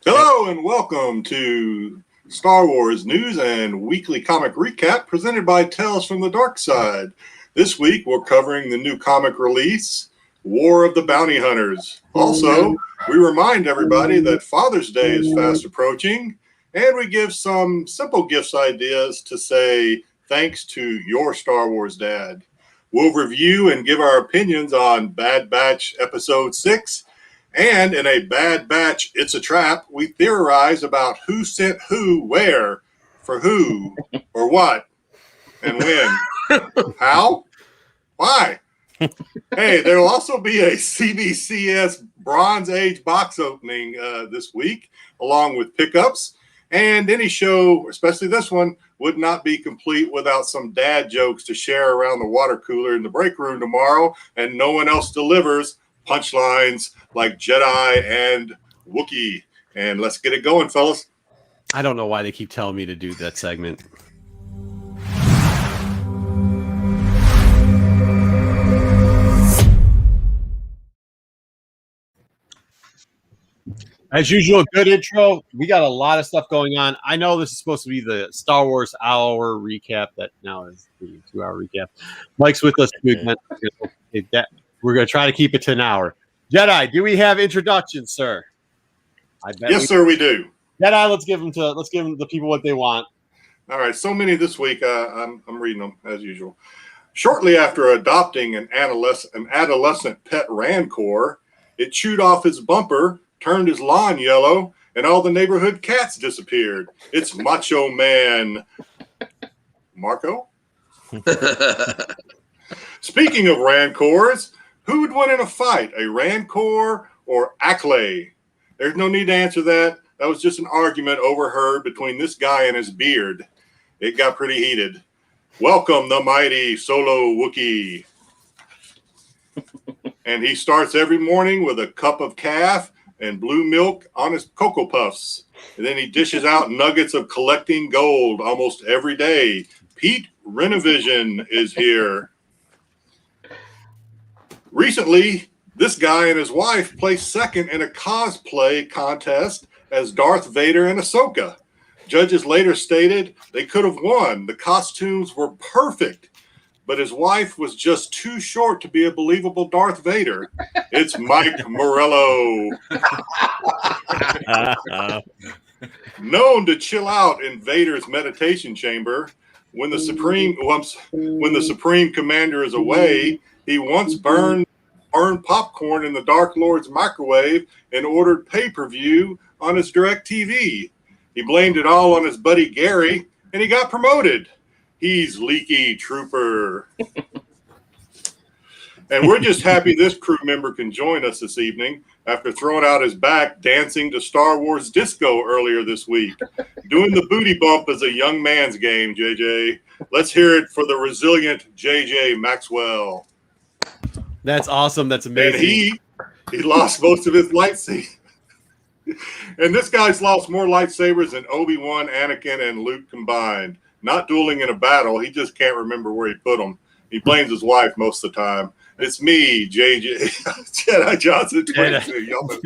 Hello and welcome to Star Wars News and Weekly Comic Recap presented by Tales from the Dark Side. This week we're covering the new comic release, War of the Bounty Hunters. Also, we remind everybody that Father's Day is fast approaching, and we give some simple gifts ideas to say thanks to your Star Wars dad. We'll review and give our opinions on Bad Batch Episode 6. And in a Bad Batch, It's a Trap, we theorize about who sent who where, for who, or what, and when. How? Why? Hey, there will also be a CBCS Bronze Age box opening this week, along with pickups. And any show, especially this one, would not be complete without some dad jokes to share around the water cooler in the break room tomorrow, and no one else delivers punchlines like Jedi and Wookiee. And let's get it going, fellas. I don't know why they keep telling me to do that segment. As usual, good intro. We got a lot of stuff going on. I know this is supposed to be the Star Wars hour recap that now is the 2-hour recap. Mike's with us. We're going to try to keep it to an hour. Jedi, do we have introductions, sir? Yes, sir, we do. Jedi, let's give them the people what they want. All right, so many this week. I'm reading them as usual. Shortly after adopting an adolescent pet Rancor, it chewed off his bumper, turned his lawn yellow, and all the neighborhood cats disappeared. It's Macho Man Marco. Speaking of Rancors, who would win in a fight, a Rancor or Acklay? There's no need to answer that. That was just an argument overheard between this guy and his beard. It got pretty heated. Welcome the mighty Solo Wookiee. And he starts every morning with a cup of calf and blue milk on his Cocoa Puffs. And then he dishes out nuggets of collecting gold almost every day. Pete Renovision is here. Recently, this guy and his wife placed second in a cosplay contest as Darth Vader and Ahsoka. Judges later stated they could have won. The costumes were perfect, but his wife was just too short to be a believable Darth Vader. It's Mike Morello. Known to chill out in Vader's meditation chamber, when the Supreme Commander is away, he once burned popcorn in the Dark Lord's microwave and ordered pay-per-view on his DirecTV. He blamed it all on his buddy Gary, and he got promoted. He's Leaky Trooper. And we're just happy this crew member can join us this evening after throwing out his back dancing to Star Wars Disco earlier this week. Doing the booty bump is a young man's game, JJ. Let's hear it for the resilient JJ Maxwell. That's awesome. That's amazing. And he lost most of his lightsabers. And this guy's lost more lightsabers than Obi-Wan, Anakin, and Luke combined. Not dueling in a battle. He just can't remember where he put them. He blames his wife most of the time. It's me, JJ Jedi Johnson. 22.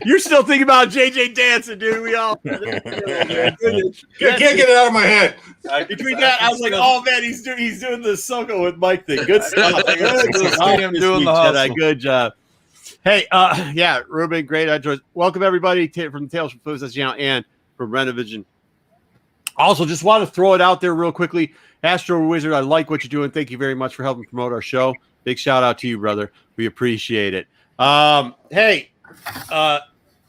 You're still thinking about JJ dancing, dude. We all can't get it out of my head. Between that, I was like, "Oh man, he's doing the Ahsoka with Mike thing. Good stuff. Good job." Hey, Ruben, great. I enjoyed. Welcome everybody from the Tales from Foos channel and from Renovision. Also, just want to throw it out there real quickly. Astro Wizard, I like what you're doing. Thank you very much for helping promote our show. Big shout out to you, brother. We appreciate it. If that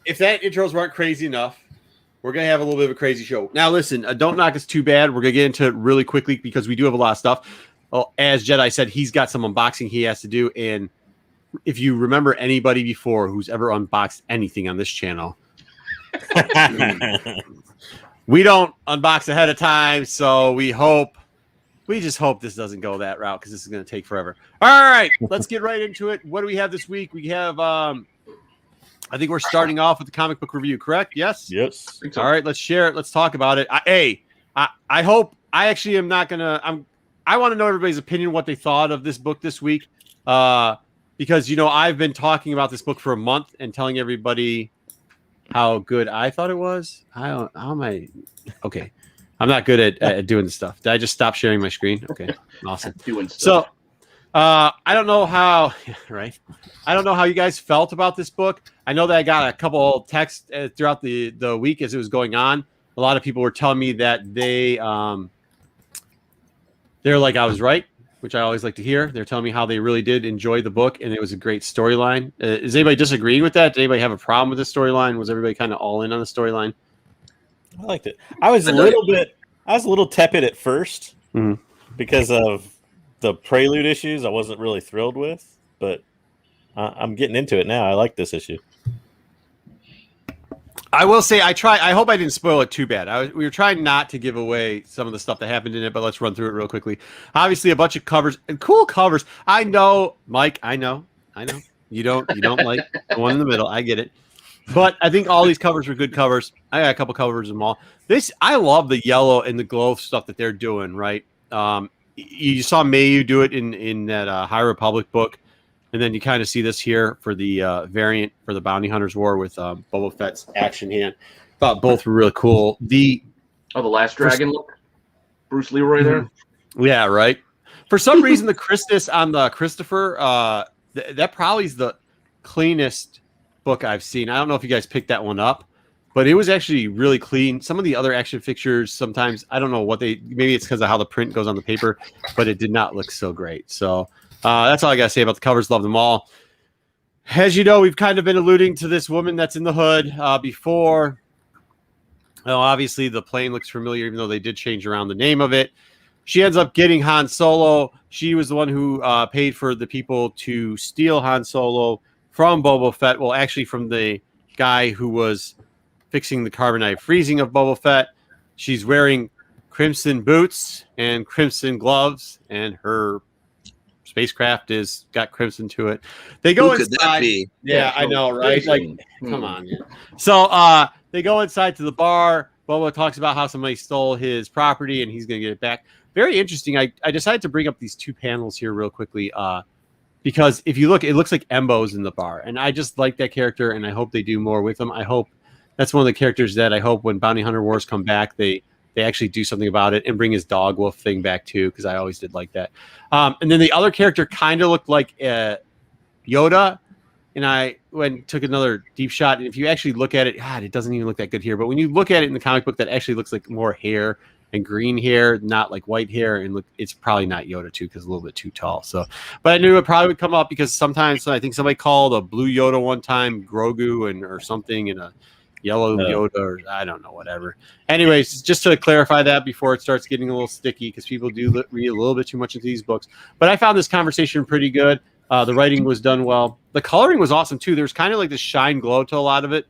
intros weren't crazy enough, we're going to have a little bit of a crazy show. Now, listen, don't knock us too bad. We're going to get into it really quickly because we do have a lot of stuff. Well, as Jedi said, he's got some unboxing he has to do. And if you remember anybody before who's ever unboxed anything on this channel, we don't unbox ahead of time. So we just hope this doesn't go that route because this is going to take forever. All right, let's get right into it. What do we have this week? We have, I think we're starting off with the comic book review, correct? Yes? Yes. All right, let's share it. Let's talk about it. I hope I actually am not going to, I want to know everybody's opinion, what they thought of this book this week. Because, I've been talking about this book for a month and telling everybody how good I thought it was. How am I? Okay, I'm not good at doing this stuff. Did I just stop sharing my screen? Okay, awesome. Doing stuff. So, I don't know how. Right, I don't know how you guys felt about this book. I know that I got a couple texts throughout the week as it was going on. A lot of people were telling me that they're like I was right, which I always like to hear. They're telling me how they really did enjoy the book and it was a great storyline. Is anybody disagreeing with that? Did anybody have a problem with the storyline? Was everybody kind of all in on the storyline? I liked it. I was a little tepid at first because of the prelude issues. I wasn't really thrilled with, but I'm getting into it now. I like this issue. I will say I hope I didn't spoil it too bad. We were trying not to give away some of the stuff that happened in it, but let's run through it real quickly. Obviously, a bunch of covers and cool covers. I know, Mike. I know. You don't like the one in the middle. I get it. But I think all these covers were good covers. I got a couple covers of them all. I love the yellow and the glow stuff that they're doing, right? You saw Mayu do it in that High Republic book. And then you kind of see this here for the variant for the Bounty Hunters War with Boba Fett's action hand. Thought both were really cool. The Last Dragon look? Bruce Leroy there? Yeah, right. For some reason, the Christus on the Christopher, that probably is the cleanest book I've seen. I don't know if you guys picked that one up, but it was actually really clean. Some of the other action fixtures, sometimes, I don't know maybe it's because of how the print goes on the paper, but it did not look so great. So that's all I got to say about the covers. Love them all. As you know, we've kind of been alluding to this woman that's in the hood before. Obviously, the plane looks familiar, even though they did change around the name of it. She ends up getting Han Solo. She was the one who paid for the people to steal Han Solo from Boba Fett. Well, actually, from the guy who was fixing the carbonite freezing of Boba Fett. She's wearing crimson boots and crimson gloves, and her spacecraft is got crimson to it. They go Who inside. could that be? Yeah, I know, right? Like, come on. Yeah. So they go inside to the bar. Boba talks about how somebody stole his property and he's going to get it back. Very interesting. I decided to bring up these two panels here real quickly because if you look, it looks like Embo's in the bar. And I just like that character, and I hope they do more with him. I hope that's one of the characters that I hope when Bounty Hunter Wars come back, they actually do something about it and bring his dog wolf thing back too, because I always did like that. And then the other character kind of looked like Yoda, and I took another deep shot. And if you actually look at it, God, it doesn't even look that good here. But when you look at it in the comic book, that actually looks like more hair and green hair, not like white hair. And it's probably not Yoda too, because a little bit too tall. So, but I knew it probably would come up because sometimes I think somebody called a blue Yoda one time Grogu or something, and a yellow Yoda, or I don't know, whatever. Anyways, just to clarify that before it starts getting a little sticky, because people do read a little bit too much into these books. But I found this conversation pretty good. The writing was done well. The coloring was awesome too. There's kind of like this shine glow to a lot of it.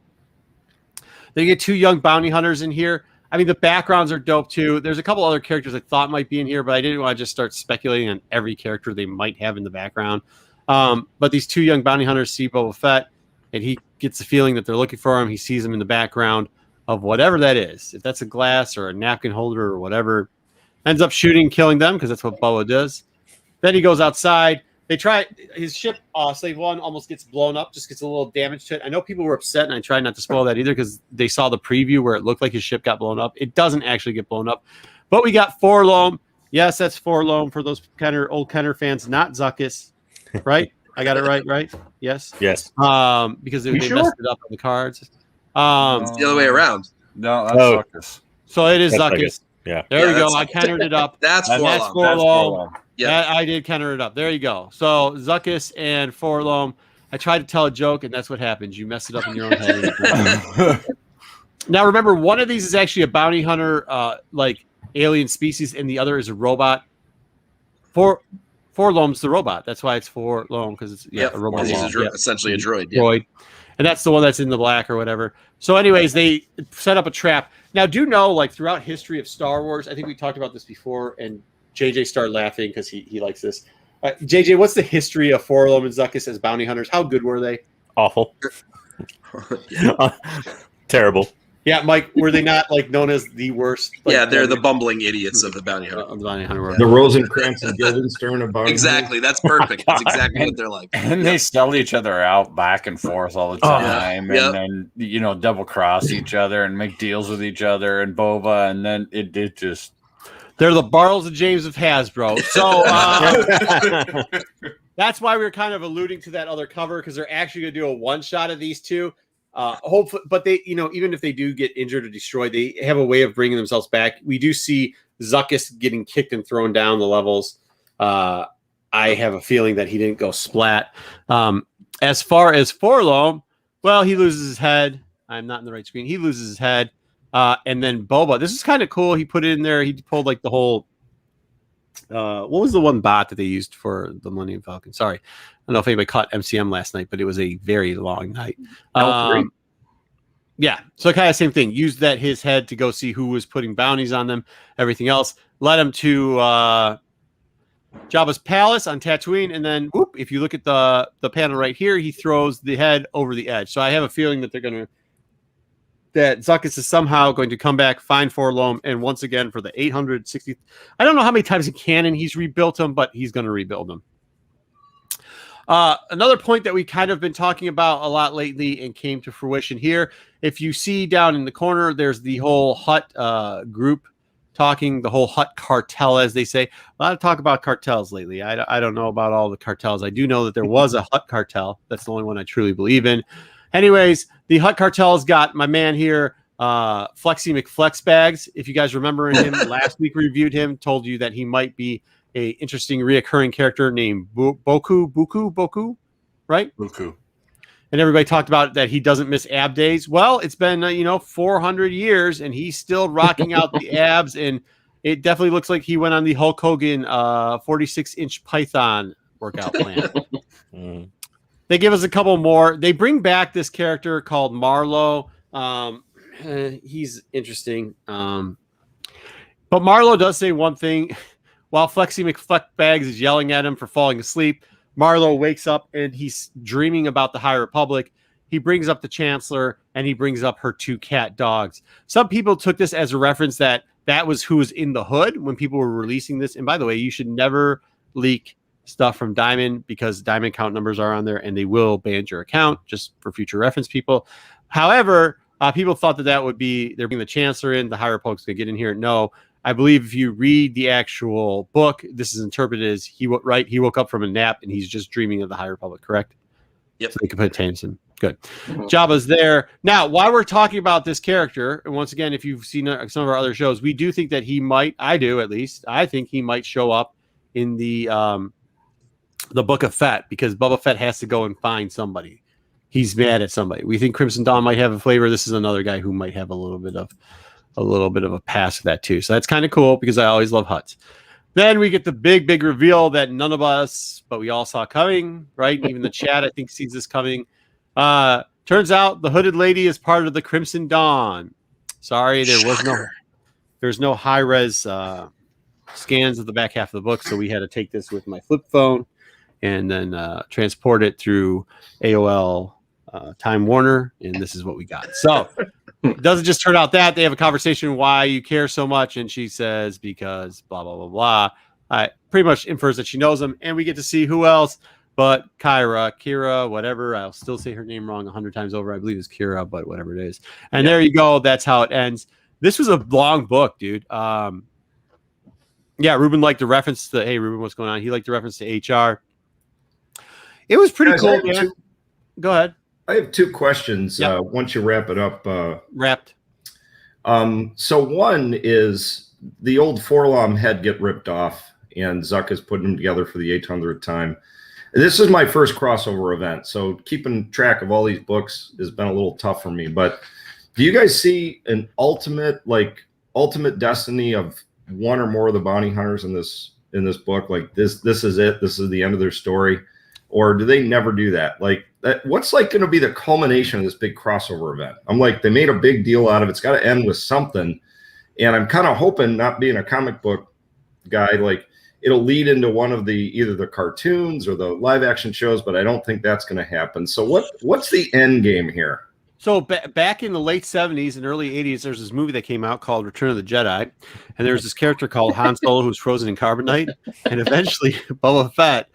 They get two young bounty hunters in here. I mean, the backgrounds are dope too. There's a couple other characters I thought might be in here, but I didn't want to just start speculating on every character they might have in the background. But these two young bounty hunters see Boba Fett, and he gets the feeling that they're looking for him. He sees him in the background of whatever that is. If that's a glass or a napkin holder or whatever, ends up shooting, killing them, because that's what Boba does. Then he goes outside. They try his ship, Slave One, almost gets blown up, just gets a little damage to it. I know people were upset, and I tried not to spoil that either because they saw the preview where it looked like his ship got blown up. It doesn't actually get blown up, but we got Forlom. Yes, that's Forlom for those old Kenner fans, not Zuckuss, right? I got it right? Yes. Because they messed it up on the cards. It's the other way around. No, that's Zuckuss. So it is Zuckuss. Yeah. There we go. I countered it up. That's Forlom. Yeah, I did counter it up. There you go. So Zuckuss and Forlom. I tried to tell a joke, and that's what happens. You mess it up in your own head. Now, remember, one of these is actually a bounty hunter, like alien species, and the other is a robot. Forlom's the robot. That's why it's Forlom, because it's a robot. He's essentially a droid. Yeah. Droid. And that's the one that's in the black or whatever. So anyways, they set up a trap. Now, do know, like, throughout history of Star Wars, I think we talked about this before, and JJ started laughing because he likes this. JJ, what's the history of Forlom and Zuckuss as bounty hunters? How good were they? Awful. Terrible. Yeah, Mike, were they not like known as the worst? Like, Yeah, they're the bumbling idiots of the bounty hunter. of the bounty hunter world. The Rosencrantz and Guildenstern of bounty Exactly. That's perfect. That's exactly what they're like. And they sell each other out back and forth all the time, Yep. and then double cross each other and make deals with each other and boba, and then it just They're the Bartles and James of Hasbro. So that's why we were kind of alluding to that other cover, because they're actually going to do a one shot of these two. Hopefully, but they, even if they do get injured or destroyed, they have a way of bringing themselves back. We do see Zuckuss getting kicked and thrown down the levels. I have a feeling that he didn't go splat. As far as Forlom, well, he loses his head. I'm not in the right screen. He loses his head. And then Boba, this is kind of cool. He put it in there. He pulled like the whole, what was the one bot that they used for the Millennium Falcon? Sorry. I don't know if anybody caught MCM last night, but it was a very long night. Yeah. So kind of same thing. Used that his head to go see who was putting bounties on them, everything else. Led him to Jabba's palace on Tatooine. And then whoop, if you look at the panel right here, he throws the head over the edge. So I have a feeling that that Zuckuss is somehow going to come back, find Forlom, and once again for the 860. I don't know how many times in canon he's rebuilt him, but he's going to rebuild them. Another point that we kind of been talking about a lot lately and came to fruition here. If you see down in the corner, there's the whole Hutt group talking, the whole Hutt cartel, as they say. A lot of talk about cartels lately. I don't know about all the cartels. I do know that there was a Hutt cartel. That's the only one I truly believe in. Anyways, the Hutt cartel's got my man here, Flexy McFlexbags. If you guys remember him, last week we reviewed him, told you that he might be a interesting reoccurring character named Boku, right? Buku. And everybody talked about that he doesn't miss ab days. Well, it's been 400 years, and he's still rocking out the abs, and it definitely looks like he went on the Hulk Hogan 46-inch Python workout plan. They give us a couple more. They bring back this character called Marlowe. He's interesting. But Marlowe does say one thing. While Flexy McFleckbags is yelling at him for falling asleep, Marlowe wakes up and he's dreaming about the High Republic. He brings up the Chancellor and he brings up her two cat dogs. Some people took this as a reference that was who was in the hood when people were releasing this. And by the way, you should never leak stuff from Diamond because Diamond account numbers are on there and they will ban your account just for future reference people. However, people thought that would be they're bringing the Chancellor in, the High Republic's going to get in here. No, I believe if you read the actual book, this is interpreted as he woke up from a nap and he's just dreaming of the High Republic, correct? Yep. So they could put Tanson. Good. Jabba's there. Now, while we're talking about this character, and once again, if you've seen some of our other shows, we do think that he might, I do at least, I think he might show up in the Book of Fett because Boba Fett has to go and find somebody. He's mad at somebody. We think Crimson Dawn might have a flavor. This is another guy who might have a little bit of a pass for that too. So that's kind of cool because I always love Hutts. Then we get the big reveal that none of us, but we all saw coming, right? Even the chat, I think, sees this coming. Turns out the hooded lady is part of the Crimson Dawn. Sorry, there's no high res scans of the back half of the book, so we had to take this with my flip phone and then transport it through AOL Time Warner, and this is what we got. So it doesn't just turn out that they have a conversation why you care so much, and she says because blah blah blah blah. Pretty much infers that she knows him, and we get to see who else but Kira, whatever. I'll still say her name wrong 100 times over. I believe it's Kira, but whatever it is. And there you go. That's how it ends. This was a long book, dude. Yeah, Ruben liked the reference to hey Ruben, what's going on? He liked the reference to HR. It was pretty cool, man. Go ahead. I have two questions. Yep. Once you wrap it up, Wrapped. So one is the old Forlom head get ripped off, and Zuck is putting them together for the 800th time. This is my first crossover event, so keeping track of all these books has been a little tough for me. But do you guys see an ultimate destiny of one or more of the bounty hunters in this book? Like this is it. This is the end of their story. Or do they never do that? Like, what's like going to be the culmination of this big crossover event? I'm like, they made a big deal out of it. It's got to end with something. And I'm kind of hoping, not being a comic book guy, like it'll lead into one of either the cartoons or the live action shows, but I don't think that's going to happen. So what's the end game here? So back in the late 70s and early 80s, there's this movie that came out called Return of the Jedi, and there's this character called Han Solo who's frozen in carbonite, and eventually Boba Fett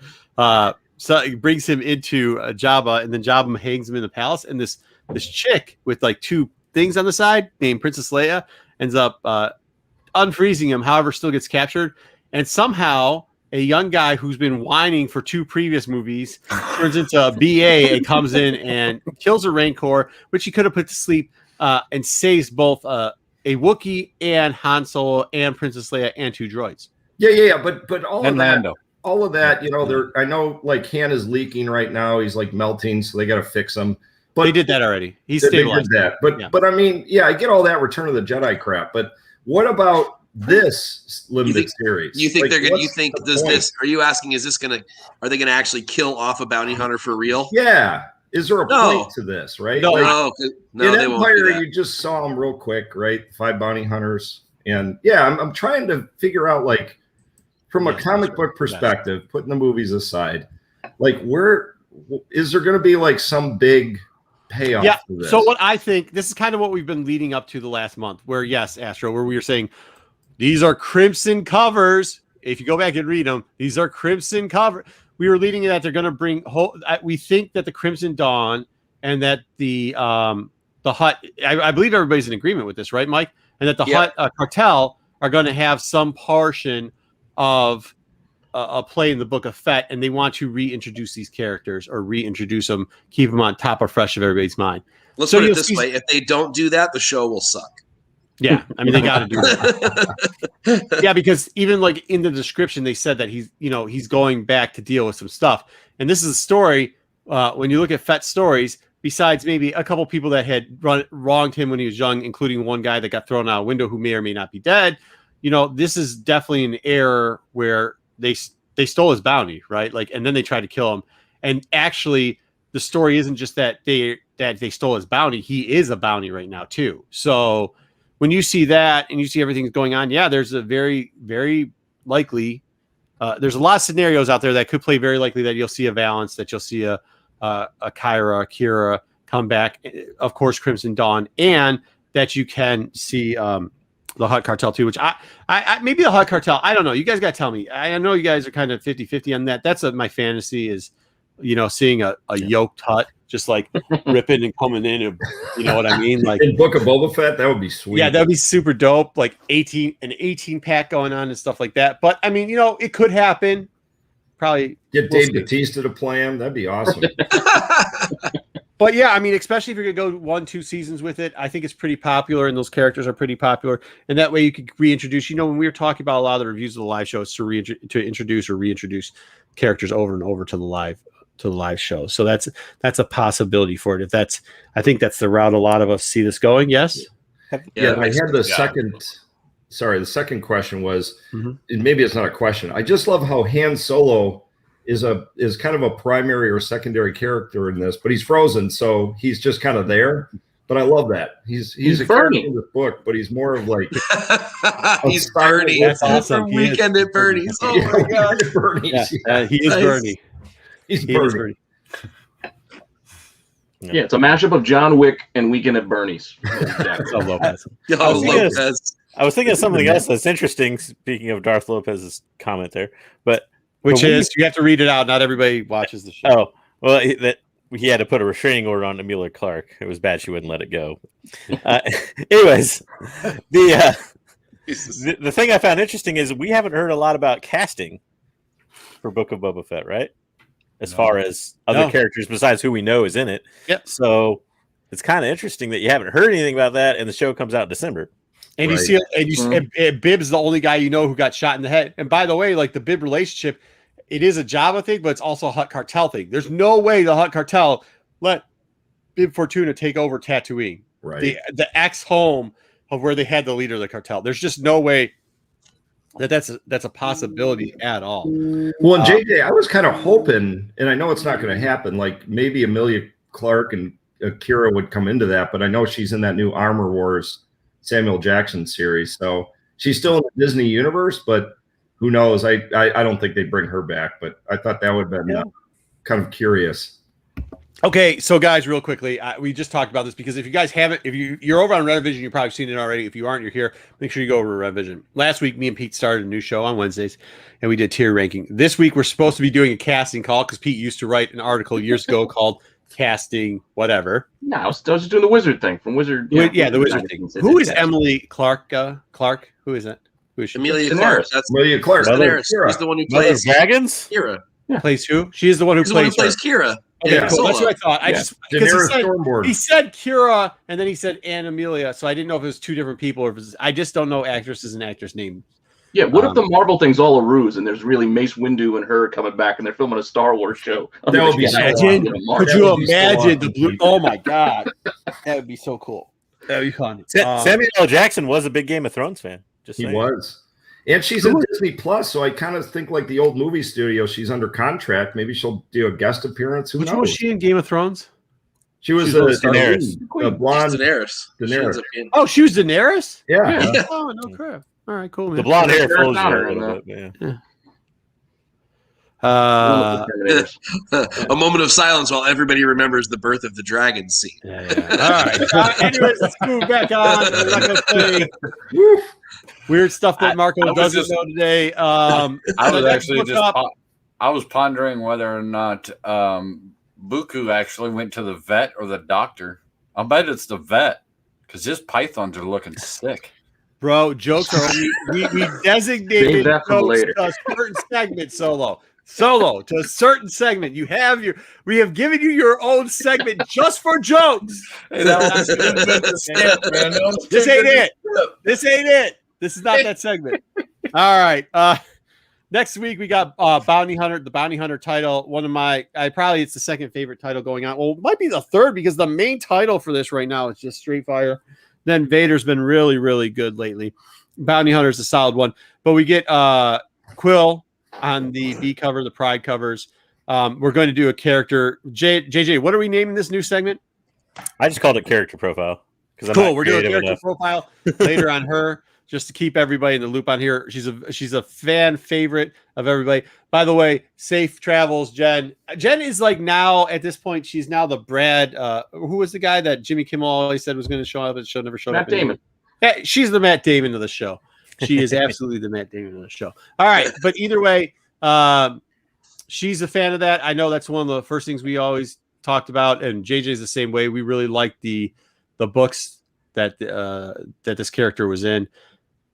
so it brings him into Jabba, and then Jabba hangs him in the palace, and this chick with like two things on the side named Princess Leia ends up unfreezing him, however, still gets captured, and somehow a young guy who's been whining for 2 previous movies turns into a BA and comes in and kills a Rancor, which he could have put to sleep, and saves both a Wookiee and Han Solo and Princess Leia and 2 droids. Yeah. But all And Lando. All of that, you know, I know like Han is leaking right now. He's like melting, so they got to fix him. But they did that already. He's they stabilized. did that. But I mean, yeah, I get all that Return of the Jedi crap. But what about this limited series? You think like, they're gonna? You think the does point? this? Are you asking? Is this gonna? Are they gonna actually kill off a bounty hunter for real? Yeah. Is there a No. point to this? Right? No. Like, No, in they won't do Empire, that. you just saw them real quick, right? 5 bounty hunters, and yeah, I'm trying to figure out like from a comic book perspective, putting the movies aside, like where is there going to be like some big payoff? Yeah. To this? So what I think, this is kind of what we've been leading up to the last month, where yes, Astro, where we were saying these are crimson covers. If you go back and read them, these are crimson cover. We were leading to that they're going to bring. We think that the Crimson Dawn and that the Hutt. I believe everybody's in agreement with this, right, Mike? And that the Hutt cartel are going to have some portion of a play in the Book of Fett, and they want to reintroduce these characters or reintroduce them, keep them on top of fresh of everybody's mind. Let's So put it you'll this see- way: if they don't do that, the show will suck. Yeah, I mean they got to do that. Yeah, because even like in the description they said that he's going back to deal with some stuff, and this is a story. When you look at Fett's stories, besides maybe a couple people that had wronged him when he was young, including one guy that got thrown out a window who may or may not be dead. This is definitely an error where they stole his bounty, right? Like, and then they tried to kill him. And actually, the story isn't just that they stole his bounty. He is a bounty right now too. So when you see that and you see everything going on, yeah, there's a very, very likely. There's a lot of scenarios out there that could play very likely that you'll see a Valance, that you'll see a Kyra, a Kira come back, of course, Crimson Dawn, and that you can see the Hutt cartel too, which I maybe the Hutt cartel. I don't know. You guys got to tell me. I know you guys are kind of 50-50 on that. That's my fantasy is, seeing a yoked Hutt just like ripping and coming in. And, you know what I mean? Like in Book of Boba Fett, that would be sweet. Yeah, that would be super dope. Like an 18 pack going on and stuff like that. But I mean, it could happen. Probably Get Dave Bautista to play him. That'd be awesome. But yeah, I mean, especially if you're gonna go 1-2 seasons with it, I think it's pretty popular, and those characters are pretty popular. And that way, you could reintroduce. When we were talking about a lot of the reviews of the live show, it's to introduce or reintroduce characters over and over to the live show. So that's a possibility for it. I think that's the route a lot of us see this going. Yes. Yeah, I had the second. Sorry, the second question was, and maybe it's not a question. I just love how Han Solo is kind of a primary or secondary character in this, but he's frozen, so he's just kind of there. But I love that he's a character in this book, but he's more of like he's Bernie. That's awesome. Weekend at Bernie's. Oh my god, Bernie's. He is Nice. Bernie. He's He is Bernie. Bernie. Yeah, it's a mashup of John Wick and Weekend at Bernie's. That's all Lopez. Yo, I was thinking of- Lopez. I was thinking of something else that's interesting. Speaking of Darth Lopez's comment there, Which is you have to read it out. Not everybody watches the show. oh well, he had to put a restraining order on Emilia Clarke. It was bad; she wouldn't let it go. Anyways, the thing I found interesting is we haven't heard a lot about casting for Book of Boba Fett, right? As far as other characters besides who we know is in it. Yep. So it's kind of interesting that you haven't heard anything about that, and the show comes out in December. And Right. you see, and Bib's the only guy who got shot in the head. And by the way, like the Bib relationship, it is a Java thing, but it's also a Hutt cartel thing. There's no way the Hutt cartel let Bib Fortuna take over Tatooine, Right. the ex-home of where they had the leader of the cartel. There's just no way that's a possibility at all. Well, and JJ, I was kind of hoping, and I know it's not going to happen, like maybe Emilia Clarke and Kira would come into that, but I know she's in that new Armor Wars Samuel Jackson series. So she's still in the Disney universe, but who knows? I don't think they'd bring her back, but I thought that would have been kind of curious. Okay, so guys, real quickly, we just talked about this because if you guys haven't, if you're over on Revision, you've probably seen it already. If you aren't, you're here. Make sure you go over to Revision. Last week, me and Pete started a new show on Wednesdays, and we did tier ranking. This week, we're supposed to be doing a casting call because Pete used to write an article years ago called "Casting Whatever." No, I was just doing the wizard thing from Wizard. The wizard thing. Who is Emily Clark? Clark? Who is that? Who is she? Amelia Clark. That's Amelia Clark. Daenerys. She's the one who plays dragons. Kira. Plays who? She is the one who She's the one plays who plays Kira. Okay, Yeah, cool. That's Solo. what I thought. I just Daenerys because Stormborn. he said Kira and then he said Anne Amelia, so I didn't know if it was two different people or if it was, I just don't know actresses and actors' names. Yeah, what if the Marvel thing's all a ruse and there's really Mace Windu and her coming back and they're filming a Star Wars show? That would be so Imagine, awesome. could you imagine the blue? Oh my god, that would be so cool. That would be fun. Samuel L. Jackson was a big Game of Thrones fan. Just He saying. was. And she's in Disney Plus, so I kind of think like the old movie studio. She's under contract. Maybe she'll do a guest appearance. Who Which knows? one was she in Game of Thrones? She was Daenerys. the blonde. Daenerys. She Daenerys. ends up being- Oh, she was Daenerys. Yeah. Yeah. Oh no crap! All right, cool. Man. The blonde hair Sarah fools you Connor a in little bit. Yeah. A moment of silence while everybody remembers the birth of the dragon scene. Yeah. All right. Anyways, let's move back on. We're not gonna play weird stuff that Marco I was doesn't just- know today. I was let's actually look just up- I was pondering whether or not Buku actually went to the vet or the doctor. I bet it's the vet because his pythons are looking sick. Bro, jokes are only we designated Save that for jokes later. to a certain segment. Solo to a certain segment. We have given you your own segment just for jokes. Hey, that was a good skip, man. That was This too ain't good to it. skip. This ain't it. This is not that segment. All right. Next week we got Bounty Hunter, the Bounty Hunter title. One of my, it's the second favorite title going on. Well, it might be the third because the main title for this right now is just Straight Fire. Then Vader's been really, really good lately. Bounty Hunter is a solid one, but we get Quill on the B cover, the Pride covers. We're going to do a character. JJ, what are we naming this new segment? I just called it character profile because Cool. We're doing a character profile later on her, just to keep everybody in the loop on here. She's a fan favorite of everybody. By the way, safe travels, Jen. Jen is like now at this point, she's now the Brad. Who was the guy that Jimmy Kimmel always said was going to show up, and the show never showed up? Matt Damon. Yeah, she's the Matt Damon of the show. She is absolutely the Matt Damon of the show. All right, but either way, she's a fan of that. I know that's one of the first things we always talked about, and JJ's the same way. We really like the books that this character was in.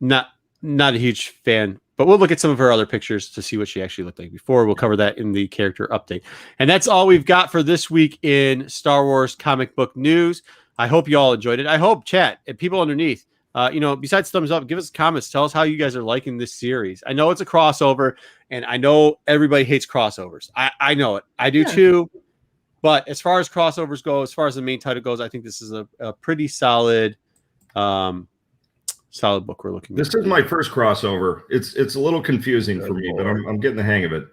Not a huge fan, but we'll look at some of her other pictures to see what she actually looked like before. We'll cover that in the character update. And that's all we've got for this week in Star Wars comic book news. I hope you all enjoyed it. I hope chat and people underneath, besides thumbs up, give us comments. Tell us how you guys are liking this series. I know it's a crossover, and I know everybody hates crossovers. I know it. I do too. But as far as crossovers go, as far as the main title goes, I think this is a pretty solid book we're looking at. This is my first crossover. It's a little confusing for me, but I'm getting the hang of it.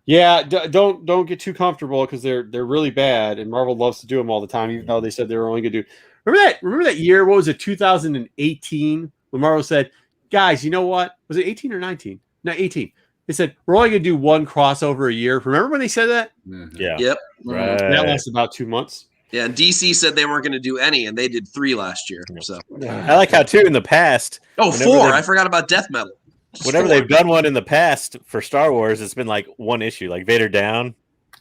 Yeah, don't get too comfortable because they're really bad, and Marvel loves to do them all the time. Even though they said they were only going to do. Remember that year? What was it? 2018 when Marvel said, "Guys, you know what? Was it 18 or 19? No, 18." They said we're only going to do one crossover a year. Remember when they said that? Yeah. Yep. Right. That lasted about 2 months. Yeah, and DC said they weren't going to do any, and they did 3 last year. So, I like how too in the past. oh, whenever 4. they- I forgot about Death Metal. Whenever 4. they've done one in the past for Star Wars, it's been like one issue, like Vader Down.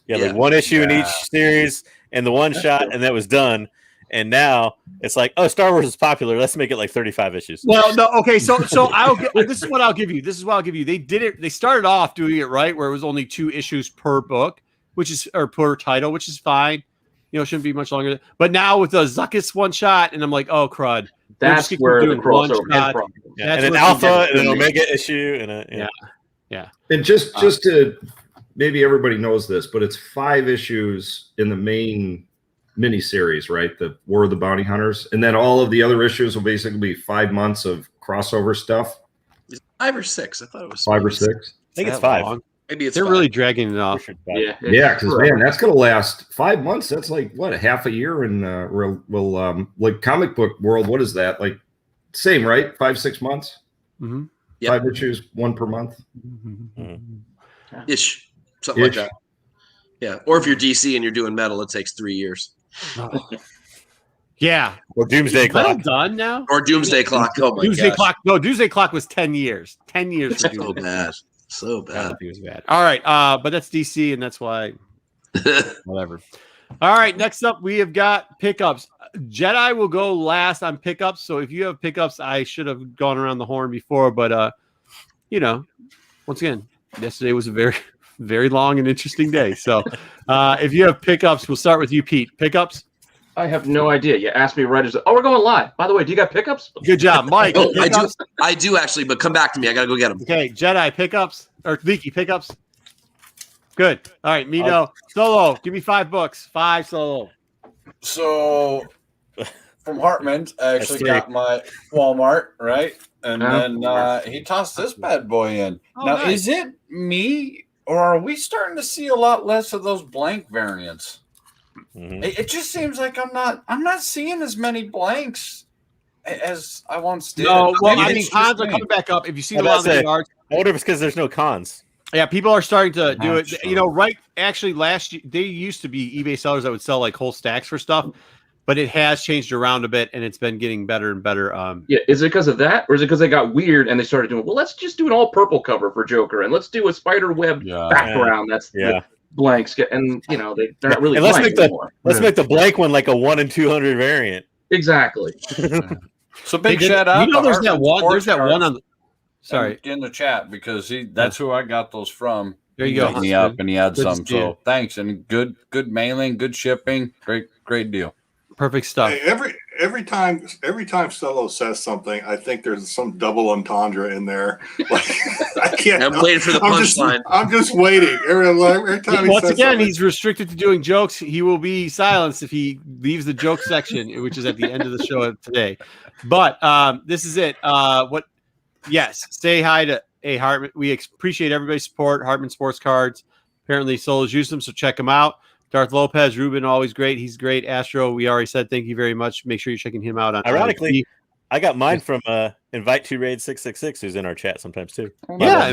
Yeah, like one issue in each series and the one shot, and that was done. And now it's like, oh, Star Wars is popular. Let's make it like 35 issues. Well, no, okay, so this is what I'll give you. They did it. They started off doing it right, where it was only 2 issues per book, or per title, which is fine. Shouldn't be much longer. But now with the Zuckus one shot, and I'm like, oh crud. That's where the crossover came from. Yeah. And an alpha and an omega issue and And just to maybe everybody knows this, but it's 5 issues in the main miniseries, right? The War of the Bounty Hunters, and then all of the other issues will basically be 5 months of crossover stuff. 5 or 6. I thought it was 5 or 6. I think it's 5. Long. Maybe it's They're 5. really dragging it off. Yeah, because man, that's gonna last 5 months. That's like what, a half a year in like comic book world. What is that like? Same, right? 5-6 months. Mm-hmm. Yep. 5 issues, 1 per month. Ish. Something like that. Yeah, or if you're DC and you're doing metal, it takes 3 years. Yeah. Or Doomsday Is metal Clock. done now? Or Doomsday Clock. Oh my Doomsday gosh, Clock. No, Doomsday Clock was 10 years. 10 years for so Doomsday. bad, so bad. It was bad. All right, but that's DC, and that's why whatever. All right, next up we have got pickups. Jedi will go last on pickups. So if you have pickups, I should have gone around the horn before, but once again, yesterday was a very, very long and interesting day. So if you have pickups, we'll start with you, Pete. Pickups. I have no idea. You asked me right as we're going live. By the way, do you got pickups? Good job, Mike. Oh, Pickups? I do actually, but come back to me. I gotta go get them. Okay, Jedi pickups or Leaky pickups. Good. All right, Mino. Solo. Give me 5 books. 5 solo. So from Hartman, I actually got my Walmart, right? And then he tossed this bad boy in. Oh, now, nice. is it me or are we starting to see a lot less of those blank variants? Mhm. It just seems like I'm not seeing as many blanks as I once did. No, well, Maybe I mean, it's just cons are me. coming back up. If you see I the was about to say, cards, I wonder if it's because there's no cons. yeah, people are starting to do That's it. true. You know, right? Actually, last year they used to be eBay sellers that would sell like whole stacks for stuff, but it has changed around a bit, and it's been getting better and better. Yeah, is it because of that, or is it because they got weird and they started doing? Well, let's just do an all purple cover for Joker, and let's do a spider web background. That's Yeah. blanks, and they're not really. And let's blank make the anymore. let's make the blank one like a 1 in 200 variant. Exactly. So big Hey, shout out. You know, to there's that Hartman one. Sports There's that Cards one on. Sorry, in the chat because that's who I got those from. there you He go. hit me Huntsman. up and he had Good to some. see you. So thanks and good mailing, good shipping, great deal. Perfect stuff. Hey, every time Solo says something, I think there's some double entendre in there. Like, I can't. I'm waiting for the punchline. I'm just waiting. Every time he Once says again, something. he's restricted to doing jokes. He will be silenced if he leaves the joke section, which is at the end of the show today. But this is it. Yes, say hi to Hartman. We appreciate everybody's support. Hartman Sports Cards. Apparently, Solos use them, so check them out. Darth Lopez, Ruben, always great. He's great. Astro, we already said thank you very much. Make sure you're checking him out on. Ironically, I got mine from Invite to Raid 666, who's in our chat sometimes too. yeah,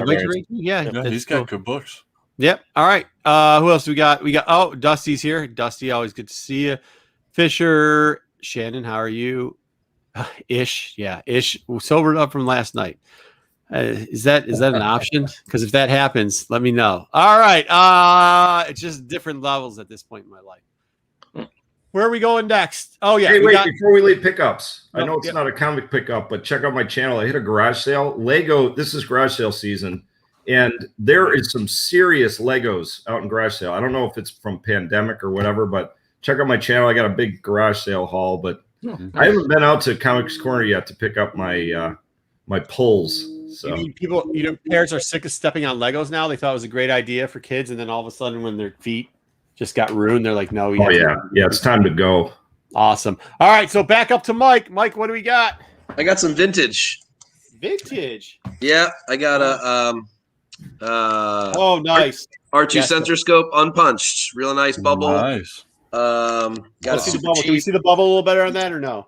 Yeah, that's he's cool. got good books. Yep. All right. Who else we got? Dusty's here. Dusty, always good to see you. Fisher, Shannon, how are you? Ish, sobered up from last night. Is that an option? Because if that happens, let me know. All right. It's just different levels at this point in my life. Where are we going next? Oh yeah. Hey, before we leave pickups, I know it's yeah. not a comic pickup, but check out my channel. I hit a garage sale. Lego. This is garage sale season, and there is some serious Legos out in garage sale. I don't know if it's from pandemic or whatever, but check out my channel. I got a big garage sale haul, but I haven't been out to Comics Corner yet to pick up my my pulls. So You mean people, parents are sick of stepping on Legos now. They thought it was a great idea for kids, and then all of a sudden, when their feet just got ruined, they're like, "No, yeah, it's time to go." Awesome. All right, so back up to Mike. Mike, what do we got? I got some vintage. Vintage. Yeah, I got a Oh, nice. R2 Yes. sensor scope, unpunched, real nice bubble. Nice. Got a See the super bubble. Can we cheap. see the bubble a little better on that or no?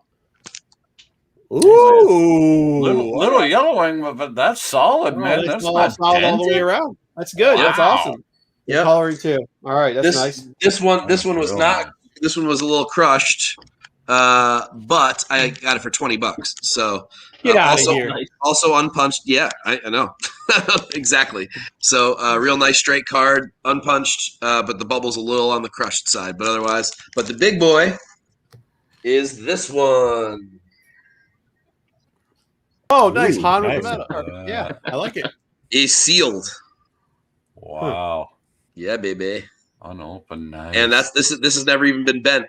Ooh, Little yellowing, but that's solid, man. That's not solid all the way dented. around. That's good. That's Wow. awesome. Yeah. Coloring too. All right, that's nice. This one was Real not. nice. This one was a little crushed, but I got it for $20. So Get out also, of here. Also unpunched. Yeah, I know. Exactly. So real nice straight card, unpunched, but the bubble's a little on the crushed side. But otherwise, the big boy is this one. Oh, nice. Ooh, Han with nice. the metal. Yeah, I like it. Is sealed. Wow. Yeah, baby. Unopened, nice. And this has never even been bent.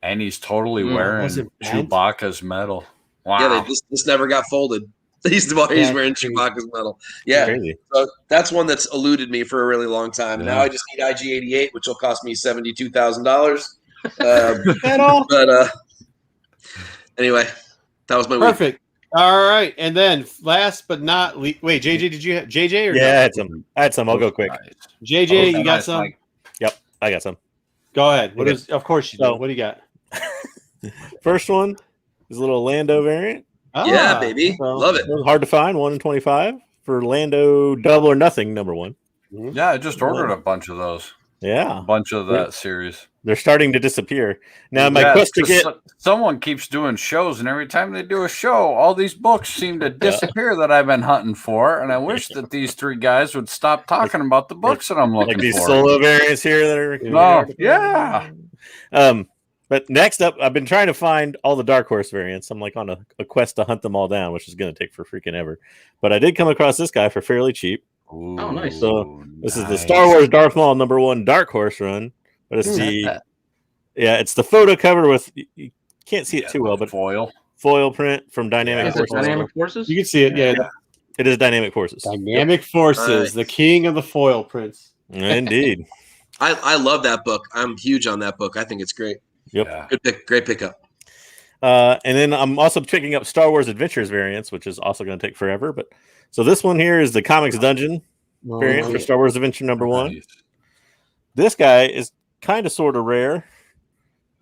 And he's totally Mm. wearing Was it bent? Chewbacca's metal. Wow. Yeah, this never got folded. He's That's wearing crazy. Chewbacca's metal. Yeah, Crazy. so that's one that's eluded me for a really long time. And Yeah. now I just need IG-88, which will cost me $72,000. Metal. But anyway, that was my week. Perfect. All right, and then last but not least, wait, JJ, did you have JJ or Yeah, I no? had some. I had some. I'll go quick. JJ, you got Nice, some? Mike. Yep, I got some. Go ahead. What Okay. is? Of course you do. So- What do you got? First one is a little Lando variant. Yeah, baby. So, Love it. was hard to find. 1 in 25 for Lando Double or Nothing #1. Yeah, I just ordered a bunch of those. Yeah, A bunch of that series. they're starting to disappear now. My quest to get someone keeps doing shows, and every time they do a show, all these books seem to disappear that I've been hunting for. And I wish that these three guys would stop talking about the books that I'm looking like these for. solo variants here that are yeah. But next up, I've been trying to find all the Dark Horse variants. I'm like on a quest to hunt them all down, which is going to take for freaking ever. But I did come across this guy for fairly cheap. Oh, nice. So this is the Star Wars Darth Maul #1 Dark Horse run. But it's it's the photo cover with, you can't see it too well, but foil print from Dynamic Forces. Dynamic Forces? You can see it. Yeah. It is Dynamic Forces. Dynamic Forces, the king of the foil prints. Indeed. I love that book. I'm huge on that book. I think it's great. Yep. Yeah. Good pick. Great pickup. And then I'm also picking up Star Wars Adventures variants, which is also going to take forever. But so this one here is the Comics Dungeon variant for Star Wars Adventure #1. Nice. This guy is kind of sort of rare.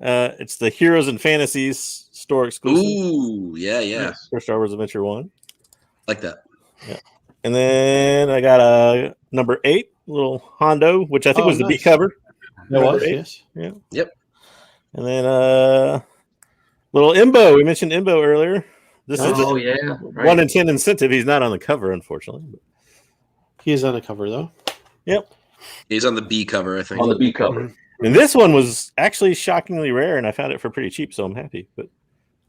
It's the Heroes and Fantasies store exclusive. Ooh, yeah. For Star Wars Adventure 1. Like that. Yeah. And then I got a #8 little Hondo, which I think was the B cover. That was, yes. Yeah. Yep. And then little Imbo. We mentioned Imbo earlier. This is right. 1 in 10 incentive. He's not on the cover, unfortunately. He is on the cover, though. Yep. He's on the B cover, I think. On the B cover. And this one was actually shockingly rare, and I found it for pretty cheap, so I'm happy. But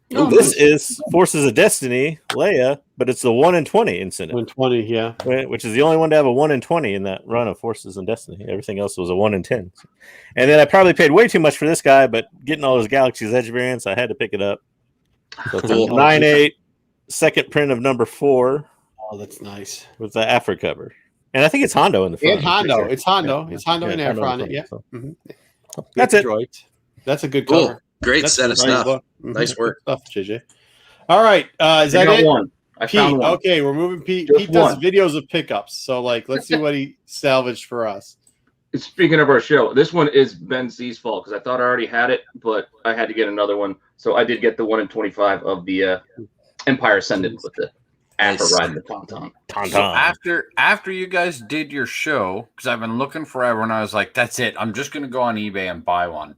this is Forces of Destiny, Leia, but it's the 1 in 20 incentive. 1 in 20, yeah. Which is the only one to have a 1 in 20 in that run of Forces and Destiny. Everything else was a 1 in 10. And then I probably paid way too much for this guy, but getting all those Galaxy's Edge variants, I had to pick it up. So it's Cool. 9/8, second print of #4 Oh, that's nice. with the Afro cover. And I think it's Hondo in the front. And Hondo. Sure. It's Hondo. Yeah. It's Hondo and Afro on Hondo it, yeah. so. Mhm. That's it. Droid. That's a good Cool. cover. Great That's set of nice stuff. book. Nice work. Stuff, JJ. All right. Is that I got it? one. I Pete. found one. Okay, we're moving Pete. Just Pete does one. videos of pickups. So, let's see what he salvaged for us. Speaking of our show, this one is Ben C's fault because I thought I already had it, but I had to get another one. So I did get the 1 in 25 of the Empire Ascendant with the Afro riding the Tauntaun. So after you guys did your show, because I've been looking forever, and I was like, that's it. I'm just gonna go on eBay and buy one.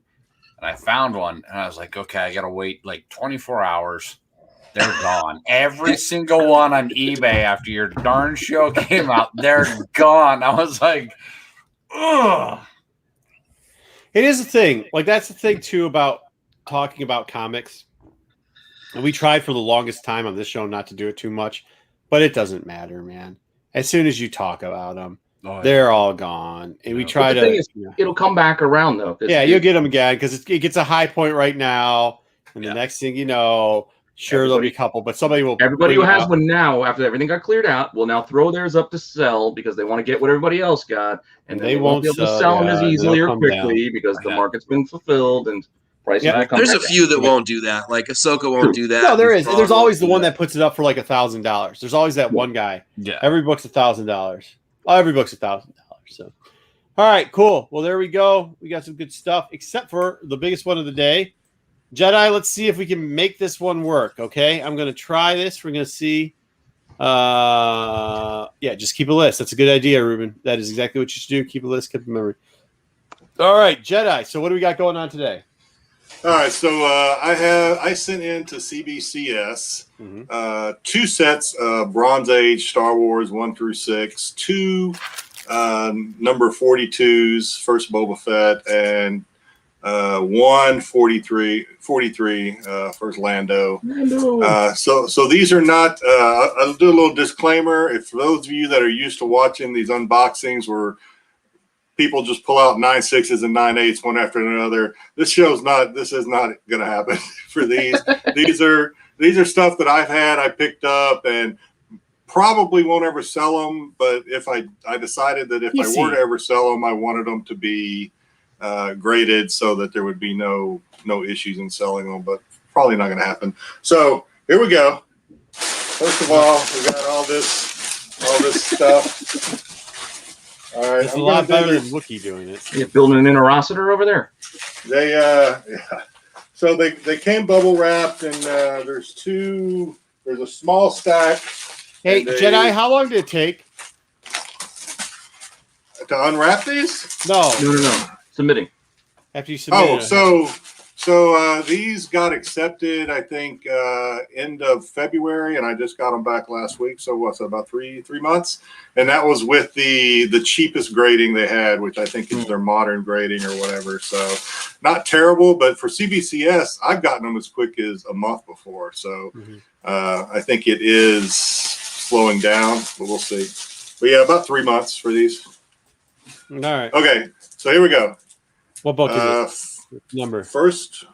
And I found one, and I was like, okay, I gotta wait 24 hours. They're gone. Every single one on eBay after your darn show came out, they're gone. I was like, ugh. It is a thing. That's the thing too about talking about comics. And we tried for the longest time on this show not to do it too much, but it doesn't matter, man. As soon as you talk about them, they're all gone. And we try The to. thing is, it'll come back around though. Yeah, you'll get them again because it gets a high point right now, and the next thing you know, there'll be a couple, but somebody will. Everybody who has one now, after everything got cleared out, will now throw theirs up to sell because they want to get what everybody else got, and they won't be able to sell them as easily or quickly because the market's been fulfilled and prices. There's a few that won't do that. Like Ahsoka won't do that. No, there is. There's always the one that puts it up for $1,000. There's always that one guy. Yeah. Every book's $1,000. Every book's $1,000. So, all right, cool. Well, there we go. We got some good stuff, except for the biggest one of the day. Jedi, let's see if we can make this one work, okay? I'm going to try this. We're going to see. Just keep a list. That's a good idea, Ruben. That is exactly what you should do. Keep a list, keep a memory. All right, Jedi. So what do we got going on today? All right, so I sent in to CBCS 2 sets of Bronze Age Star Wars 1 through 6, 2 number 42s, First Boba Fett, and 43 First Lando. So these are not. I'll do a little disclaimer. If for those of you that are used to watching these unboxings where people just pull out 9.6s and 9.8s one after another, this is not going to happen for these. These are stuff that I've had, I picked up, and probably won't ever sell them. But if I decided that if I were to ever sell them, I wanted them to be graded so that there would be no issues in selling them, but probably not going to happen. So here we go. First of all, we got all this stuff. All right, it's a lot better than Wookiee doing it. You're building an interocitor over there. They so they came bubble wrapped, and there's a small stack. Hey, Jedi, how long did it take? I to unwrap these? No. No. Submitting. After you submit. Oh, so these got accepted, I think, end of February, and I just got them back last week. So what's that, about three months? And that was with the cheapest grading they had, which I think is their modern grading or whatever. So not terrible, but for CBCS, I've gotten them as quick as a month before. So I think it is slowing down, but we'll see. But yeah, about 3 months for these. All right. Okay, so here we go. What book is it? Number. First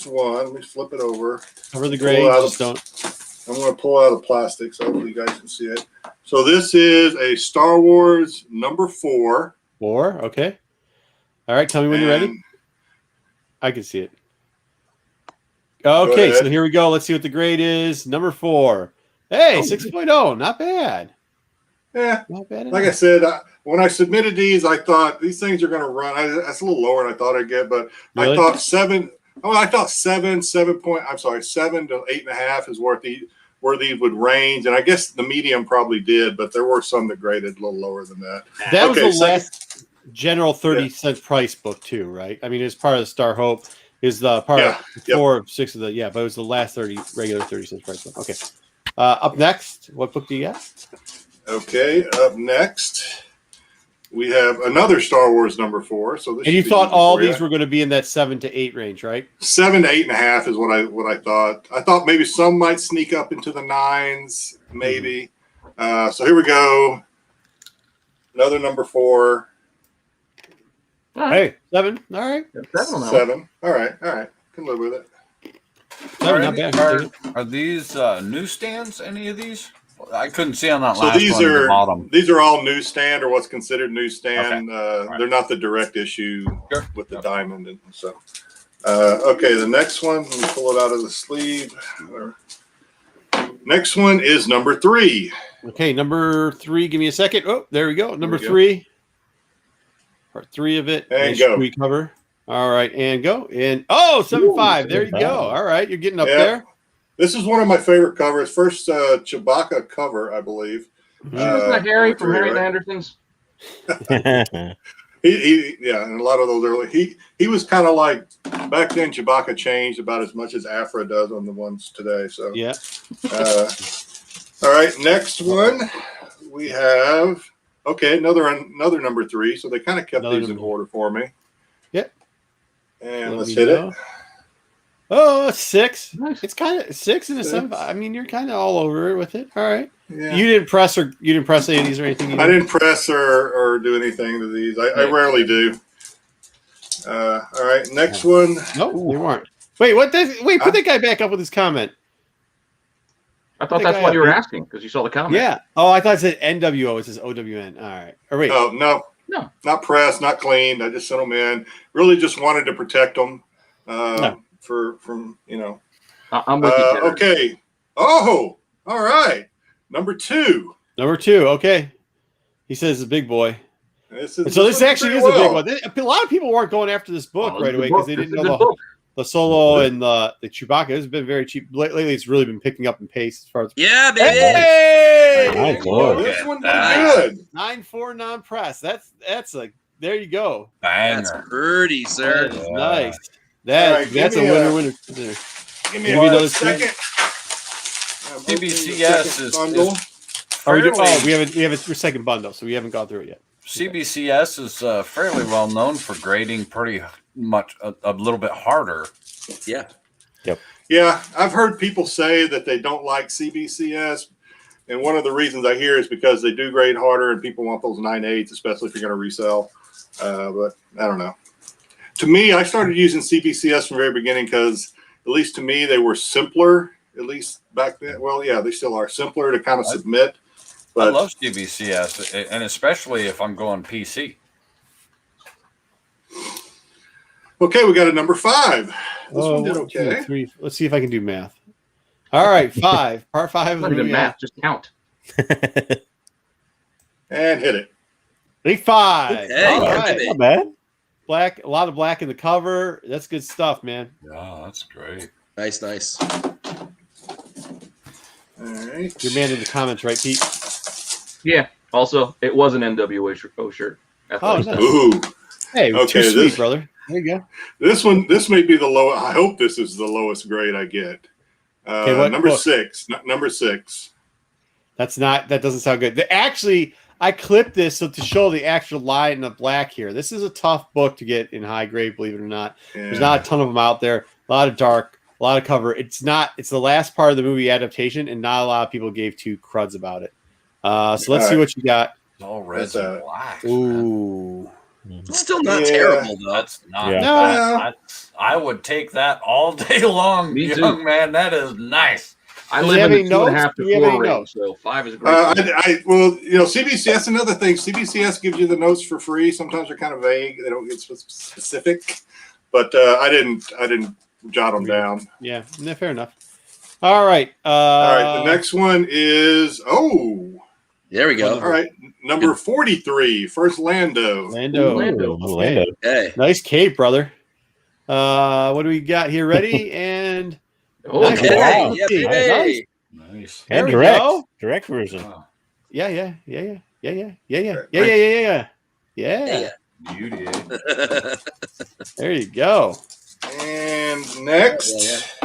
one. Let me flip it over. Cover the grades. I'm going to pull out the plastic so hopefully you guys can see it. So this is a Star Wars number 4. 4. Okay. All right. Tell me when you're ready. I can see it. Okay. So here we go. Let's see what the grade is. Number 4. Hey, 6.0. Not bad. Yeah. Not bad. Like I said, when I submitted these, I thought these things are going to run. That's a little lower than I thought I'd get, but really? I thought 7 to 8.5 is where these would range. And I guess the medium probably did, but there were some that graded a little lower than that. That was the last general 30-cent price book too, right? I mean, it's part of the Star Hope. Is the part of 4 of 6 of the but it was the last regular 30-cent price book. Okay. Up next, what book do you got? Okay, up next, we have another Star Wars number 4. So this and you thought all these were going to be in that 7 to 8 range, right? 7 to 8.5 is what I thought. I thought maybe some might sneak up into the 9s, maybe. So here we go. Another number 4. Hey, 7. All right. 7. All right. Can live with it. 7, not bad. Are these newsstands? Any of these? I couldn't see on that so last these one. are these are all newsstand or what's considered newsstand. Okay. They're not the direct issue with the diamond, and so. Okay, the next one. Let me pull it out of the sleeve. Next one is number 3. Okay, number 3. Give me a second. Oh, there we go. Number 3. Part 3 of it. And go. Cover. All right, and go. And 7.5. There you go. All right, you're getting up there. This is one of my favorite covers. First Chewbacca cover, I believe. Harry from Harry and Andersons. he and a lot of those early. He was kind of like back then. Chewbacca changed about as much as Afra does on the ones today. So yeah. All right, next one we have. Okay, another number 3. So they kind of kept these in order for me. Yep. And let's hit it. Oh, 6. Nice. It's kind of 6 and a 7. I mean, you're kind of all over it with it. All right. Yeah. You didn't press any of these or anything? I didn't press or do anything to these. I rarely do. All right, next one. No, they weren't. Wait, put that guy back up with his comment. I thought that's what you were asking because you saw the comment. Yeah. Oh, I thought it said NWO. It says OWN. All right. Or wait. Oh, no, not pressed, not cleaned. I just sent them in. Really just wanted to protect them. From I'm with you. Okay. Oh, all right. Number 2. Okay. He says the big boy. This actually is a big one. A lot of people weren't going after this book right away because they didn't know the Solo and the Chewbacca. It's been very cheap lately. It's really been picking up in pace as far as baby. Hey! Nice, Lord. This one good. 9.4 non-press. That's like there you go. That's pretty, sir. That is nice. That's a winner. Give me another second. CBCS is we have a second bundle, so we haven't gone through it yet. CBCS is fairly well known for grading pretty much a little bit harder. Yeah. Yep. Yeah, I've heard people say that they don't like CBCS, and one of the reasons I hear is because they do grade harder, and people want those 9.8s, especially if you're going to resell. But I don't know. To me, I started using CBCS from the very beginning because, at least to me, they were simpler. At least back then. Well, yeah, they still are simpler to kind of submit. But I love CBCS, and especially if I'm going PC. Okay, we got a number 5. This one did 1, okay. 2, 3. Let's see if I can do math. All right, 5. Part 5. Not even math, just count. And hit it. Big 5. Okay, All right. Not bad. Black, a lot of black in the cover. That's good stuff, man. Yeah, that's great. Nice. All right. You're man in the comments, right, Pete? Yeah. Also, it was an NWO shirt Oh, nice. Ooh, Hey, Okay, too sweet, this- brother. There you go. this may be the lowest. I hope this is the lowest grade I get. Okay, what number book? 6. Number 6. That doesn't sound good. Actually, I clipped this to show the actual line in the black here. This is a tough book to get in high grade, believe it or not. There's not a ton of them out there. A lot of dark, a lot of cover. It's the last part of the movie adaptation, and not a lot of people gave two cruds about it. So let's see what you got. All reds That's and blacks. Ooh. It's still not Yeah. terrible though. That's not Yeah. bad. I would take that all day long, Me too. young man. That is nice. I Does live it have in any the 2.5 notes? to Do we have any 4 range, notes? so 5 is great. Well, CBCS. That's another thing. CBCS gives you the notes for free. Sometimes they're kind of vague. They don't get specific. But I didn't jot them down. Yeah, fair enough. All right. All right. The next one is There we go. all right. Number 43. First Lando. Lando. Lando. Hey. Nice cape, brother. What do we got here? Ready? And Okay. Okay. wow. Yeah, Nice. baby. Nice. There And we direct. go. Direct version. Wow. Yeah. Yeah. Beauty. There you go. And next,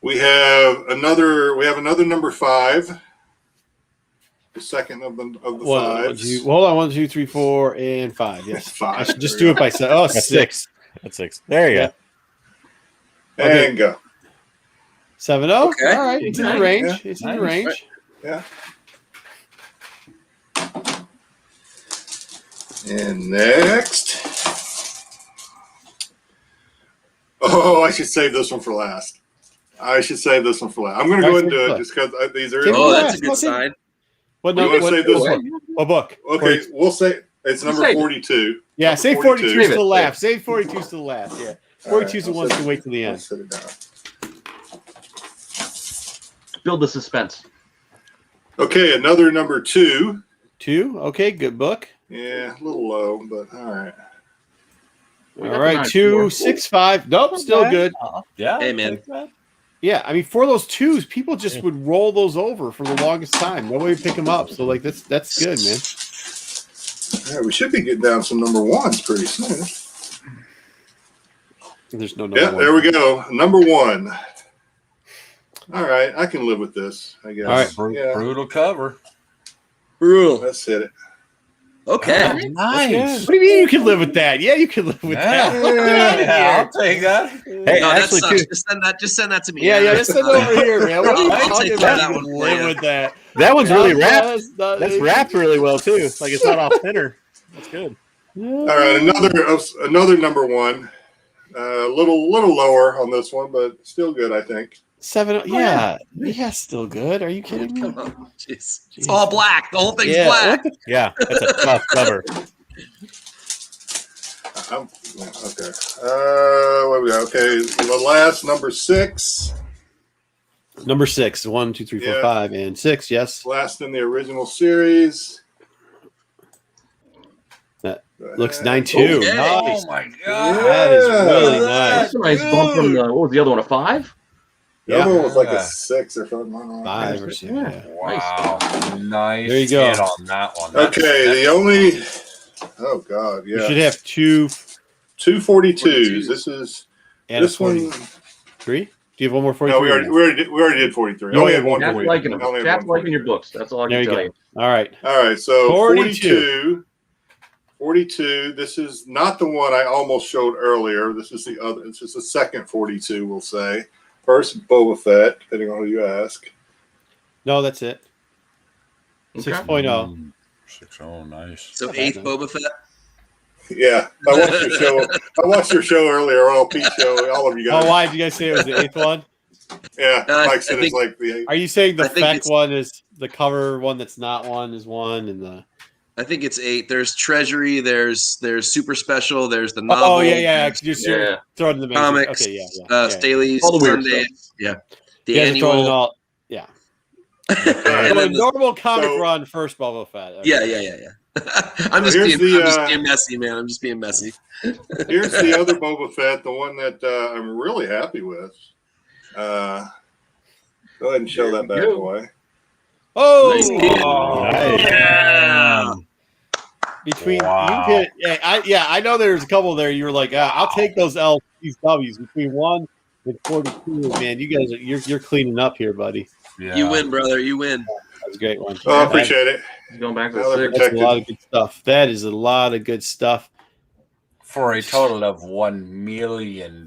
we have another number 5. The second of the fives. Hold on. 1, 2, 3, 4, and 5. Yes. 5. I should just do it by 7. Oh, That's 6. That's 6. There you Yeah. go. And go. 7-0. Okay. All right. It's in the range. Yeah. It's in the range. Yeah. And next. Oh, I should save this one for last. I'm going to go ahead and do it just because these are. Take Oh, it that's last. a good sign. What You number? want to save this one? What book? Okay, we'll say it's number Save it. 42. Yeah, Number save 42 Save to it. the last. Save 42 to the last. Yeah. 42 is the I'll ones set to it- wait till the I'll end. set it down. Build the suspense. Okay, another number 2. 2. Okay, good book. Yeah, a little low, but all right. We All got right, the 2, 9-4. 6, 5. Nope, still good. Yeah. Hey, man. Yeah, I mean, for those 2s, people just would roll those over for the longest time. Nobody would pick them up. So, like, that's good, man. All right, we should be getting down some number 1s pretty soon. There's no number Yeah, 1. there we go. Number 1. All right, I can live with this, I guess. All right. Yeah, Brutal cover. Brutal. let's hit it. Okay. Nice. What do you mean you can live with that? Yeah, you can live with Yeah. that. Yeah, I'll take that. Hey, No, that actually, sucks. too, Just send that to me. Yeah, that's send fine. over here, man. What are you I'll talking take about? that You one can for live you. with that. that one's really wrapped. That's That's wrapped really well too. Like it's not off thinner. That's good. All right, another number 1. A little lower on this one, but still good, I think. 7. Yeah, still good. Are you kidding me? Come on. Jeez. It's all black. The whole thing's Yeah, black. Yeah, that's a tough cover. Okay. What we got? Okay, the last number 6. Number 6. 1, 2, 3, 4, Yeah. 5, and 6. Yes, Last in the original series. That looks 9-2. Okay. Nice. Oh my god. That is really Yeah. nice. That's a nice bump from the, what was the other one, a 5? The other one was like Yeah. a 6 or something. I don't know. 5 or 6. Yeah. Wow. Nice. There you go. hit on that one. That's- Okay, the only. Oh God, You yeah. should have 2 242s. This is and this a 43. one. Do you have one more 43? No, we already did 43. You only had had one one Chat's 43. liking them. Only had Chat's one liking your 43. books. That's all I There can you tell go. you. All right. All right, so 42. 42. This is not the one I almost showed earlier. This is the other. It's just the second 42. We'll say first Boba Fett, depending on who you ask. No, that's it. Okay. 6.0. 6-0, nice. So Not bad, 8th man. Boba Fett. Yeah, I watched your show. I watched your show earlier, all Pete show. All of you guys. Oh, why did you guys say it was the 8th one? Yeah, I Mike said think- it's like the. Are you saying the I think Feck it's- one is the cover one that's not one is one and the I think it's 8. There's Treasury. There's Super Special. There's the novel. Oh yeah. Just Yeah. throwing the main Comics. Okay, yeah. Staley's All the weird Sunday. stuff. Yeah. The You guys are throwing it annual. all. Yeah. All right, So a then the- normal comic so- run first Boba Fett. Okay. Yeah. I'm just Here's being messy, man. I'm just being messy. Here's the other Boba Fett, the one that I'm really happy with. Go ahead and show that bad boy. Oh, Nice. Nice. Yeah. Between Wow. you get, I know there's a couple there. You were like, I'll take those L's, these W's between 1 and 42. Man, you guys you're cleaning up here, buddy. Yeah. You win, brother. You win. That's a great one. Oh, I appreciate it. He's going back to Now the they're 6. That's a lot of good stuff. That is a lot of good stuff. For a total of $1 million.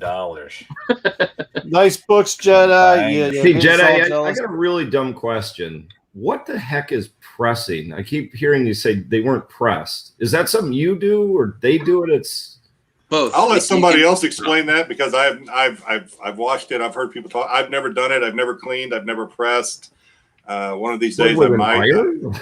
Nice books, Jedi. Thanks. Yeah, Hey, yeah, Jedi, I Jealous. got a really dumb question. What the heck is pressing? I keep hearing you say they weren't pressed. Is that something you do or they do it? It's Both. I'll let somebody else explain that because I've watched it. I've heard people talk. I've never done it. I've never cleaned. I've never pressed. One of these days I with an might. iron?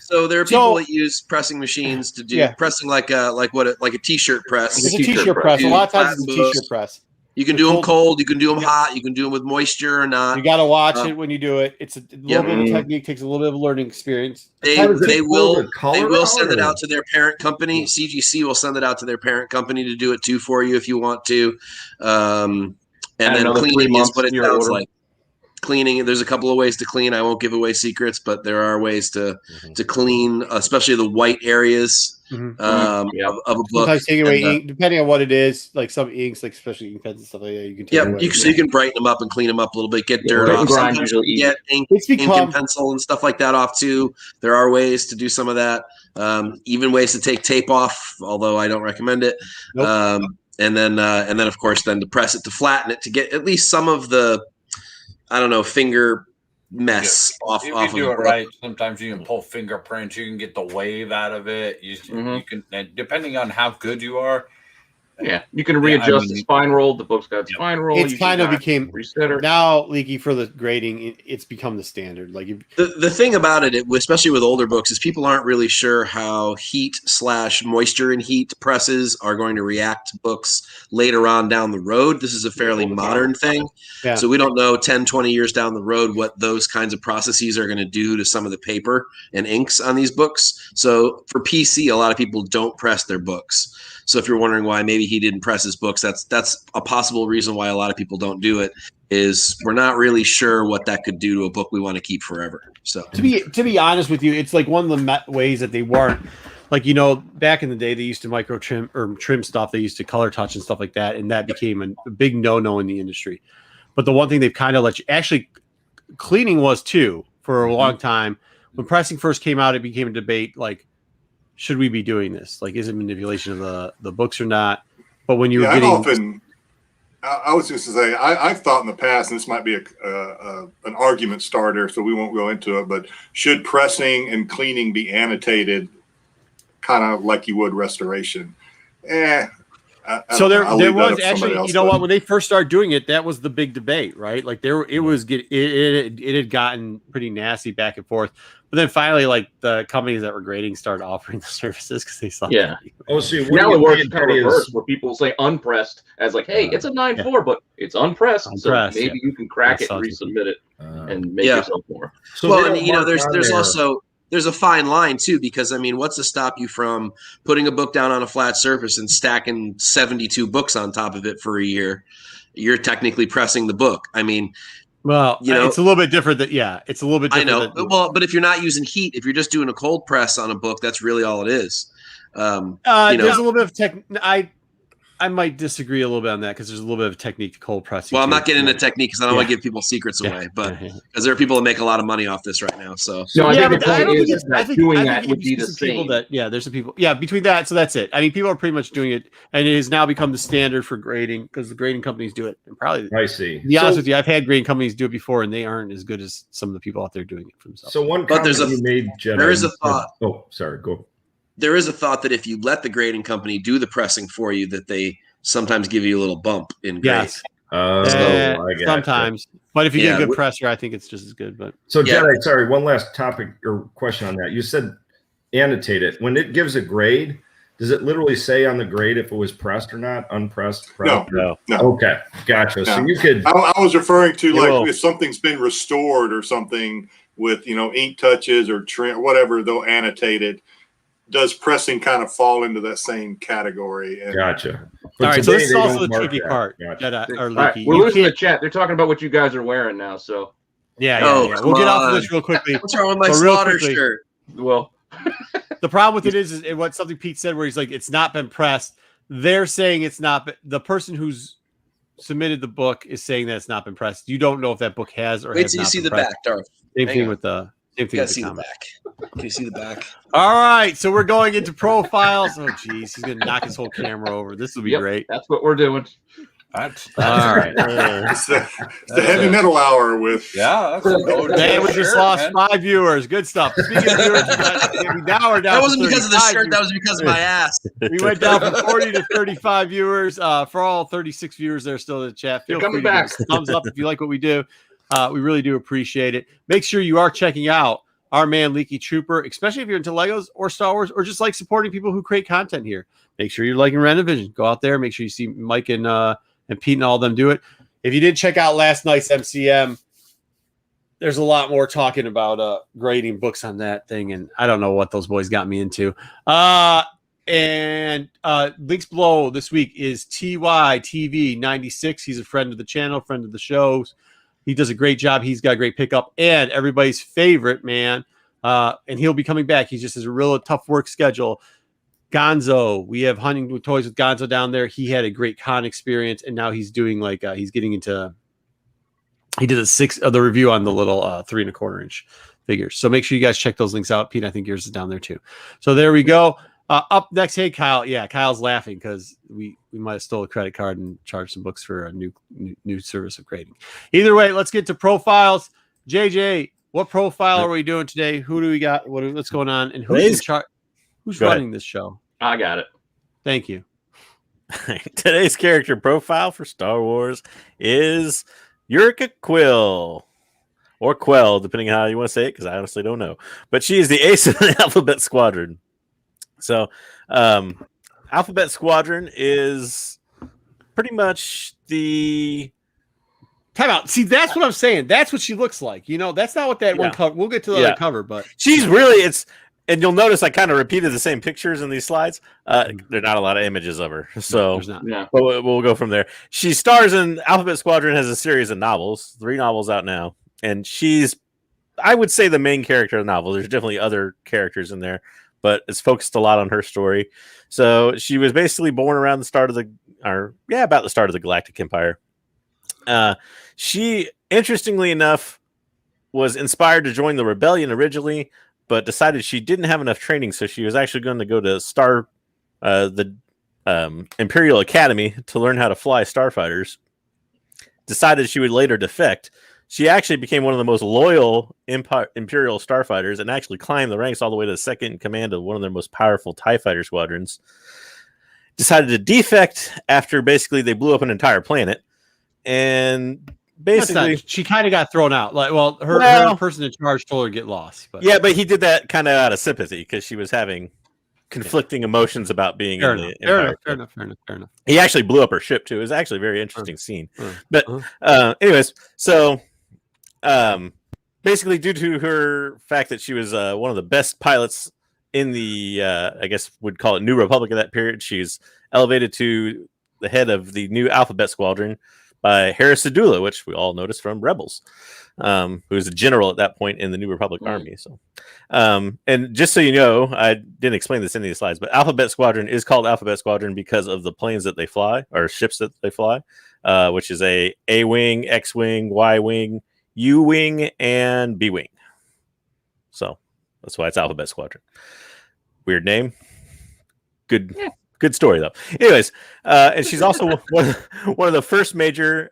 So there are people that use pressing machines to do pressing like a t-shirt press. It's a t-shirt press. A lot of times it's a t-shirt press. You can do them cold. You can do them hot. You can do them with moisture or not. You got to watch it when you do it. It's a little bit of technique. Takes a little bit of learning experience. They will send it out to their parent company. CGC will send it out to their parent company to do it too for you if you want to. And then cleaning is what it sounds like. Cleaning, there's a couple of ways to clean. I won't give away secrets, but there are ways to clean, especially the white areas of a book. Sometimes take away ink, depending on what it is. Like some inks, like especially ink pens and stuff like that, you can take away. So you can brighten them up and clean them up a little bit, get dirt off. Sometimes you can get ink and pencil and stuff like that off too. There are ways to do some of that. Even ways to take tape off, although I don't recommend it. Nope. And then of course, then to press it, to flatten it, to get at least some of the, I don't know, finger mess off. If you do it right, sometimes you can pull fingerprints. You can get the wave out of it. You can, depending on how good you are. Yeah, you can readjust the spine roll. The book's got spine roll. It's kind of became resetter. Now, Leaky, for the grading, it's become the standard. Like the thing about it, especially with older books, is people aren't really sure how heat/moisture and heat presses are going to react to books later on down the road. This is a fairly modern thing. Yeah. So we don't know 10, 20 years down the road what those kinds of processes are going to do to some of the paper and inks on these books. So for PC, a lot of people don't press their books. So if you're wondering why maybe he didn't press his books, that's a possible reason why a lot of people don't do it, is we're not really sure what that could do to a book we want to keep forever. So to be honest with you, it's like one of the ways that they weren't, like, back in the day, they used to micro trim or trim stuff. They used to color touch and stuff like that. And that became a big no-no in the industry. But the one thing they've kind of let you, actually cleaning was too, for a long time. When pressing first came out, it became a debate, like, should we be doing this? Like, is it manipulation of the books or not? But when you're getting, I was just to say, I've thought in the past, and this might be an argument starter, so we won't go into it. But should pressing and cleaning be annotated, kind of like you would restoration? So there was actually, when they first started doing it, that was the big debate, right? Like it had gotten pretty nasty back and forth. But then finally, like the companies that were grading started offering the services because they saw. Yeah. Oh, see, now it works kind of reverse, where people say unpressed as like, hey, it's a 9.4, but it's unpressed. So maybe you can crack it, resubmit it, and make yourself more. So there's a fine line too, because I mean, what's to stop you from putting a book down on a flat surface and stacking 72 books on top of it for a year? You're technically pressing the book. I mean, well, it's a little bit different. It's a little bit different. I know. But if you're not using heat, if you're just doing a cold press on a book, that's really all it is. There's a little bit of tech. I might disagree a little bit on that because there's a little bit of technique to cold pressing. Well, I'm not getting into technique because I don't want to give people secrets away, but because there are people that make a lot of money off this right now. So I think doing that would be the same. There's some people. Yeah, between that, so that's it. I mean, people are pretty much doing it, and it has now become the standard for grading because the grading companies do it. And probably, I see. To be honest with you, I've had grading companies do it before, and they aren't as good as some of the people out there doing it for themselves. So there is a thought. Oh, sorry. Go. There is a thought that if you let the grading company do the pressing for you, that they sometimes give you a little bump in grade. Yes. Sometimes. But if you get a good presser, I think it's just as good. But Jedi, sorry, one last topic or question on that. You said annotate it. When it gives a grade, does it literally say on the grade if it was pressed or not? Unpressed? Pressed? No. Okay, gotcha. No. So you could. I was referring to if something's been restored or something with ink touches or trim, whatever, they'll annotate it. Does pressing kind of fall into that same category? Gotcha. All right, so this is also the tricky part. Gotcha. We're losing the chat. They're talking about what you guys are wearing now. So yeah. We'll get off of this real quickly. What's wrong with my slaughter shirt? Well, The problem with it is what something Pete said where he's like, it's not been pressed. They're saying it's not. The person who's submitted the book is saying that it's not been pressed. You don't know if that book has or Wait has till you not see been the pressed. back, Darth. Same Hang thing on. with the You gotta with see the comic. back. Can you see the back? All right, so we're going into profiles. Oh, geez, he's gonna knock his whole camera over. This will be Yep, great. that's what we're doing. That's All right. It's the heavy metal hour with yeah. That's Man, we just lost 5 viewers. Good stuff. Speaking of viewers, we now are down. That wasn't to because of the 35 shirt. That was because of my ass. We went down from 40 to 35 viewers. For all 36 viewers that are still in the chat, feel They're free coming to back. give us a thumbs up if you like what we do. We really do appreciate it. Make sure you are checking out our man Leaky Trooper, especially if you're into Legos or Star Wars or just like supporting people who create content here. Make sure you're liking Renovision. Go out there. Make sure you see Mike and Pete and all of them do it. If you did check out last night's MCM, there's a lot more talking about grading books on that thing, and I don't know what those boys got me into. And links below this week is TYTV96. He's a friend of the channel, friend of the shows. He does a great job. He's got a great pickup, and everybody's favorite man. And he'll be coming back. He just has a real tough work schedule. Gonzo, we have Hunting with Toys with Gonzo down there. He had a great con experience, and now he's doing he's getting into. He did the review on the little 3 1/4 inch figures. So make sure you guys check those links out. Pete, I think yours is down there too. So there we go. Up next, hey Kyle. Yeah, Kyle's laughing because we might have stole a credit card and charged some books for a new service of grading. Either way, let's get to profiles. JJ, what profile are we doing today? Who do we got? What's going on? And who's who's running this show? I got it. Thank you. Today's character profile for Star Wars is Yurika Quill, or Quell, depending on how you want to say it, because I honestly don't know. But she is the ace of the Alphabet Squadron. So, Alphabet Squadron is pretty much the Time out. See, that's what I'm saying. That's what she looks like. You know, that's not what that one cover. We'll get to the other cover, but she's really and you'll notice I kind of repeated the same pictures in these slides. There are not a lot of images of her, so there's not. Yeah. But we'll go from there. She stars in Alphabet Squadron, has a series of novels, 3 novels out now, and she's, I would say, the main character of the novel. There's definitely other characters in there, but it's focused a lot on her story. So she was basically born around the start of about the start of the Galactic Empire. She, interestingly enough, was inspired to join the rebellion originally, but decided she didn't have enough training, so she was actually going to go to the Imperial Academy to learn how to fly starfighters. Decided she would later defect. She actually became one of the most loyal Imperial starfighters and actually climbed the ranks all the way to the second in command of one of their most powerful TIE fighter squadrons. Decided to defect after basically they blew up an entire planet. And basically she kind of got thrown out. Her person in charge told her to get lost. But yeah, but he did that kind of out of sympathy because she was having conflicting emotions about being in the Empire. Fair enough. He actually blew up her ship too. It was actually a very interesting scene. But anyways, so basically due to her fact that she was one of the best pilots in the I guess would call it New Republic of that period, she's elevated to the head of the new Alphabet Squadron by Hera Syndulla, which we all noticed from Rebels, who was a general at that point in the New Republic Army. So, and just so you know, I didn't explain this in any of the slides, but Alphabet Squadron is called Alphabet Squadron because of the planes that they fly, or ships that they fly, which is a A-Wing, X-Wing, Y-Wing, U-Wing, and B-Wing. So that's why it's Alphabet Squadron. Weird name. Good story, though. Anyways, and she's also one of the first major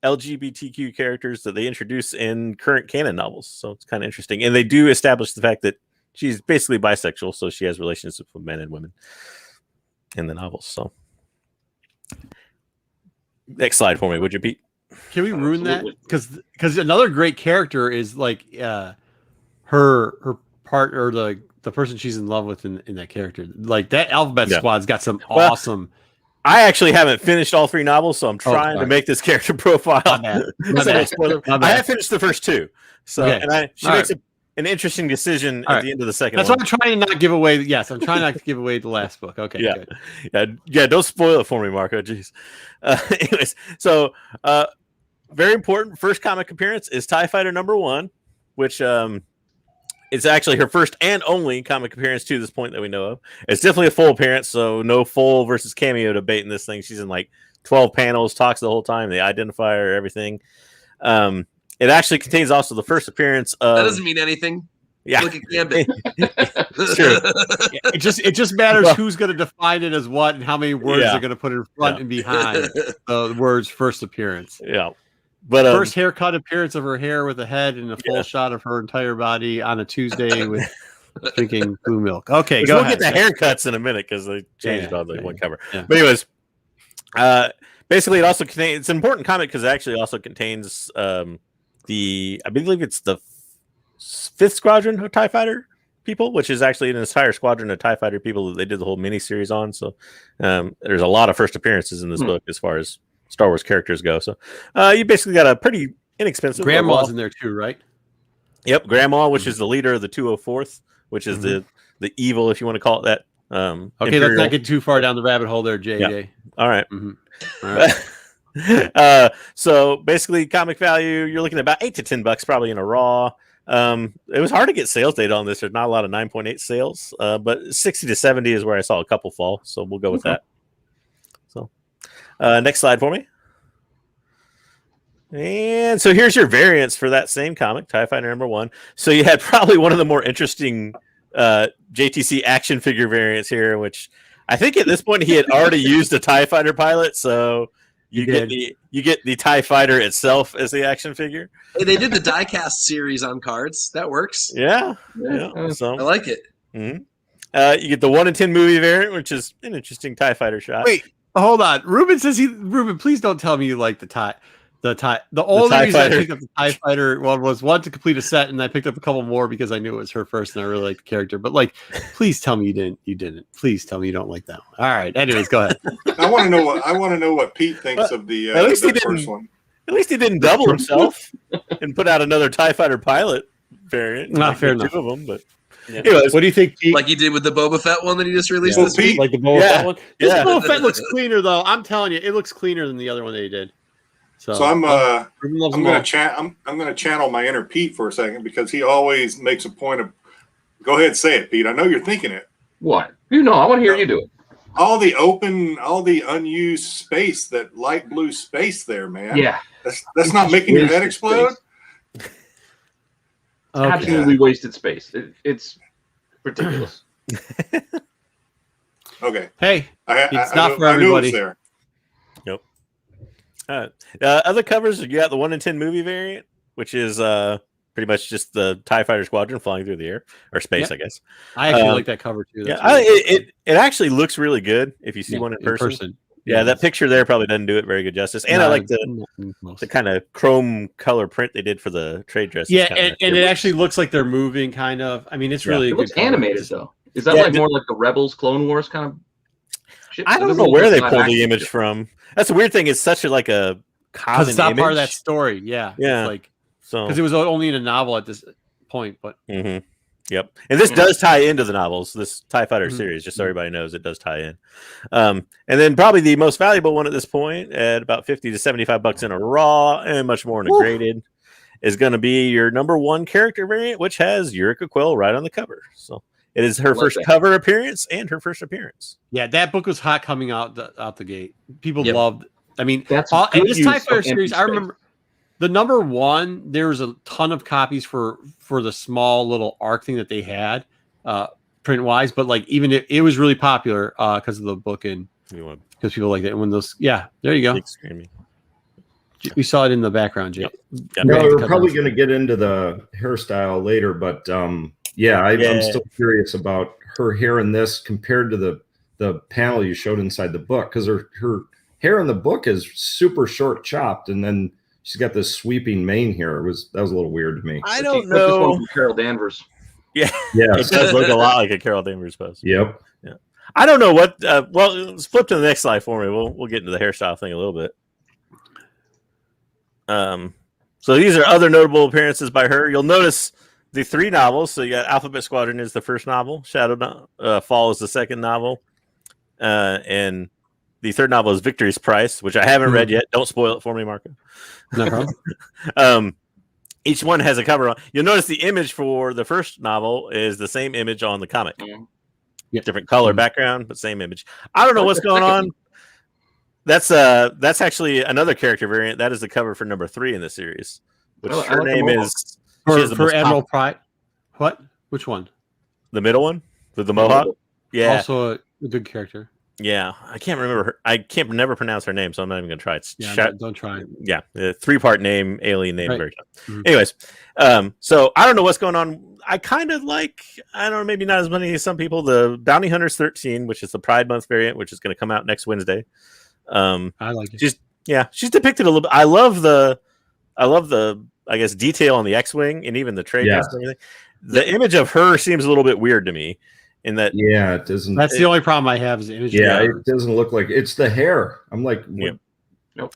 LGBTQ characters that they introduce in current canon novels. So it's kind of interesting. And they do establish the fact that she's basically bisexual, so she has relationships with men and women in the novels. So next slide for me, would you, Pete? Can we ruin that? Because another great character is like her part, or the person she's in love with in that character. Like that Alphabet Squad's got some awesome. I actually haven't finished all 3 novels, so I'm trying to make this character profile. My bad. I have finished the first 2. So she makes an interesting decision at the end of the second one. That's why I'm trying to not give away. Yes, I'm trying not to give away the last book. Okay, good. Yeah. Don't spoil it for me, Marco. Jeez. Anyways, so very important first comic appearance is TIE Fighter #1, which It's actually her first and only comic appearance to this point that we know of. It's definitely a full appearance, so no full versus cameo debate in this thing. She's in like 12 panels, talks the whole time. They identify her, everything. It actually contains also the first appearance of. That doesn't mean anything. Yeah, Look at Gambit. Sure. It just matters who's going to define it as what and how many words Yeah. they're going to put in front and behind the words first appearance. Yeah, but First haircut appearance of her hair with a head and a full shot of her entire body on a Tuesday with drinking blue milk. Okay, go we'll ahead. get the haircuts in a minute because they changed Yeah, all the one cover. yeah. But anyways, basically, it also contains. It's an important comic because it actually also contains I believe it's the 5th Squadron of TIE Fighter people, which is actually an entire squadron of TIE Fighter people that they did the whole miniseries on. So there's a lot of first appearances in this book as far as Star Wars characters go. So you basically got a pretty inexpensive. Grandma's in there too, right? Yep, Grandma, which is the leader of the 204th, which is the evil, if you want to call it that. Okay, Imperial. let's not get too far down the rabbit hole there, JJ. Yeah. All right. All right. So basically, comic value, you're looking at about $8 to $10 probably in a raw. It was hard to get sales data on this. There's not a lot of 9.8 sales, but 60 to 70 is where I saw a couple fall. So we'll go with that. So next slide for me. And so here's your variants for that same comic, TIE Fighter #1. So you had probably one of the more interesting JTC action figure variants here, which I think at this point he had already used a TIE Fighter pilot. So you get the TIE Fighter itself as the action figure. Hey, they did the diecast series on cards. That works. Yeah. So I like it. you get the 1 in 10 movie variant, which is an interesting TIE Fighter shot. Wait, hold on. Ruben says Ruben, please don't tell me you like the TIE. The only TIE reason Fighter. I picked up the TIE Fighter was one to complete a set, and I picked up a couple more because I knew it was her first, and I really liked the character. But please tell me you didn't. Please tell me you don't like that one. All right. Anyways, go ahead. I want to know what Pete thinks of the at least he the first didn't- one. At least he didn't double himself and put out another TIE Fighter pilot variant. Not fair enough. Two of them, but anyways, What do you think, Pete? Like you did with the Boba Fett one that he just released Well, this week. Pete, Like the Boba Yeah. Fett one? This Yeah. Boba Fett looks cleaner, though. I'm telling you, it looks cleaner than the other one that he did. So So Ruben loves I'm them gonna all. I'm gonna channel my inner Pete for a second because he always makes a point of. Go ahead, say it, Pete. I know you're thinking it. What? You know, I want to hear you do it. All the unused space, that light blue space there, man. Yeah, That's not making your head Wasted explode. space. Okay. Absolutely wasted space. It's ridiculous. Okay, Hey, I It's not for I knew it was everybody. there. other covers, you got the 1 in 10 movie variant, which is pretty much just the TIE Fighter squadron flying through the air or space, I guess. I actually like that cover too. Yeah, That's really it actually looks really good if you see Yeah, one in person. Yeah, Yeah, that picture there probably doesn't do it very good justice. And I like the kind of chrome color print they did for the trade dress. Yeah, It's kinda- and it actually looks like they're moving, kind of. I mean, it's really It a looks good cover. animated though. Is that Yeah, like more like the Rebels, Clone Wars kind of shit? I It don't doesn't know look where they live pulled action the image shit. from. That's the weird thing. It's such a Because common it's not image. part of that story. Yeah, Yeah. It's like So because it was only in a novel at this point, but mhm. Yep. And this does tie into the novels, this TIE Fighter Mhm. series, just so everybody knows it does tie in. And then probably the most valuable one at this point, at about $50 to $75 in a raw and much more in a Woo. graded, is going to be your #1 character variant, which has Eureka Quill right on the cover. So it is her Love first that. cover appearance and her first appearance. yeah, that book was hot coming out the gate. People Yep. loved. I mean, That's and good this use TIE of Fighter empty series, I space. remember the #1. There was a ton of copies for the small little arc thing that they had, print wise. But even it was really popular because of the book and You want because people like that. And when those, yeah, there you go. big screen. We saw it in the background, Jay. Yep. No, Great. we're probably going to get into the hairstyle later, but I'm still curious about her hair in this compared to the panel you showed inside the book, because her hair in the book is super short chopped, and then she's got this sweeping mane here. That was a little weird to me. I She don't took this one know. from Carol Danvers. Yes. It does look a lot like a Carol Danvers post. Yep. I don't know what. Well, let's flip to the next slide for me. We'll get into the hairstyle thing a little bit. So these are other notable appearances by her. You'll notice the 3 novels. So you got Alphabet Squadron is the first novel, Shadow Fall is the second novel, and the third novel is Victory's Price, which I haven't read yet. Don't spoil it for me, Marco. No problem. each one has a cover on. You'll notice the image for the first novel is the same image on the comic. Yep. Different color background, but same image. I don't know what's going on. That's actually another character variant. That is the cover for number 3 in the series. Which her name is for Admiral Pride. What? Which one? The middle one with the mohawk. Yeah. Also a good character. Yeah, I can't remember her. I can't never pronounce her name, so I'm not even gonna try. It's Don't try it. Yeah, the 3-part name, alien name version. Mm-hmm. Anyways, so I don't know what's going on. I kind of like, I don't know, maybe not as many as some people. The Bounty Hunters 13, which is the Pride Month variant, which is going to come out next Wednesday. I like it. She's depicted a little bit. I love the, I guess, detail on the X-wing and even the trade and everything. The image of her seems a little bit weird to me. In that, it doesn't. That's the only problem I have is the image. Yeah, it doesn't look like it's the hair. I'm like, Nope.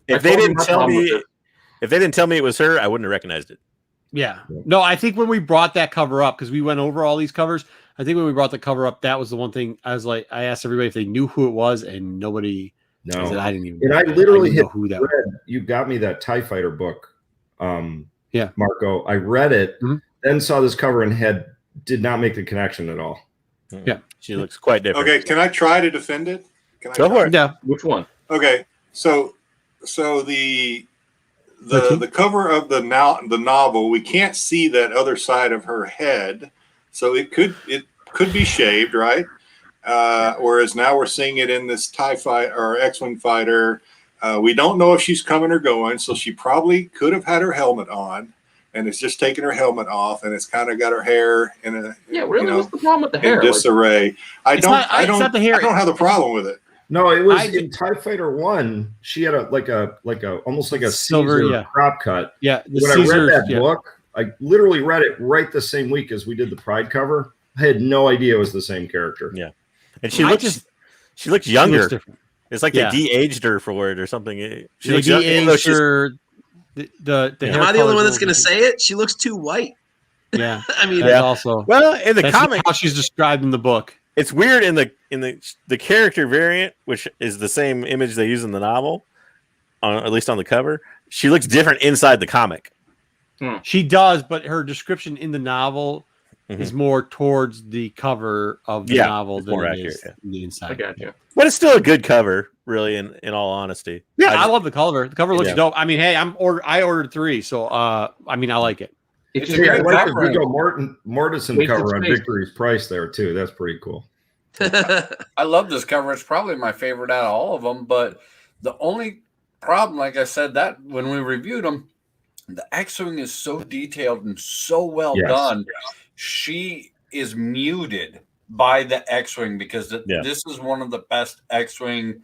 If they didn't tell me it was her, I wouldn't have recognized it. Yeah. No, I think when we brought that cover up, because we went over all these covers, I think when we brought the cover up, that was the one thing I was like, I asked everybody if they knew who it was, and nobody. No, said, I didn't even. And I literally know who that was. You got me that TIE Fighter book, yeah, Marco. I read it, then saw this cover and did not make the connection at all. Yeah, she looks quite different. Okay, can I try to defend it? Go for it. Yeah. Which one? Okay, so the cover of the novel, we can't see that other side of her head, so it could be shaved, right? Whereas now we're seeing it in this TIE fight or X-wing fighter. We don't know if she's coming or going, so she probably could have had her helmet on, and it's just taking her helmet off, and it's kind of got her hair in a what's the problem with the hair? In disarray. I don't have the problem with it. No, it was in TIE Fighter 1. She had almost like a silver Caesar crop cut. Yeah. When I read that book, I literally read it right the same week as we did the Pride cover. I had no idea it was the same character. Yeah, and she looks younger. Looks different. It's like they de-aged her for it or something. She looks de-aged her. Am I the only one that's going to say it? She looks too white. Yeah, I mean, also in the comic, how she's described in the book. It's weird in the character variant, which is the same image they use in the novel, at least on the cover. She looks different inside the comic. She does, but her description in the novel is more towards the cover of the novel than it is the inside. I got you. But it's still a good cover, really. In all honesty, I love the cover. The cover looks dope. I mean, hey, I ordered 3, so I like it. It's I like the Viggo Mortensen cover on Victory's Price there too. That's pretty cool. I love this cover. It's probably my favorite out of all of them. But the only problem, like I said, that when we reviewed them, the X-wing is so detailed and so well done. She is muted by the X-wing because this is one of the best X-wing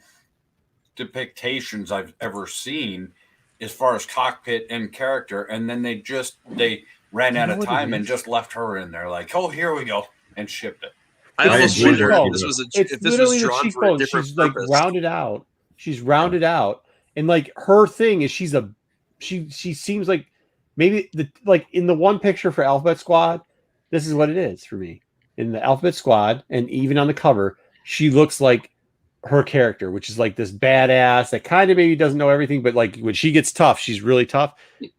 depictions I've ever seen as far as cockpit and character. And then they ran out of time and just left her in there like, oh, here we go, and shipped it. I almost wonder if this was drawn for a different she's purpose. Like rounded out. She's rounded out, and like her thing is she seems like maybe in the one picture for Alphabet Squad, this is what it is for me. In the Alphabet Squad, and even on the cover, she looks like her character, which is like this badass that kind of maybe doesn't know everything, but like when she gets tough, she's really tough,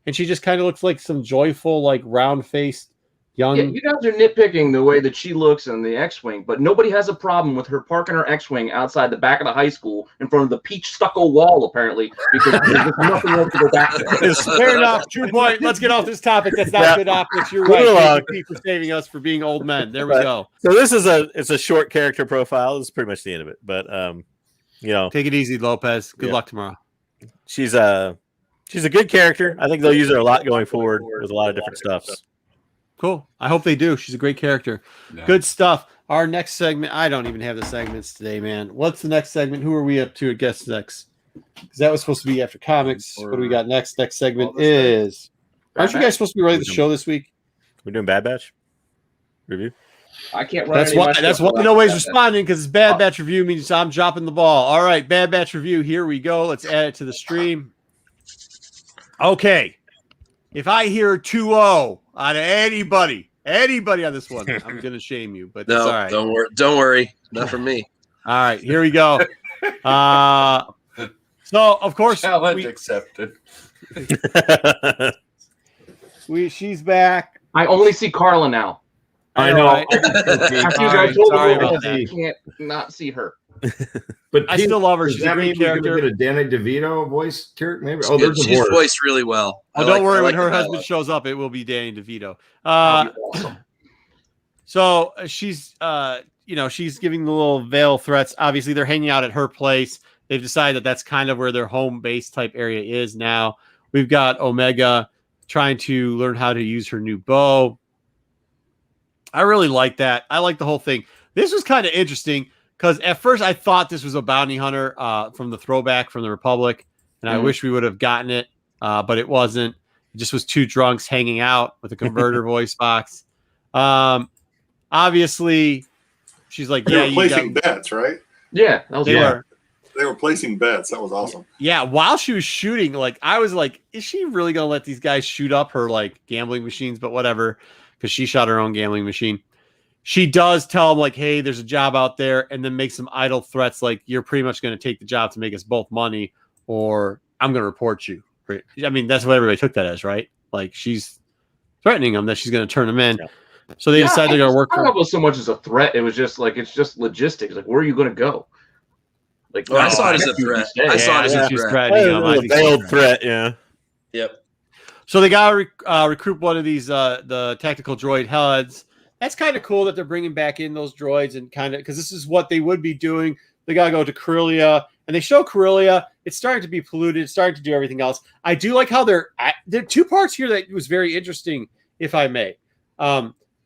and she just kind of looks like some joyful, like round-faced young. Yeah, you guys are nitpicking the way that she looks in the X-wing, but nobody has a problem with her parking her X-wing outside the back of the high school in front of the peach stucco wall, apparently, because there's nothing else to go back there. Fair enough. True point. Let's get off this topic. That's not good optics. You're right. Thank you, Pete, for saving us for being old men. There we go. So this is a short character profile. This is pretty much the end of it. But take it easy, Lopez. Good luck tomorrow. She's a good character. I think they'll use her a lot going forward with a lot of different stuff. Cool. I hope they do. She's a great character. Yeah. Good stuff. Our next segment. I don't even have the segments today, man. What's the next segment? Who are we up to at guest next? Because that was supposed to be after comics. What do we got next? Next segment is. Aren't you guys supposed to be running the show this week? We're doing Bad Batch review. I can't run. That's why nobody's responding, because it's Bad Batch review means I'm dropping the ball. All right, Bad Batch review. Here we go. Let's add it to the stream. Okay. If I hear 2-0 out of anybody on this one, I'm going to shame you. But that's all right. Don't worry. Not from me. All right, here we go. So, of course, challenge accepted. She's back. I only see Carla now. I know. Right. After you Sorry, guys told sorry me, about I that. can't not see her. But I Pete, still love her. does She's a that great mean we're gonna character. get a Danny DeVito voice character? Maybe. She's, good. She's divorced. voiced really well. Oh, I don't worry. I When her the husband dialogue. shows up, it will be Danny DeVito. That'd be awesome. So she's, she's giving the little veil threats. Obviously, they're hanging out at her place. They've decided that that's kind of where their home base type area is now. We've got Omega trying to learn how to use her new bow. I really like that. I like the whole thing. This was kind of interesting because at first I thought this was a bounty hunter from the throwback from the Republic, and I wish we would have gotten it, but it wasn't. It just was two drunks hanging out with a converter voice box. Obviously, she's like, They "Yeah, were you placing got." bets, right? Yeah, that was They were. They were placing bets. That was awesome. Yeah, while she was shooting, like I was like, is she really gonna let these guys shoot up her like gambling machines? But whatever, because she shot her own gambling machine. She does tell them like, hey, there's a job out there, and then make some idle threats like you're pretty much gonna take the job to make us both money, or I'm gonna report you. I mean, that's what everybody took that as, right? Like she's threatening them that she's gonna turn them in. Yeah. So they decide they're gonna work. I don't know if it was so much as a threat. It was just like it's just logistics. Like, where are you going to go? Like, I saw it as a threat. I saw it as a she's threat. threatening them. I A think she's veiled threatening. threat, yeah. Yep. So they got to recruit one of these the tactical droid HUDs. That's kind of cool that they're bringing back in those droids and kind of because this is what they would be doing. They got to go to Corellia, and they show Corellia. It's starting to be polluted. It's starting to do everything else. I do like how there are two parts here that was very interesting, if I may.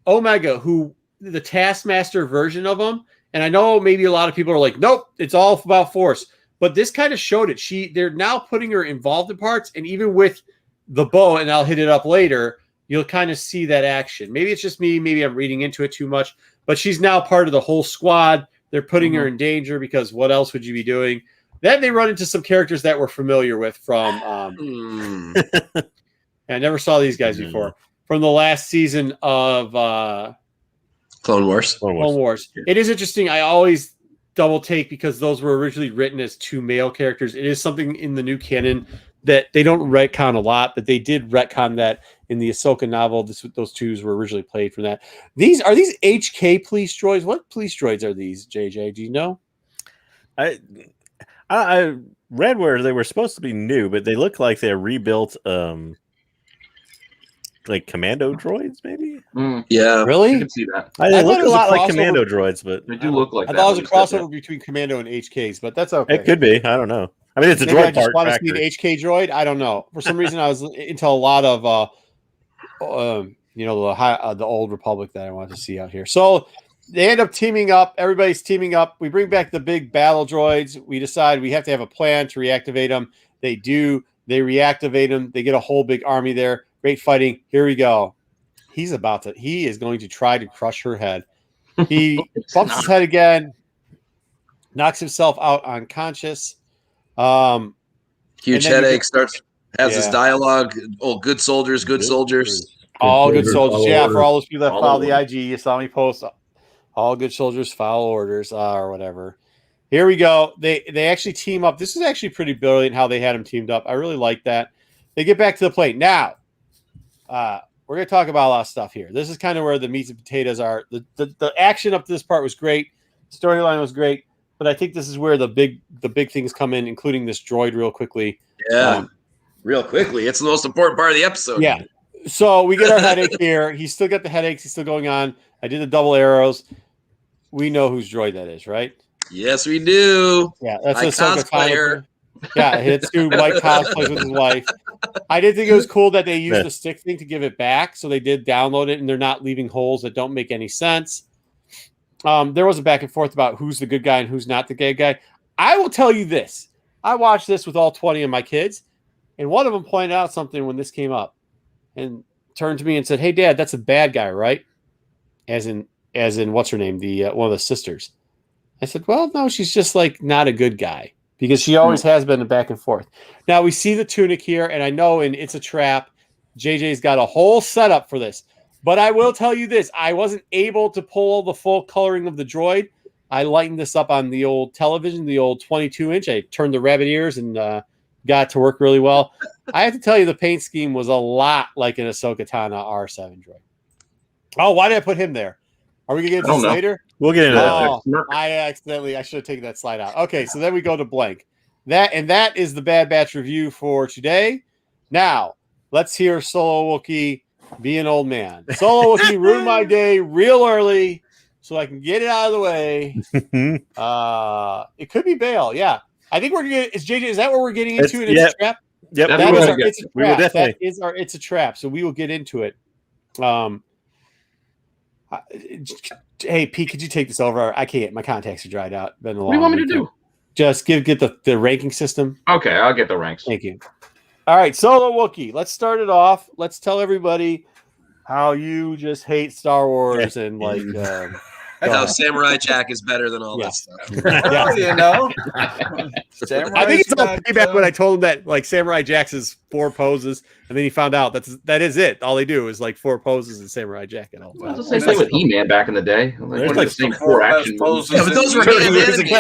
Omega, who the Taskmaster version of him, and I know maybe a lot of people are like, nope, it's all about Force. But this kind of showed it. They're now putting her involved in parts, and even with the bow, and I'll hit it up later, you'll kind of see that action. Maybe it's just me. Maybe I'm reading into it too much. But she's now part of the whole squad. They're putting her in danger because what else would you be doing? Then they run into some characters that we're familiar with from. I never saw these guys before. From the last season of Clone Wars. Clone Wars. It is interesting. I always double take because those were originally written as two male characters. It is something in the new canon that they don't retcon a lot, but they did retcon that in the Ahsoka novel. Those twos were originally played from that. Are these HK police droids? What police droids are these, JJ? Do you know? I read where they were supposed to be new, but they look like they're rebuilt like commando droids, maybe. Yeah. I Really? can see that. They thought look it a was a lot like crossover. commando droids, but They do look like I that. thought it was a when you said crossover between Commando and HKs, but that's okay. it could be. I don't know. I mean, it's a Maybe I droid just part want to see an factory. HK droid. I don't know. For some reason, I was into a lot of the old Republic that I wanted to see out here. So they end up teaming up. Everybody's teaming up. We bring back the big battle droids. We decide we have to have a plan to reactivate them. They do. They reactivate them. They get a whole big army there. Great fighting. Here we go. He is going to try to crush her head. He bumps his head again, knocks himself out unconscious. Huge And then headache. Has this Yeah. dialogue. Oh, good soldiers, good soldiers. All good soldiers soldiers. follow Yeah, orders. for all those people that Follow follow the orders. IG, you saw me post. All good soldiers follow orders or whatever. Here we go. They actually team up. This is actually pretty brilliant how they had them teamed up. I really like that. They get back to the plane. Now, we're going to talk about a lot of stuff here. This is kind of where the meats and potatoes are. The action up to this part was great. Storyline was great. But I think this is where the big things come in, including this droid real quickly. Yeah. Real quickly. It's the most important part of the episode. Yeah. So we get our headache here. He's still got the headaches. He's still going on. I did the double arrows. We know whose droid that is, right? Yes, we do. Yeah, that's I Ahsoka cosplay Tano. her. Yeah, Hitsu White cosplays with his wife. I did think it was cool that they used the stick thing to give it back. So they did download it, and they're not leaving holes that don't make any sense. There was a back and forth about who's the good guy and who's not the good guy. I will tell you this. I watched this with all 20 of my kids, and one of them pointed out something when this came up and turned to me and said, "Hey, Dad, that's a bad guy, right?" As in what's her name? The one of the sisters. I said, "Well, no, she's just like not a good guy because she always has been a back and forth." Now we see the tunic here, and I know It's a Trap, JJ's got a whole setup for this. But I will tell you this. I wasn't able to pull the full coloring of the droid. I lightened this up on the old television, the old 22-inch. I turned the rabbit ears and got to work really well. I have to tell you, the paint scheme was a lot like an Ahsoka Tano R7 droid. Oh, why did I put him there? Are we gonna get I don't into this know. later? We'll get into that. Oh, Smirk. I should have taken that slide out. Okay, so then we go to blank. That is the Bad Batch review for today. Now, let's hear Solo Wookiee be an old man. Solo Wookiee ruined my day real early so I can get it out of the way. It could be Bail. Yeah. I think we're going to, is that what we're getting into? It's A trap? Yep. That's That what is I our, get. it's a We will trap. definitely- That is our, it's a trap. So we will get into it. Hey, Pete, could you take this over? I can't. My contacts are dried out. Been a long What do you want me to weekend. do? Just get the ranking system. Okay, I'll get the ranks. Thank you. All right, Solo Wookiee. Let's start it off. Let's tell everybody how you just hate Star Wars and like. No, Samurai Jack is better than all Yeah. that stuff. Well, you know, I think it's all payback when I told him that like Samurai Jack's is 4 poses, and then he found out that is it. All they do is like 4 poses in Samurai Jack and all. Well, it's the same thing with He-Man back in the day. There's Like the same 4 action movies. Yeah, but those were animated.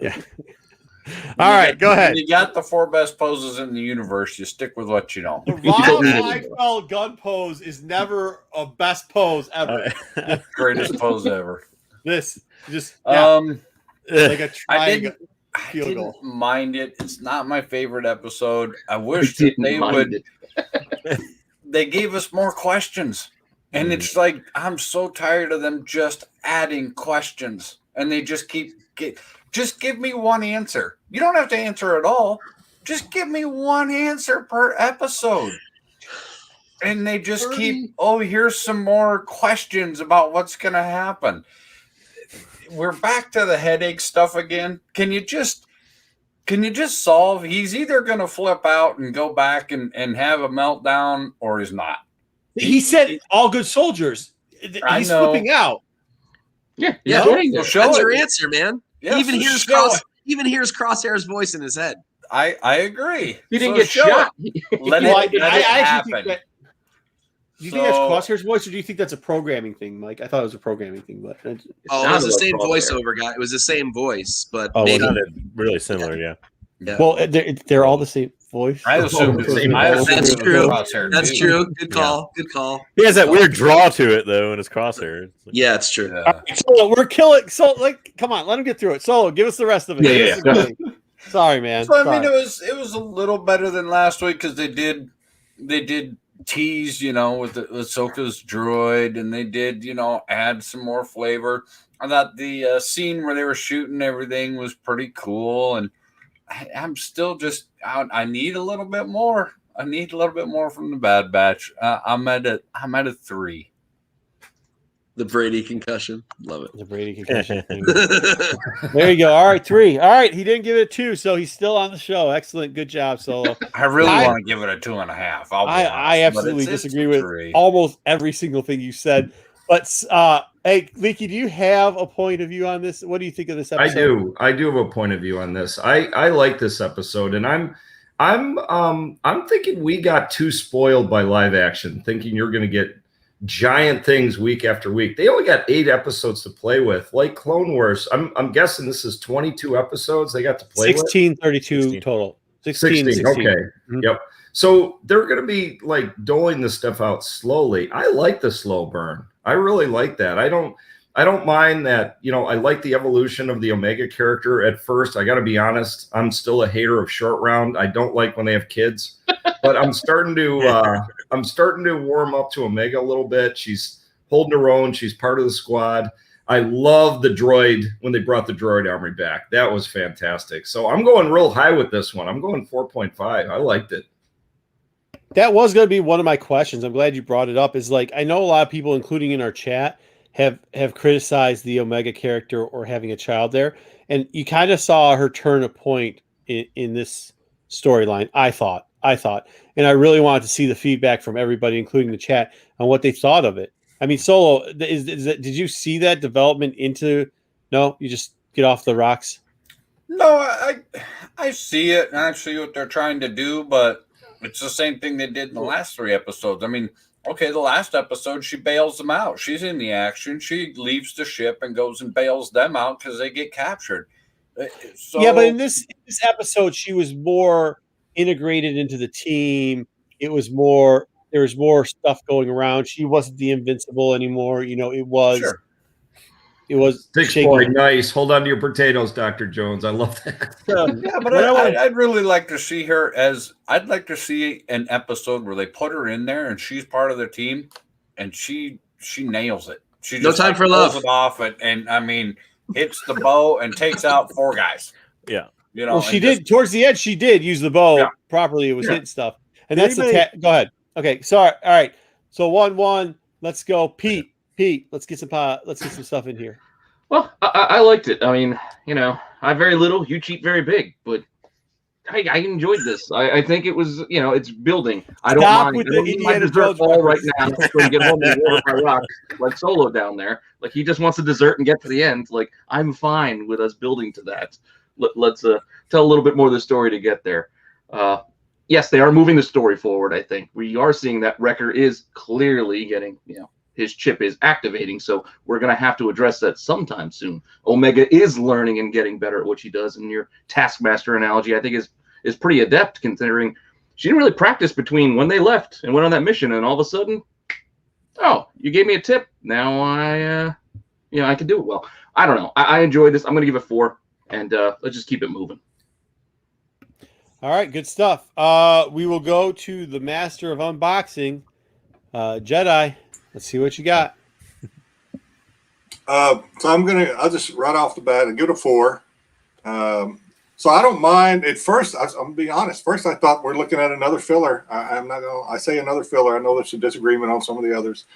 Yeah. All right, go ahead. You got the 4 best poses in the universe. You stick with what you know. The Rob Liefeld gun pose is never a best pose ever. Greatest pose ever. This just like a I triangle field didn't goal. mind it. It's not my favorite episode. I wish I that didn't they mind would. it. They gave us more questions, and it's like I'm so tired of them just adding questions, and they just just give me one answer. You don't have to answer it all. Just give me one answer per episode. And they just keep, here's some more questions about what's going to happen. We're back to the headache stuff again. Can you just solve? He's either going to flip out and go back and have a meltdown, or he's not. He said all good soldiers. I He's know. flipping out. Yeah, Yeah, So show that's it. your answer, man. Yeah, He even so hears show Crosshair's voice in his head. it. I agree. He didn't So get show shot. it. Let Well, it I actually happen. think that. Do you think that's So- Crosshair's voice, or do you think that's a programming thing, Mike? I thought it was a programming thing, but Oh, it was sounded the like same Crosshair. voiceover guy. It was the same voice, but Oh, maybe. it sounded really similar. Yeah. Yeah. well, they're all the same voice. I assumed it was. I assumed That's it was true. Crosshair, That's too. true. Good call. Good call. He has that weird draw to it though, in his crosshair. It's like- Yeah, it's true. Yeah. All right, Solo, we're killing. So, like, come on, let him get through it. Solo, give us the rest of it. Yeah, Give us the thing. Sorry, man. So I mean, Sorry. it was a little better than last week because they did tease, with the Ahsoka's droid, and they did, add some more flavor. I thought the scene where they were shooting everything was pretty cool, and I'm still just out. I need a little bit more. I need a little bit more from the Bad Batch. I'm at a 3. The Brady concussion. Love The Brady concussion thing. There you go. All right, 3. All right, he didn't give it a 2, so he's still on the show. Excellent, good job, Solo. I really I- want to give it a 2.5. I absolutely disagree with almost every single thing you said. But hey, Leaky, do you have a point of view on this? What do you think of this episode? I do have a point of view on this. I like this episode, and I'm thinking we got too spoiled by live action, thinking you're going to get giant things week after week. They only got 8 episodes to play with, like Clone Wars. I'm guessing this is 22 episodes they got to play 16, 32 16. total. with. 16. Okay. Mhm. Yep. So they're going to be like doling this stuff out slowly. I like the slow burn. I really like that. I don't mind that. I like the evolution of the Omega character. At first, I got to be honest, I'm still a hater of Short Round. I don't like when they have kids, but I'm starting to warm up to Omega a little bit. She's holding her own. She's part of the squad. I love the droid when they brought the droid army back. That was fantastic. So I'm going real high with this one. I'm going 4.5. I liked it. That was going to be one of my questions. I'm glad you brought it up. Is like, I know a lot of people, including in our chat, have criticized the Omega character or having a child there, and you kind of saw her turn a point in this storyline. I thought, and I really wanted to see the feedback from everybody, including the chat, on what they thought of it. I mean, Solo, did you see that development into? No, you just get off the rocks. No, I see it, and I see what they're trying to do, but it's the same thing they did in the last 3 episodes. I mean, okay, the last episode, she bails them out. She's in the action. She leaves the ship and goes and bails them out because they get captured. So, Yeah, but in this episode, she was more integrated into the team. It was more. There was more stuff going around. She wasn't the invincible anymore. It was. Sure. It was 6 boy, nice. Hold on to your potatoes, Dr. Jones. I love that. Yeah, but I'd really like to see her I'd like to see an episode where they put her in there and she's part of the team, and she nails it. She No just time for pulls love. it off and I mean hits the bow and takes out 4 guys. Yeah. Well, she did towards the end. She did use the bow properly. It was hitting stuff, and that's the go ahead. Okay, sorry. All right. So 1-1. Let's go, Pete. Let's get some stuff in here. Well, I liked it. I mean, I have very little. You cheat very big, but I enjoyed this. I think it was, it's building. I don't mind. With I don't the need my Indiana dessert Jones ball right reference. now so I can get home and water my rock like Solo down there. Like he just wants a dessert and get to the end. Like I'm fine with us building to that. Let's tell a little bit more of the story to get there. Yes, they are moving the story forward. I think we are seeing that Wrecker is clearly getting, his chip is activating, so we're going to have to address that sometime soon. Omega is learning and getting better at what she does, and your Taskmaster analogy, I think, is pretty adept, considering she didn't really practice between when they left and went on that mission, and all of a sudden, oh, you gave me a tip. Now I can do it well. I don't know. I enjoyed this. I'm going to give it 4, and let's just keep it moving. All right, good stuff. We will go to the master of unboxing, Jedi. Let's see what you got. So I'll just right off the bat and give it a 4. So I don't mind. At first, I'm gonna be honest. First, I thought we're looking at another filler. I say another filler. I know there's a disagreement on some of the others,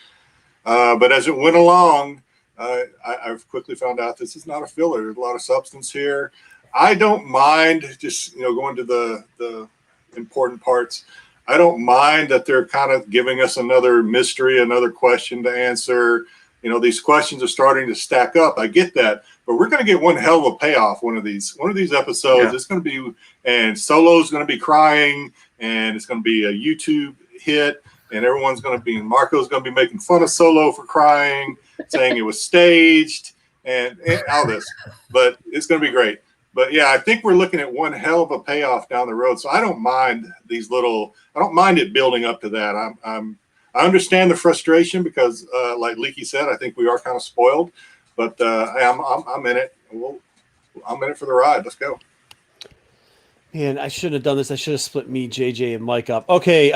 but as it went along, I've quickly found out this is not a filler. There's a lot of substance here. I don't mind just going to the important parts. I don't mind that they're kind of giving us another mystery, another question to answer. These questions are starting to stack up. I get that, but we're going to get one hell of a payoff. One of these episodes. It's going to be, and Solo's going to be crying, and it's going to be a YouTube hit, and everyone's going to be, Marco's going to be making fun of Solo for crying, saying it was staged, and all this. But it's going to be great. But yeah, I think we're looking at one hell of a payoff down the road. So I don't mind I don't mind it building up to that. I understand the frustration because, like Leaky said, I think we are kind of spoiled. But I'm in it. I'm in it for the ride. Let's go. Man, I shouldn't have done this. I should have split me, JJ, and Mike up. Okay,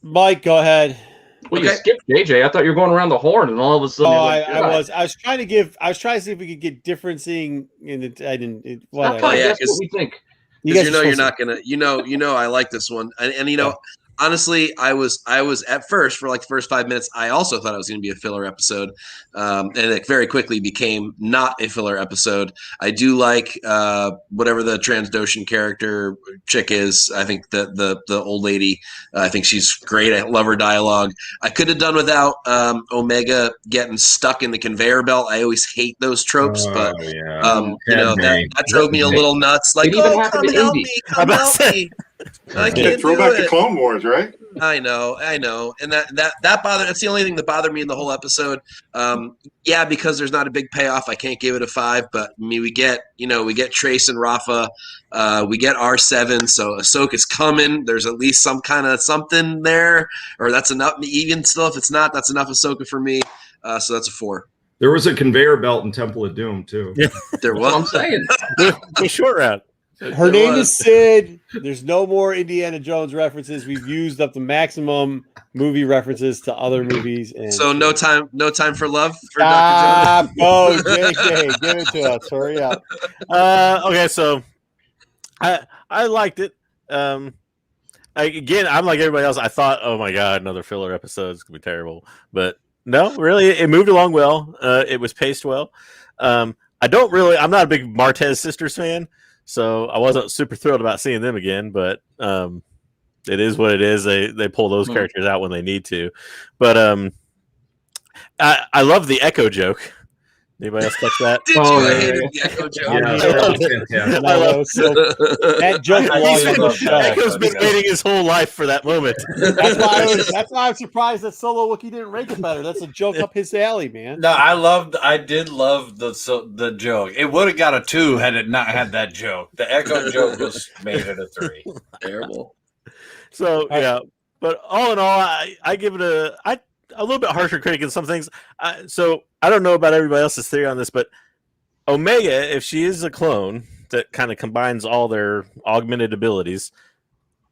Mike, go ahead. Well, you skipped JJ. I thought you were going around the horn, and all of a sudden, I was trying to see if we could get differencing in it. I didn't. That's what we think. Because you're not gonna. I like this one, and honestly, I was at first for like the first 5 minutes. I also thought it was going to be a filler episode, and it very quickly became not a filler episode. I do like whatever the Transdoshan character chick is. I think the old lady. I think she's great. I love her dialogue. I could have done without Omega getting stuck in the conveyor belt. I always hate those tropes, but that drove me a little nuts. Like, come help me, come help me. I can't throw back to Clone Wars, right? I know, and that bothered. That's the only thing that bothered me in the whole episode. Because there's not a big payoff, I can't give it a 5. But I mean, we get Trace and Rafa, we get R7, so Ahsoka's coming. There's at least some kind of something there, or that's enough. Even still, if it's not, that's enough Ahsoka for me. So that's a 4. There was a conveyor belt in Temple of Doom too. Yeah, there was. I'm saying the short route. Her name is Sid. There's no more Indiana Jones references. We've used up the maximum movie references to other movies. And so no time for love for Dr. Jones. Go, JJ, give it to us. Hurry up. Okay, so I liked it. Again, I'm like everybody else. I thought, oh my god, another filler episode is gonna be terrible, but no, really, it moved along well. It was paced well. I'm not a big Martez Sisters fan. So I wasn't super thrilled about seeing them again, but it is what it is. They pull those characters out when they need to. But I love the Echo joke. Anybody else catch that? Did Oh, you? I yeah, hated yeah. the Echo joke. Yeah, that was fantastic. I love That joke I belongs love on the that. show. Echo's been waiting his whole life for that moment. That's why I'm surprised that Solo Wookiee didn't rank it better. That's a joke up his alley, man. No, I did love the joke. It would have got a 2 had it not had that joke. The Echo joke was made it a 3. Terrible. So yeah, but all in all, I give it a little bit harsher critic in some things. So I don't know about everybody else's theory on this, but Omega, if she is a clone that kind of combines all their augmented abilities,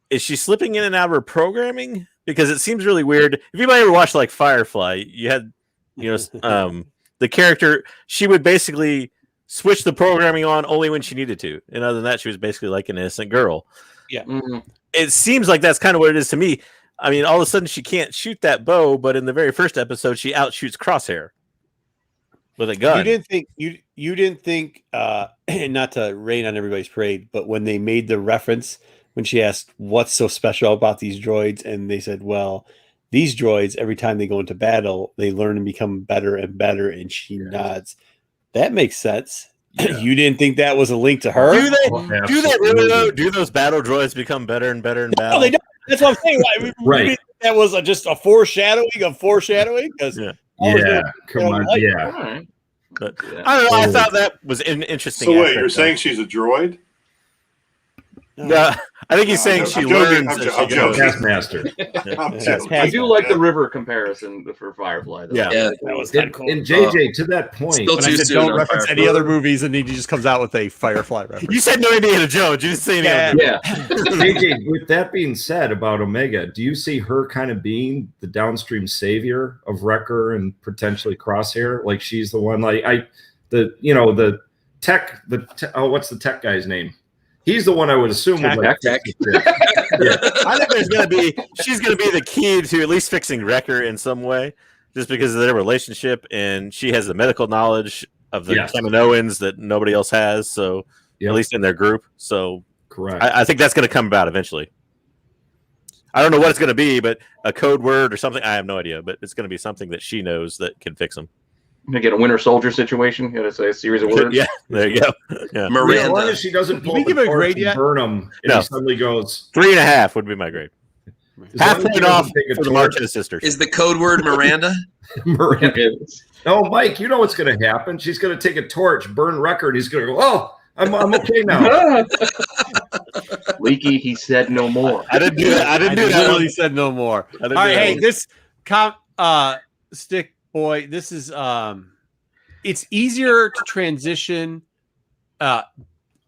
is she slipping in and out of her programming? Because it seems really weird. If anybody ever watched like Firefly, you had, the character, she would basically switch the programming on only when she needed to. And other than that, she was basically like an innocent girl. Yeah. Mhm. It seems like that's kind of what it is to me. I mean, all of a sudden she can't shoot that bow, but in the very first episode, she outshoots Crosshair with a gun. You didn't think not to rain on everybody's parade, but when they made the reference when she asked what's so special about these droids, and they said, well, these droids every time they go into battle they learn and become better and better, and she nods. That makes sense. Yeah. You didn't think that was a link to her? Do they really though? Absolutely. Do those battle droids become better and better in battle? No, they don't. That's what I'm saying. Right. That was just a foreshadowing of foreshadowing. Because Yeah. Yeah, come on. Like- Yeah. All right. But Yeah. I don't know. I Totally. thought that was an interesting. So wait, aspect you're of saying it. she's a droid? Yeah, I think he's saying I'm she joking, learns. I'm as jo- she I'm goes. joking. Taskmaster. I'm Yeah. joking. I do like the river comparison for Firefly. Though. Yeah. Yeah. That was And, kind of cool. and JJ, to that point, Still When I too said soon don't on reference Firefly. any other movies, and he just comes out with a Firefly reference. You said no Indiana Jones. You didn't say Yeah. any. Yeah. JJ, with that being said about Omega, do you see her kind of being the downstream savior of Wrecker and potentially Crosshair? Like she's the one, what's the tech guy's name? He's the one I would assume would like Tech. fix it. I think she's gonna be the key to at least fixing Wrecker in some way, just because of their relationship, and she has the medical knowledge of the Yes. Kaminoans that nobody else has. So Yep. at least in their group. So Correct. I think that's gonna come about eventually. I don't know what it's gonna be, but a code word or something. I have no idea, but it's gonna be something that she knows that can fix them. You get a Winter Soldier situation. You got to say a series of words. Yeah, there you go. Yeah. As long Miranda. as she doesn't pull we up give a her a torch grade and yet? burn him, and No. he suddenly goes 3.5 would be my grade. as Half long as he point doesn't off take a for the torch- March of the Sisters. Is the code word Miranda? Miranda. No, Mike, you know what's going to happen. She's going to take a torch, burn Wrecker, and he's going to go, "Oh, I'm okay now." Leaky, he said no more. I didn't do that. I didn't do that. literally one. said no more. I didn't All do right, that hey, one. this stick boy, this is it's easier to transition.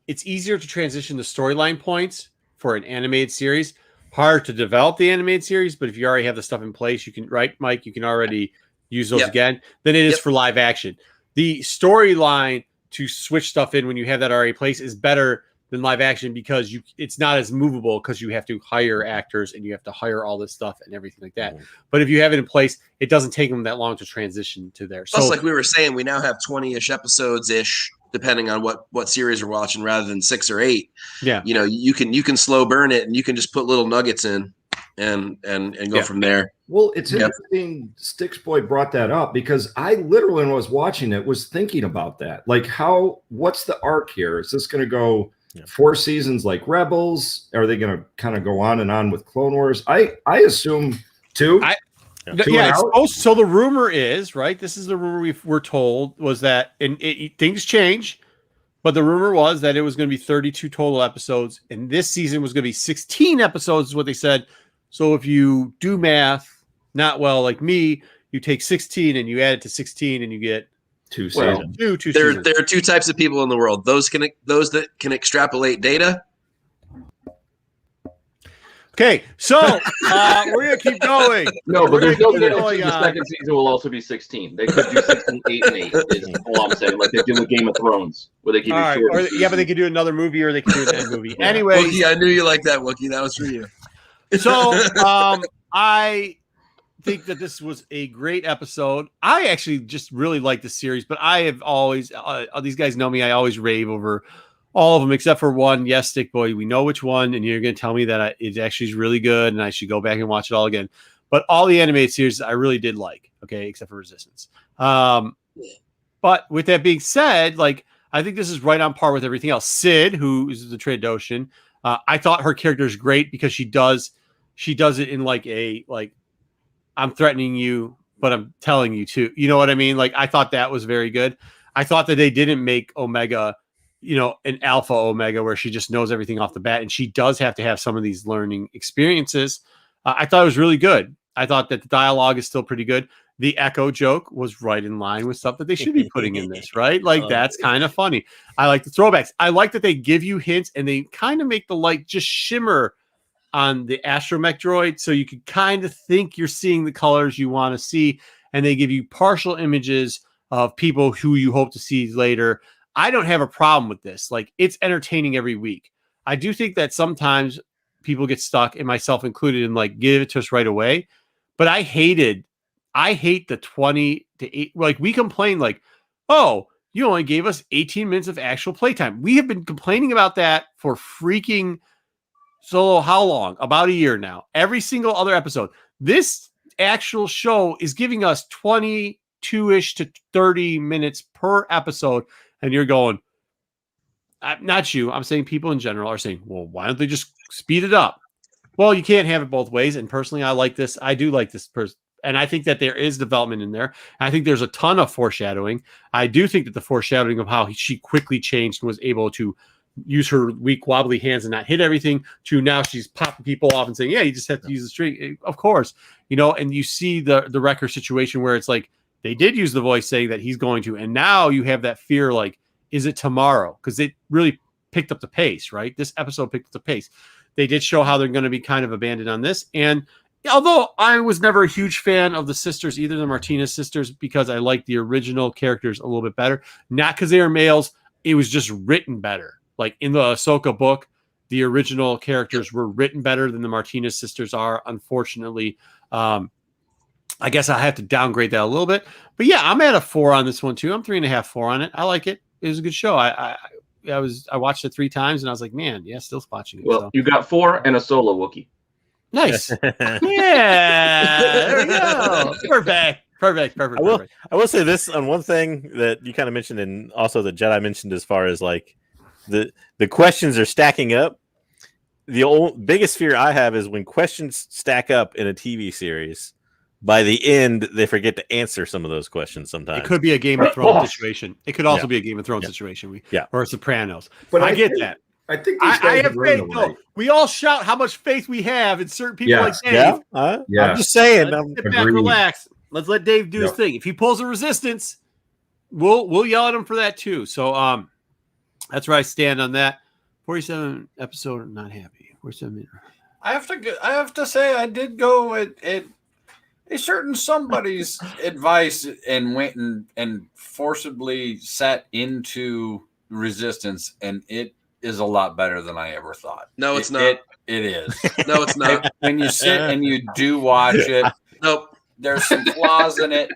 It's easier to transition the storyline points for an animated series. Hard to develop the animated series, but if you already have the stuff in place, you can, right, Mike? You can already use those Yep. again. Than it is Yep. for live action. The storyline to switch stuff in when you have that already in place is better than live action because it's not as movable because you have to hire actors and you have to hire all this stuff and everything like that. But if you have it in place, it doesn't take them that long to transition to there. Plus, So like we were saying, we now have 20-ish episodes-ish, depending on what series we're watching, rather than 6 or 8. yeah, You know, you can slow burn it, and you can just put little nuggets in and go Yeah. from there. Well, it's Yep. interesting Sticks Boy brought that up because I literally, when I was watching it, was thinking about that. Like, what's the arc here? Is this going to go 4 seasons like Rebels? Are they going to kind of go on and on with Clone Wars? I assume 2. yeah. So the rumor is, right? This is the rumor we're told was that, and things change, but the rumor was that it was going to be 32 total episodes, and this season was going to be 16 episodes, is what they said. So if you do math not well like me, you take 16 and you add it to 16, and you get 2 Well, seasons. two There seasons. are 2 types of people in the world: those that can extrapolate data. Okay, so we're gonna keep going. No, but We're there's gonna no keep guarantee going the on. second season will also be 16. They could do 16, 8, and 8. Is all I'm saying. Like they do with Game of Thrones, where they give All you right, shorter yeah, but they seasons. could do another movie or they could do an end movie. Yeah. Anyways, Wookie, I knew you liked that, Wookie. That was for you. so I think that this was a great episode. I actually just really like the series, but I have always these guys know me. I always rave over all of them except for one. Yes, Stick Boy, we know which one, and you're going to tell me that it actually is really good, and I should go back and watch it all again. But all the animated series I really did like. Okay, except for Resistance. But with that being said, like, I think this is right on par with everything else. Sid, who is the Trandoshan, I thought her character is great because she does it in like I'm threatening you, but I'm telling you too. You know what I mean? Like, I thought that was very good. I thought that they didn't make Omega, an alpha Omega where she just knows everything off the bat, and she does have to have some of these learning experiences. I thought it was really good. I thought that the dialogue is still pretty good. The Echo joke was right in line with stuff that they should be putting in this, right? Like, that's kind of funny. I like the throwbacks. I like that they give you hints and they kind of make the light just shimmer on the astromech droid, so you can kind of think you're seeing the colors you want to see, and they give you partial images of people who you hope to see later. I don't have a problem with this. Like, it's entertaining every week. I do think that sometimes people get stuck, and myself included, in like, give it to us right away. But I hate the 20 to 8. Like, we complain like, oh, you only gave us 18 minutes of actual playtime. We have been complaining about that for freaking Solo, how long? About a year now. Every single other episode. This actual show is giving us 22-ish to 30 minutes per episode. And you're going, not you, I'm saying people in general are saying, well, why don't they just speed it up? Well, you can't have it both ways. And personally, I like this. I do like this person. And I think that there is development in there. I think there's a ton of foreshadowing. I do think that the foreshadowing of how she quickly changed and was able to use her weak, wobbly hands and not hit everything, to now she's popping people off and saying, yeah, you just have to use the string. Of course, and you see the Wrecker situation where it's like, they did use the voice saying that he's going to, and now you have that fear, like, is it tomorrow? Because it really picked up the pace, right? This episode picked up the pace. They did show how they're going to be kind of abandoned on this. And although I was never a huge fan of the sisters, either the Martinez sisters, because I like the original characters a little bit better, not because they are males, it was just written better. Like, in the Ahsoka book, the original characters were written better than the Martinez sisters are, unfortunately. I guess I have to downgrade that a little bit. But yeah, I'm at a 4 on this one too. I'm 3.5, 4 on it. I like it. It was a good show. I watched it 3 times and I was like, man, yeah, still watching it. Well, you got 4 and a solo Wookiee. Nice. Yeah. There we go. Perfect. I will say this on one thing that you kind of mentioned, and also that Jedi mentioned, as far as like the questions are stacking up. The biggest fear I have is when questions stack up in a TV series, by the end, they forget to answer some of those questions sometimes. It could be a Game of Thrones situation. It could also be a Game of Thrones situation. Or Sopranos. But I get that. I think I have faith. No, we all shout how much faith we have in certain people like Dave. I'm just saying. Let's sit back, relax. Let's let Dave do his thing. If he pulls a resistance, we'll yell at him for that too. So that's where I stand on that. 47 episode, I'm not happy. 47. I have to say I did go at a certain somebody's advice and went and forcibly sat into Resistance, and it is a lot better than I ever thought. No, it's not. It is. No, it's not. When you sit and you do watch it, nope. There's some flaws in it,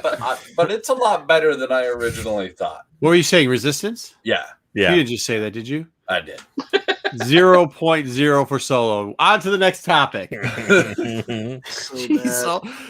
but it's a lot better than I originally thought. What were you saying? Resistance? Yeah. You didn't just say that, did you? I did. 0.0 for Solo. On to the next topic. So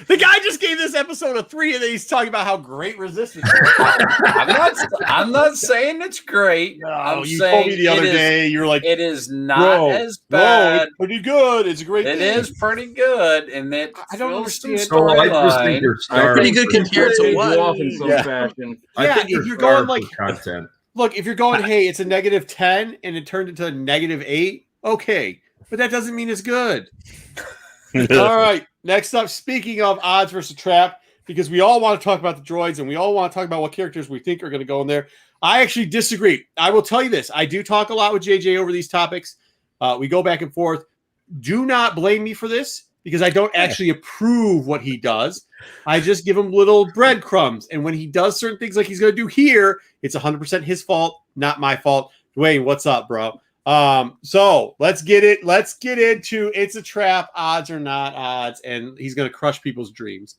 the guy just gave this episode a 3, and then he's talking about how great Resistance is. I'm not saying it's great. No, I'm you saying told me the other day, you were like, it is not as bad. It's pretty good. It's a great It thing. is pretty good, and it I don't understand. Pretty good compared to what? Off in some fashion. Yeah, if you're going like content. Look, if you're going, hey, it's a -10 and it turned into a -8, okay. But that doesn't mean it's good. All right. Next up, speaking of odds versus trap, because we all want to talk about the droids and we all want to talk about what characters we think are going to go in there. I actually disagree. I will tell you this. I do talk a lot with JJ over these topics. We go back and forth. Do not blame me for this, because I don't actually approve what he does. I just give him little breadcrumbs. And when he does certain things like he's going to do here, it's 100% his fault, not my fault. Dwayne, what's up, bro? So let's get it. Let's get into It's a Trap, odds or not odds. And he's going to crush people's dreams.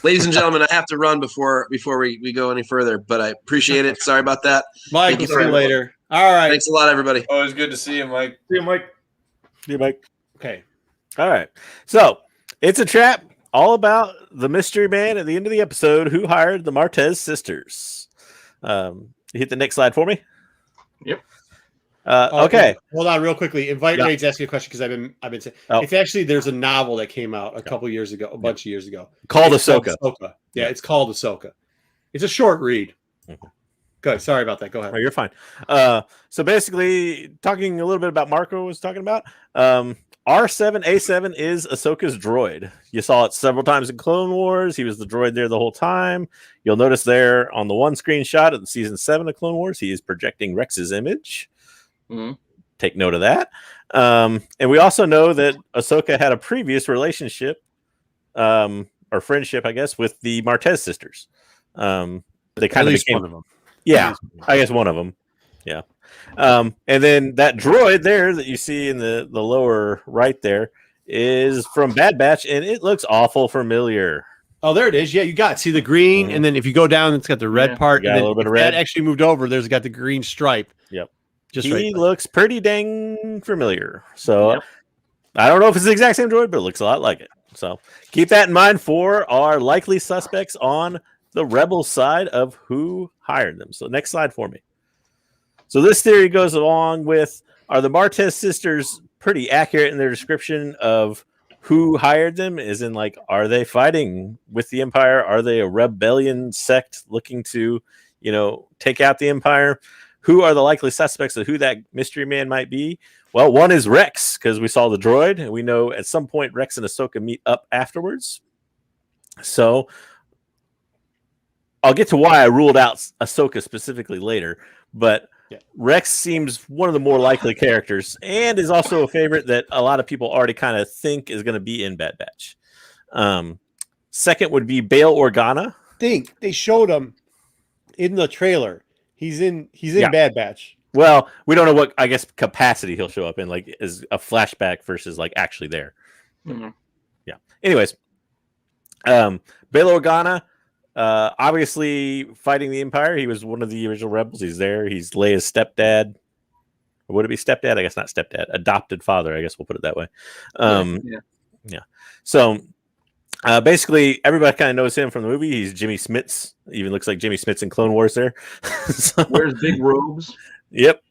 Ladies and gentlemen, I have to run before we go any further, but I appreciate it. Sorry about that. Mike, we'll see you later. All right. Thanks a lot, everybody. Always good to see you, Mike. See you, Mike. See you, Mike. Okay. All right. So, It's a Trap, all about the mystery man at the end of the episode who hired the Martez sisters. You hit the next slide for me. Yep. Okay. Hold on, real quickly. Invite Yeah. Grades to ask you a question because I've been saying it's actually there's a novel that came out a couple years ago, a bunch of years ago, called It's Ahsoka. Yeah, it's called Ahsoka. It's a short read. Good. Sorry about that. Go ahead. Oh, you're fine. So basically, talking a little bit about Marco was talking about. R7A7 is Ahsoka's droid. You saw it several times in Clone Wars. He was the droid there the whole time. You'll notice there on the one screenshot of the season 7 of Clone Wars, he is projecting Rex's image. Take note of that. And we also know that Ahsoka had a previous relationship, or friendship, I guess, with the Martez sisters. They kind of became one of them. Yeah, I guess one of them. Yeah. And then that droid there that you see in the lower right there is from Bad Batch, and it looks awful familiar. Oh, there it is. Yeah, you got see the green, and then if you go down, it's got the red part. got And a then little bit of if that red. actually moved over. There's got the green stripe. Yep. Just He right. looks pretty dang familiar. So I don't know if it's the exact same droid, but it looks a lot like it. So keep that in mind for our likely suspects on the Rebel side of who hired them. So next slide for me. So this theory goes along with, are the Martez sisters pretty accurate in their description of who hired them? As in, like, are they fighting with the Empire? Are they a rebellion sect looking to, take out the Empire? Who are the likely suspects of who that mystery man might be? Well, one is Rex, because we saw the droid, and we know at some point Rex and Ahsoka meet up afterwards. So I'll get to why I ruled out Ahsoka specifically later, but Rex seems one of the more likely characters and is also a favorite that a lot of people already kind of think is going to be in Bad Batch. Second would be Bail Organa. They showed him in the trailer. He's in Bad Batch. Well, we don't know what, I guess, capacity he'll show up in, like as a flashback versus like actually there. Yeah. Anyways, Bail Organa. Obviously fighting the Empire. He was one of the original rebels. He's there. He's Leia's stepdad. Or would it be stepdad? I guess not stepdad. Adopted father. I guess we'll put it that way. Yeah. So basically, everybody kind of knows him from the movie. He's Jimmy Smits. Even looks like Jimmy Smits in Clone Wars there. So, wears big robes. Yep.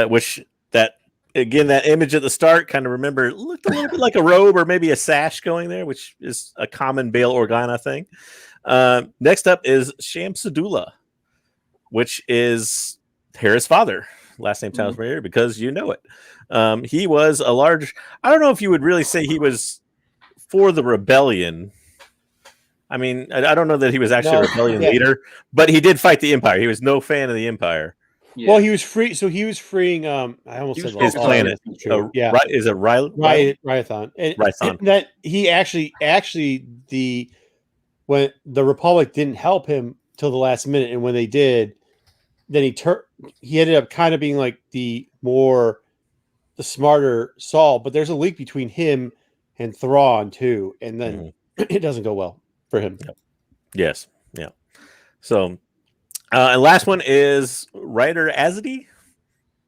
Which that image at the start kind of looked a little bit like a robe or maybe a sash going there, which is a common Bail Organa thing. Next up is Shamsadullah, which is Hera's father. Last name sounds familiar because you know it. He was a large. I don't know if you would really say he was for the rebellion. I mean, I don't know that he was actually a rebellion leader, but he did fight the Empire. He was no fan of the Empire. Yeah. Well, he was free. So he was freeing. I almost said his planet. Is it Ryathon? And that he actually when the Republic didn't help him till the last minute, and when they did, then he ended up kind of being like the smarter Saul. But there's a link between him and Thrawn too, and then it doesn't go well for him. Yes, yeah. So, and last one is Ryder Azadi.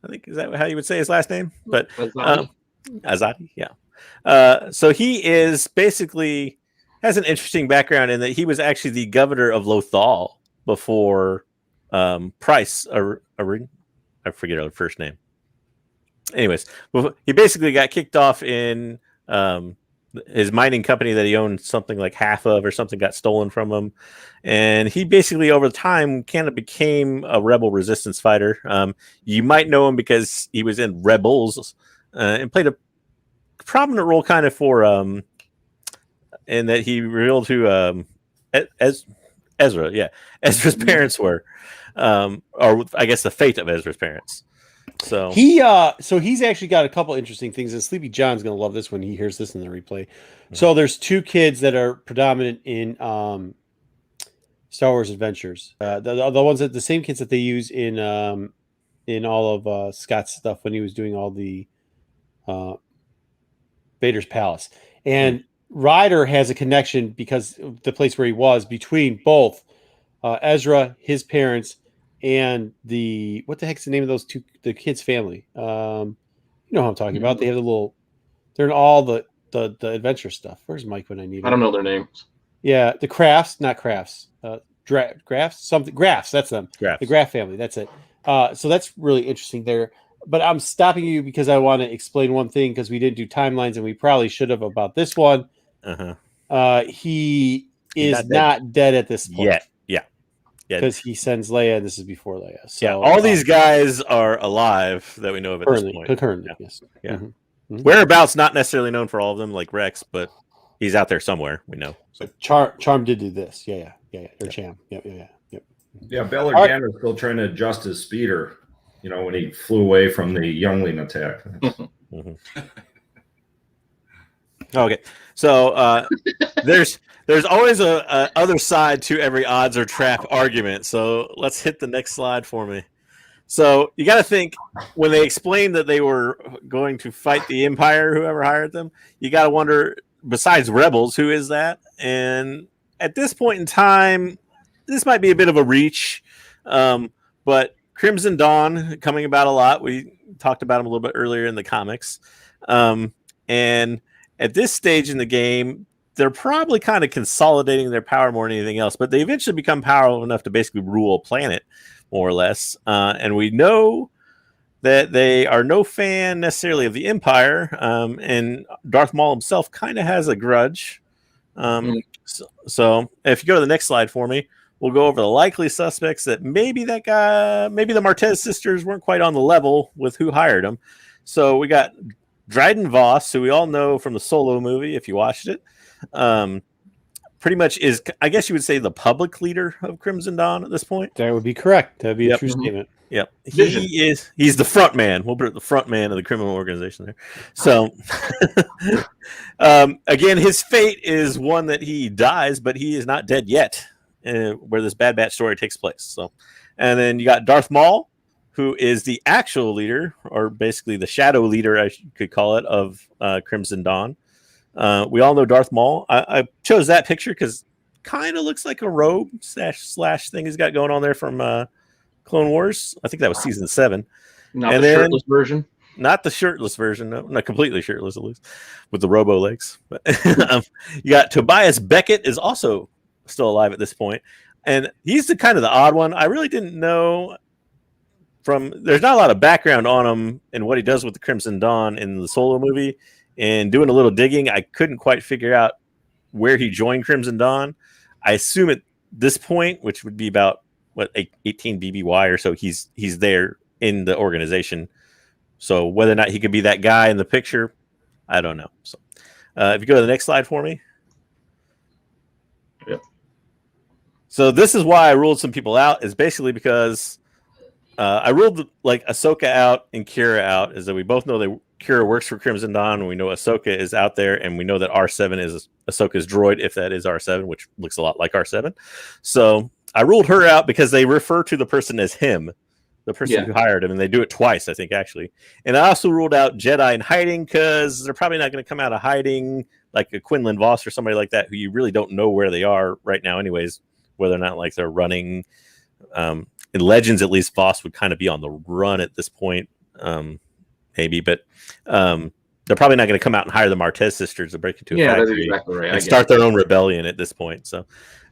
I think is that how you would say his last name? But Azadi, yeah. So he is basically has an interesting background in that he was actually the governor of Lothal before Price. I forget her first name. Anyways, he basically got kicked off in his mining company that he owned something like half of, or something got stolen from him, and he basically over time kind of became a rebel resistance fighter. You might know him because he was in Rebels and played a prominent role kind of for in that he revealed who Ezra's parents were, or I guess the fate of Ezra's parents. So he's actually got a couple interesting things, and Sleepy John's going to love this when he hears this in the replay. So there's two kids that are predominant in Star Wars Adventures. The ones that the same kids that they use in all of Scott's stuff when he was doing all the Vader's Palace. And Ryder has a connection because of the place where he was between both Ezra, his parents, and what the heck's the name of the kids' family? You know what I'm talking about. They have they're in all the the adventure stuff. Where's Mike when I need him? I don't know their names. Yeah, the crafts, not crafts. Grafts, something grafts. That's them. Grafts. The Graf family. That's it. So that's really interesting there. But I'm stopping you because I want to explain one thing because we didn't do timelines and we probably should have about this one. He is not dead at this point yet. Yeah. Because he sends Leia, and this is before Leia. So yeah, all these guys are alive that we know of at this point. Currently, yes. Yeah. Mm-hmm. Whereabouts, not necessarily known for all of them, like Rex, but he's out there somewhere. We know. So. Charm did do this. Yeah. Or Cham. Yep. Yeah, Bell Organa's still trying to adjust his speeder. When he flew away from the youngling attack. Okay, so there's always a other side to every odds or trap argument. So let's hit the next slide for me. So you got to think when they explained that they were going to fight the Empire, whoever hired them, you got to wonder, besides Rebels, who is that? And at this point in time, this might be a bit of a reach, but Crimson Dawn coming about a lot. We talked about him a little bit earlier in the comics. And at this stage in the game, they're probably kind of consolidating their power more than anything else, but they eventually become powerful enough to basically rule a planet, more or less. And we know that they are no fan necessarily of the Empire. And Darth Maul himself kind of has a grudge. So if you go to the next slide for me, we'll go over the likely suspects that maybe the Martez sisters weren't quite on the level with who hired them. So we got Dryden Voss, who we all know from the Solo movie, if you watched it. Pretty much is, I guess you would say, the public leader of Crimson Dawn at this point. That would be correct. That would be a true statement. Yep. He's the front man. We'll put the front man of the criminal organization there. So again, his fate is one that he dies, but he is not dead yet. Where this Bad Batch story takes place. So, and then you got Darth Maul, who is the actual leader, or basically the shadow leader, I could call it, of Crimson Dawn. We all know Darth Maul. I chose that picture because kind of looks like a robe slash thing he's got going on there from Clone Wars. I think that was season 7. Not the shirtless version. Not the shirtless version, no, not completely shirtless at least, with the robo legs. But you got Tobias Beckett is also still alive at this point, and he's the kind of the odd one. I really didn't know there's not a lot of background on him and what he does with the Crimson Dawn in the Solo movie, and doing a little digging, I couldn't quite figure out where he joined Crimson Dawn. I assume at this point, which would be about 18 BBY or so, he's there in the organization. So whether or not he could be that guy in the picture, I don't know. So if you go to the next slide for me. Yep. So this is why I ruled some people out, is basically because I ruled like Ahsoka out and Kira out, is that we both know that Kira works for Crimson Dawn, and we know Ahsoka is out there, and we know that R7 is Ahsoka's droid, if that is R7, which looks a lot like R7. So I ruled her out because they refer to the person as him, the person who hired him, and they do it twice, I think, actually. And I also ruled out Jedi in hiding because they're probably not going to come out of hiding like a Quinlan Voss or somebody like that, who you really don't know where they are right now anyways, whether or not like they're running. In Legends, at least, Voss would kind of be on the run at this point, maybe, but they're probably not going to come out and hire the Martez sisters to break into a factory, that's exactly right, and start their own rebellion at this point.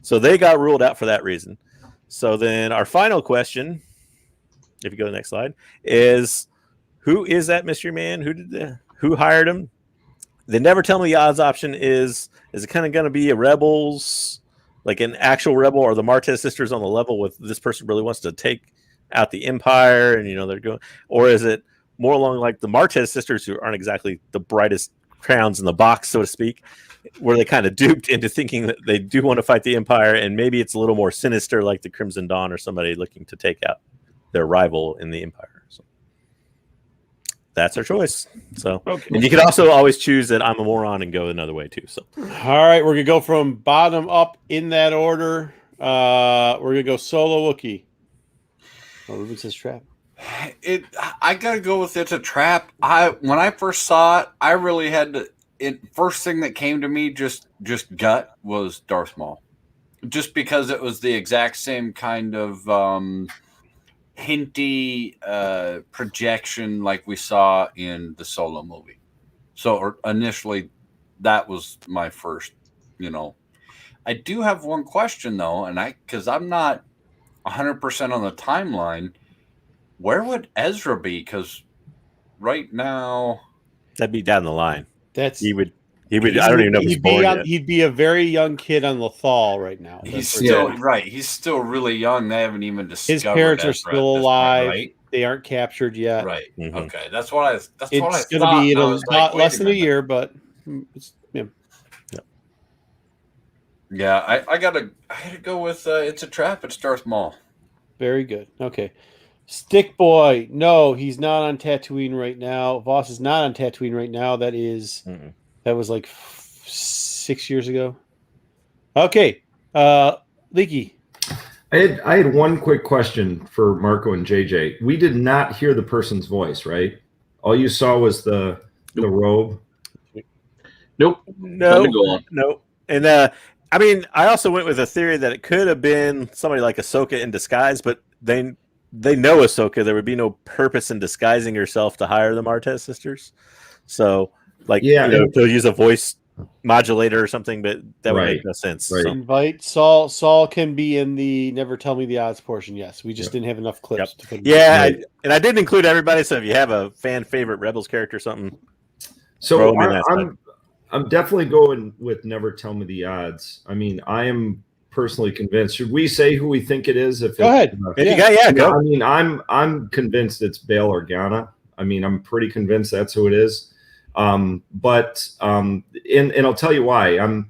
So they got ruled out for that reason. So then our final question, if you go to the next slide, is who is that mystery man? Who hired him? They never tell me the odds option is it kind of going to be a Rebels, like an actual rebel, or the Martez sisters on the level with this person really wants to take out the Empire, and they're going, or is it more along like the Martez sisters, who aren't exactly the brightest crowns in the box, so to speak, where they kind of duped into thinking that they do want to fight the Empire, and maybe it's a little more sinister, like the Crimson Dawn or somebody looking to take out their rival in the Empire. So that's our choice. So, okay. And you can also always choose that I'm a moron and go another way too. So, all right, we're gonna go from bottom up in that order. We're gonna go Solo Wookiee. Oh, Ruben says trap. I gotta go with it's a trap. When I first saw it, I really had to. First thing that came to me, just gut, was Darth Maul, just because it was the exact same kind of hinty projection like we saw in the Solo movie. So initially, that was my first, I do have one question though, and because I'm not 100% on the timeline, where would Ezra be? Because right now, That'd be down the line. That's He would. I don't even know if he's born yet. He'd be a very young kid on Lothal right now. he's still right. He's still really young. They haven't even discovered His parents are Ezra still at this point, alive. right? They aren't captured yet. Right. Mhm. Okay. That's what I. That's what I It's going thought. to be in and I was like, less wait than a minute. year, but it's, yeah. Yeah, I had to go with It's a Trap. It's Darth Maul. Very good. Okay. Stick Boy. No, he's not on Tatooine right now. Voss is not on Tatooine right now. That was like 6 years ago. Okay. Leaky. I had one quick question for Marco and JJ. We did not hear the person's voice, right? All you saw was the robe. Nope. Time to go on. No. And I mean, I also went with a theory that it could have been somebody like Ahsoka in disguise, but they know Ahsoka. There would be no purpose in disguising herself to hire the Martez sisters. So, they'll use a voice modulator or something, but that would make no sense. Right. So, Invite Saul. Saul can be in the Never Tell Me the Odds portion. Yes, we just didn't have enough clips to put. And I didn't include everybody. So if you have a fan favorite Rebels character, or something. So I'm definitely going with Never Tell Me the Odds. I mean, I am personally convinced. Should we say who we think it is? Go ahead. Go. I mean, I'm convinced it's Bail Organa. I mean, I'm pretty convinced that's who it is. And I'll tell you why.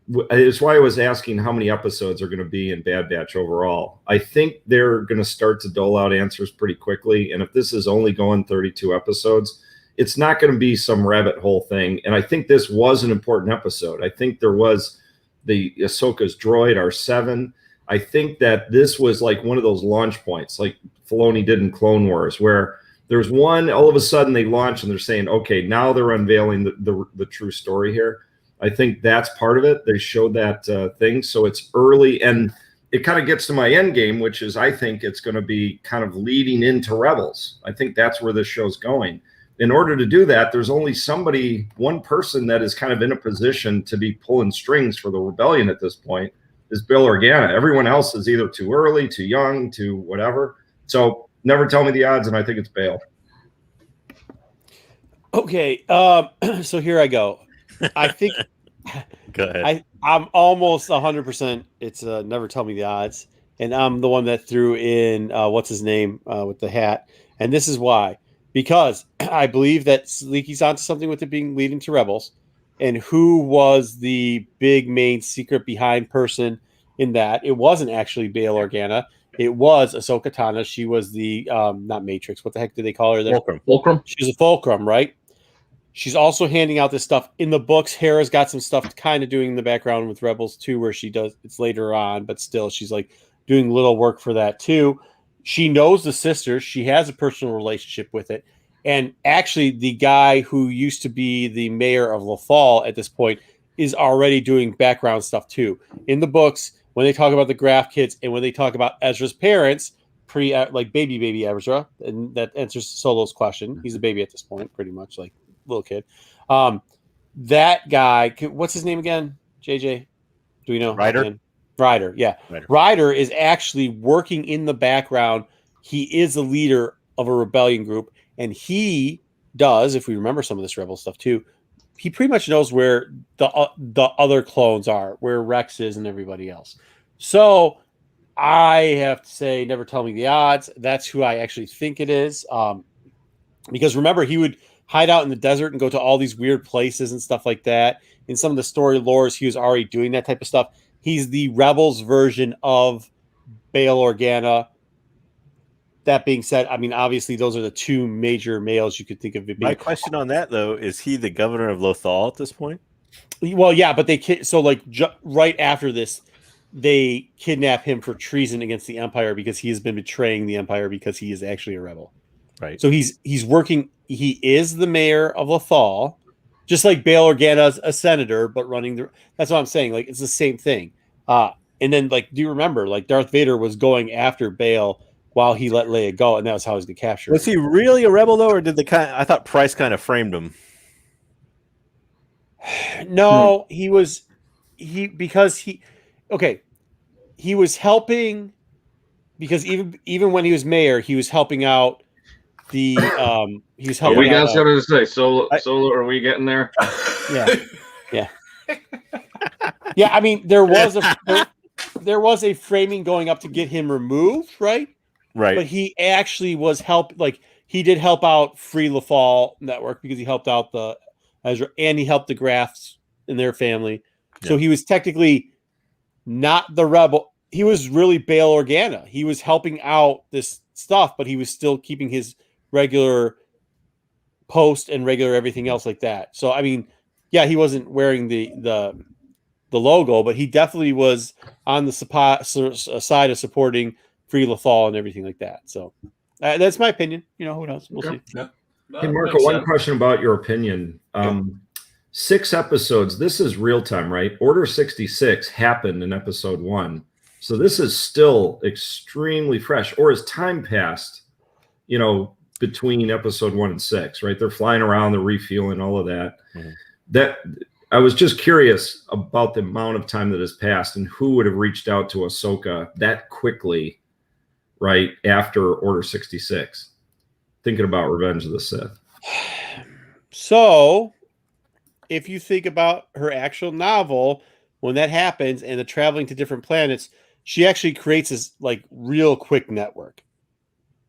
It's why I was asking how many episodes are going to be in Bad Batch overall. I think they're going to start to dole out answers pretty quickly. And if this is only going 32 episodes, it's not going to be some rabbit hole thing. And I think this was an important episode. I think there was the Ahsoka's droid, R7. I think that this was like one of those launch points, like Filoni did in Clone Wars, where there's one, all of a sudden they launch and they're saying, okay, now they're unveiling the true story here. I think that's part of it. They showed that thing. So it's early, and it kind of gets to my end game, which is I think it's going to be kind of leading into Rebels. I think that's where this show's going. In order to do that, there's only one person that is kind of in a position to be pulling strings for the rebellion at this point is Bail Organa. Everyone else is either too early, too young, too whatever. So Never Tell Me the Odds, and I think it's Bail. Okay, so here I go. I think Go ahead. I'm almost 100%. It's Never Tell Me the Odds, and I'm the one that threw in what's his name with the hat, and this is why. Because I believe that Leaky's onto something with it being leading to Rebels, and who was the big main secret behind person in that? It wasn't actually Bail Organa. It was Ahsoka Tano. She was the not Matrix. What the heck did they call her there? Fulcrum. She's a Fulcrum, right? She's also handing out this stuff in the books. Hera's got some stuff kind of doing in the background with Rebels too, where she does. It's later on, but still, she's like doing little work for that too. She knows the sisters. She has a personal relationship with it. And actually, the guy who used to be the mayor of Lothal at this point is already doing background stuff too. In the books, when they talk about the Graf kids and when they talk about Ezra's parents, like baby Ezra, and that answers Solo's question. He's a baby at this point, pretty much like little kid. That guy, what's his name again? JJ? Do we know? Ryder, yeah. Ryder is actually working in the background. He is a leader of a rebellion group, and he does, if we remember some of this Rebel stuff too, he pretty much knows where the other clones are, where Rex is and everybody else. So I have to say, Never Tell Me the Odds. That's who I actually think it is. Because remember, he would hide out in the desert and go to all these weird places and stuff like that. In some of the story lores, he was already doing that type of stuff. He's the Rebels version of Bail Organa. That being said, I mean, obviously, those are the two major males you could think of. My question on that, though, is he the governor of Lothal at this point? Well, yeah, but right after this, they kidnap him for treason against the Empire because he has been betraying the Empire because he is actually a rebel. Right. So he's working. He is the mayor of Lothal. Just like Bail Organa's a senator, but running that's what I'm saying. Like, it's the same thing. And then, like, do you remember, like, Darth Vader was going after Bail while he let Leia go, and that was how he was going to capture her. Was he really a rebel, though, or did I thought Price kind of framed him? No, he was helping because even when he was mayor, he was helping out the he was Are helping we out. guys going to say solo? Solo? Are we getting there? Yeah. I mean, there was a framing going up to get him removed, right? Right. But he actually was he did help out Free LaFall Network because he helped out the Ezra and he helped the Grafts and their family. So he was technically not the rebel. He was really Bail Organa. He was helping out this stuff, but he was still keeping his regular post and regular everything else like that. So I mean, yeah, he wasn't wearing the logo, but he definitely was on the side of supporting Free LaFall and everything like that. So that's my opinion. You know, who knows? We'll see. Yeah. Hey, Marco, one question about your opinion. 6 episodes. This is real time, right? Order 66 happened in episode 1. So this is still extremely fresh. Or has time passed, between episode 1 and 6, right? They're flying around, they're refueling, all of that. Mhm. That I was just curious about the amount of time that has passed and who would have reached out to Ahsoka that quickly, right after Order 66, thinking about Revenge of the Sith. So, if you think about her actual novel, when that happens and the traveling to different planets, she actually creates this like real quick network.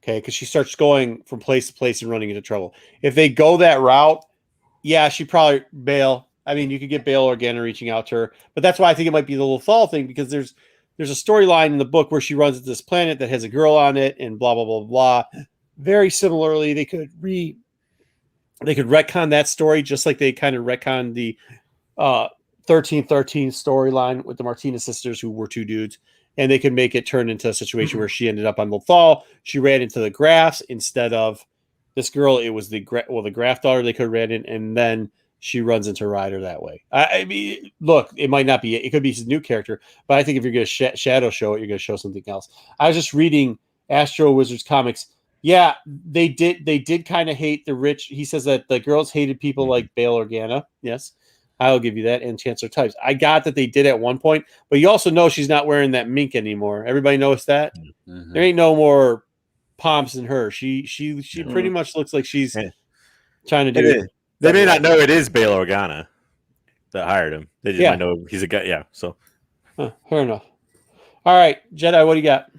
Okay, because she starts going from place to place and running into trouble. If they go that route, yeah, she probably Bail. I mean, you could get Bail Organa reaching out to her, but that's why I think it might be the LaFall thing because there's a storyline in the book where she runs to this planet that has a girl on it and blah blah blah blah. Very similarly, they could retcon that story just like they kind of retconned the 1313 storyline with the Martinez sisters who were 2 dudes, and they could make it turn into a situation where she ended up on LaFall. She ran into the Grafts instead of this girl. It was the Graft daughter they could have ran in, and then she runs into Ryder that way. I mean, look, it might not be. It could be his new character, but I think if you're going to shadow show it, you're going to show something else. I was just reading Astro Wizards comics. Yeah, they did kind of hate the rich. He says that the girls hated people like Bail Organa. Yes, I'll give you that. And Chancellor Types. I got that they did at one point, but you also know she's not wearing that mink anymore. Everybody knows that. Mm-hmm. There ain't no more pomps in her. She pretty much looks like she's trying to do it. They may not know it is Bail Organa that hired him. They just might know he's a guy. Yeah. So fair enough. All right, Jedi, what do you got?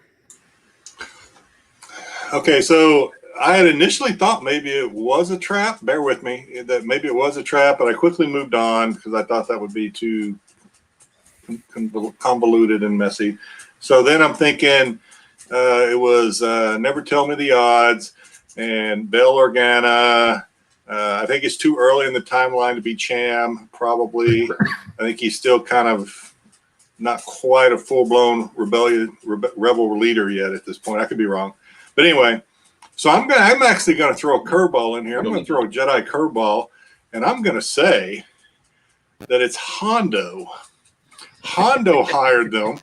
Okay, so I had initially thought maybe it was a trap. Bear with me, that maybe it was a trap, but I quickly moved on because I thought that would be too convoluted and messy. So then I'm thinking it was Never Tell Me the Odds and Bail Organa. I think it's too early in the timeline to be Cham, probably. I think he's still kind of not quite a full-blown rebel leader yet at this point. I could be wrong. But anyway, so I'm actually going to throw a curveball in here. I'm going to throw a Jedi curveball, and I'm going to say that it's Hondo. Hondo hired them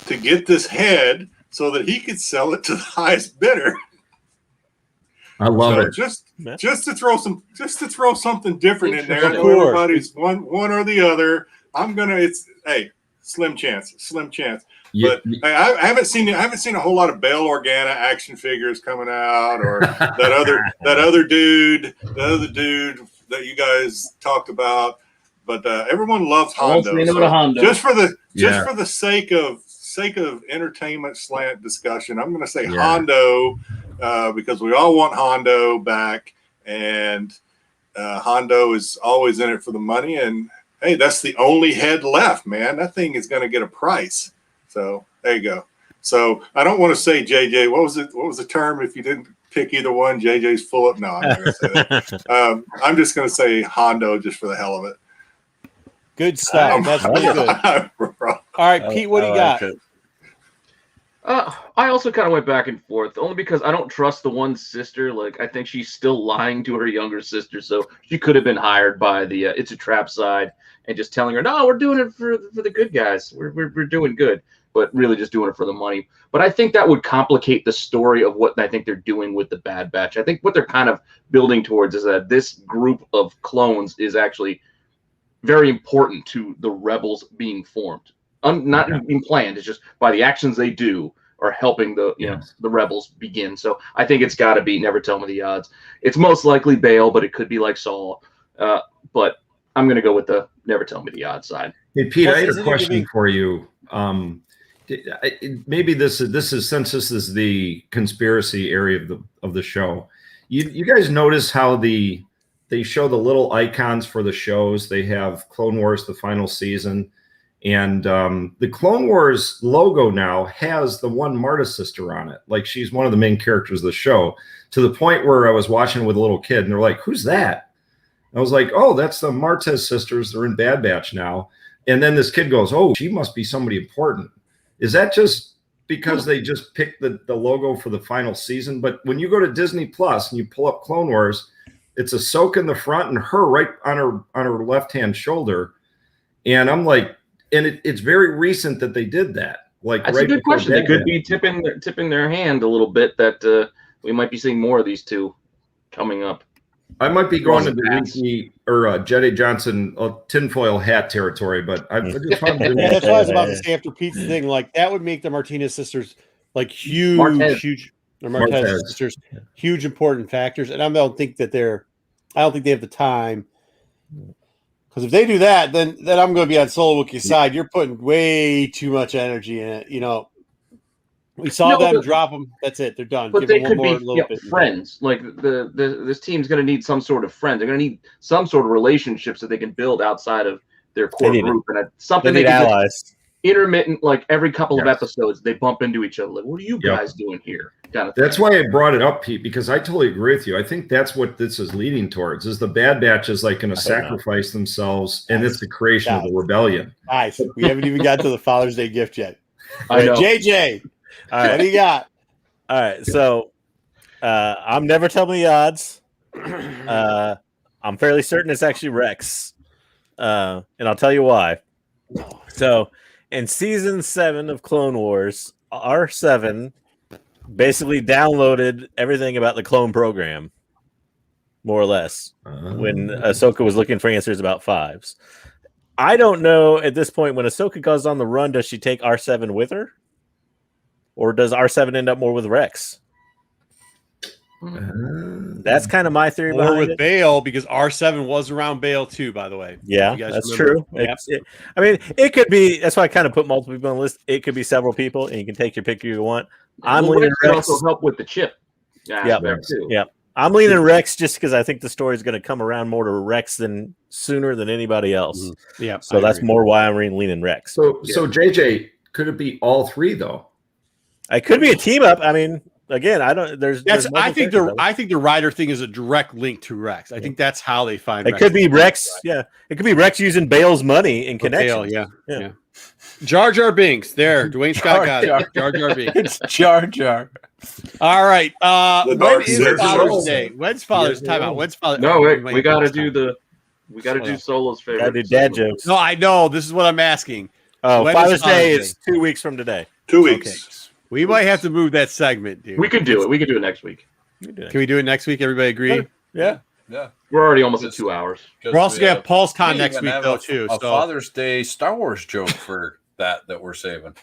to get this head so that he could sell it to the highest bidder. I love it. Just to throw something different in there. I know everybody's one or the other. Slim chance. But I haven't seen a whole lot of Bail Organa action figures coming out, or that other dude that you guys talked about. But everyone loves Hondo. Just for the sake of entertainment slant discussion, I'm going to say Hondo because we all want Hondo back, and Hondo is always in it for the money. And hey, that's the only head left, man. That thing is going to get a price. So there you go. So I don't want to say JJ. What was the term if you didn't pick either one? JJ's full of. No, I'm not going to say that. I'm just going to say Hondo just for the hell of it. Good stuff. That's really good. All right, Pete, what do you got? I also kind of went back and forth, only because I don't trust the one sister. Like, I think she's still lying to her younger sister, so she could have been hired by the It's a Trap side and just telling her, no, we're doing it for the good guys. We're doing good, but really just doing it for the money. But I think that would complicate the story of what I think they're doing with the Bad Batch. I think what they're kind of building towards is that this group of clones is actually very important to the rebels being formed. Not being planned. It's just by the actions they do are helping the the rebels begin. So I think it's got to be Never Tell Me the Odds. It's most likely Bail, but it could be like Saul. But I'm going to go with the Never Tell Me the Odds side. Hey, Pete, I had a question for you. Maybe this is since this is the conspiracy area of the show. You guys notice how they show the little icons for the shows? They have Clone Wars, the final season, and the Clone Wars logo now has the one Marta sister on it. Like she's one of the main characters of the show, to the point where I was watching with a little kid and they're like, "Who's that?" I was like, "Oh, that's the Martez sisters. They're in Bad Batch now." And then this kid goes, "Oh, she must be somebody important." Is that just because they just picked the logo for the final season? But when you go to Disney Plus and you pull up Clone Wars, it's Ahsoka in the front and her right on her left-hand shoulder. And I'm like, and it's very recent that they did that. Like, that's right a good question. They could be tipping their hand a little bit that we might be seeing more of these two coming up. I might be going to the Jedi Johnson tinfoil hat territory, but I just found it. That's what I was about to say after Pete's thing. Like that would make the Martinez sisters like huge, or Martez sisters, huge important factors. And I don't think they have the time. Because if they do that, then I'm going to be on Solo Wookiee's side. You're putting way too much energy in it. You know, we saw them drop them. That's it. They're done. But Give they them could one be friends. Like this team's going to need some sort of friend. They're going to need some sort of relationships that they can build outside of their core group, and something they can allies. Intermittent, like every couple of episodes, they bump into each other. Like, what are you guys doing here? Kind of. That's why I brought it up, Pete, because I totally agree with you. I think that's what this is leading towards. Is the Bad Batch is like going to sacrifice themselves, and it's the creation of the rebellion. Nice. We haven't even got to the Father's Day gift yet. I know. JJ. All right. What do you got? All right, so I'm Never Tell Me the Odds. I'm fairly certain it's actually Rex, and I'll tell you why. So, in season 7 of Clone Wars, R7 basically downloaded everything about the clone program, more or less, when Ahsoka was looking for answers about 5s. I don't know at this point, when Ahsoka goes on the run, does she take R7 with her? Or does R7 end up more with Rex? That's kind of my theory. Or with Bail, because R7 was around Bail too, by the way. Yeah, that's true. I mean, it could be. That's why I kind of put multiple people on the list. It could be several people, and you can take your pick if you want. I'm leaning Rex. Also help with the chip. Yeah. I'm leaning Rex just because I think the story is going to come around more to Rex sooner than anybody else. Mm-hmm. Yeah. So that's more why I'm leaning Rex. So JJ, could it be all three though? It could be a team up. I mean, again, I don't. I think the rider thing is a direct link to Rex. I think that's how they find. It could be Rex. Yeah, it could be Rex using Bale's money in connection. Yeah. Jar Jar Binks. There, Dwayne Scott got it. Jar Jar Binks. Jar Jar. All right. When is Father's Day? When's Father's time out? When's Father's? No, we got to do Solo's favorite. Got to do dad jokes. No, I know. This is what I'm asking. Oh, Father's Day is 2 weeks from today. 2 weeks. Okay. We might have to move that segment, dude. We could do it. We could do it next week. Can we do it next week? Everybody agree? Yeah. We're already almost at 2 hours. We're also going to have PulseCon next week, though, too. A Father's Day Star Wars joke for that we're saving.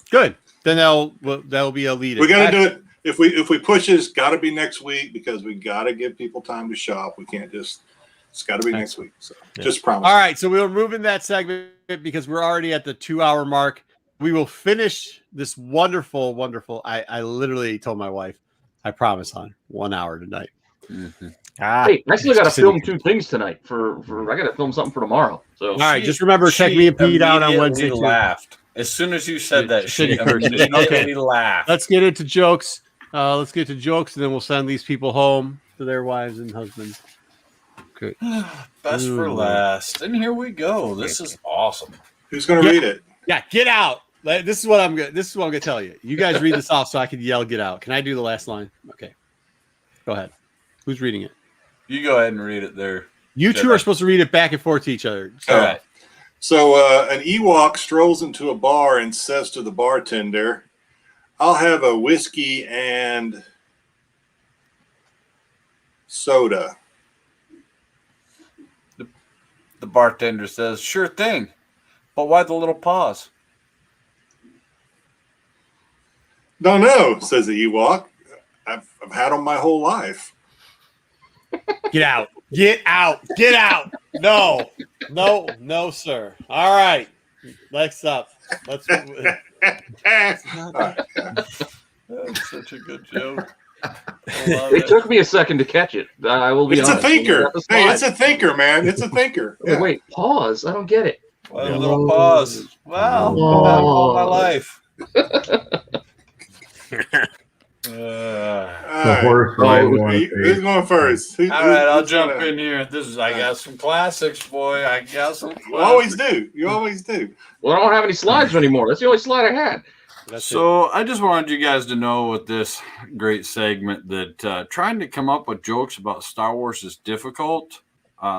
Good. Then that'll be a lead. We got to do it. If we push it, it's got to be next week because we got to give people time to shop. We can't just. It's got to be next week. So just promise. All right. So we're moving that segment because we're already at the 2 hour mark. We will finish this wonderful. I literally told my wife, I promise, hon, 1 hour tonight. Mm-hmm. Hey, I still got to film 2 things tonight. I got to film something for tomorrow. So all right, just remember, check me and Pete out on Wednesday. Laughed as soon as you said that. She immediately laughed. Let's get into jokes. And then we'll send these people home to their wives and husbands. Good. Best for last, and here we go. This is awesome. Who's going to read it? Yeah, get out. This is what I'm gonna tell you. You guys read this off so I can yell "get out." Can I do the last line? Okay, go ahead. Who's reading it? You go ahead and read it there. You two are supposed to read it back and forth to each other. All right. So an Ewok strolls into a bar and says to the bartender, "I'll have a whiskey and soda." The The bartender says, "Sure thing, but why the little pause?" Don't know, says the Ewok. I've had them my whole life. Get out. Get out. Get out. No. No. No, sir. All right. Next up. Let's. All right. That's such a good joke. It took me a second to catch it. I will be It's a honest. thinker. Hey, it's a thinker, man. It's a thinker. Oh, wait, pause. I don't get it. Why the little pause? Well, Oh. I've had them all my life. All right. horse ride one. Who's going first? All right, I'll jump in here. I got some classics, boy. I got some classics. You always do. You always do. Well, I don't have any slides anymore. That's the only slide I had. So I just wanted you guys to know with this great segment that trying to come up with jokes about Star Wars is difficult.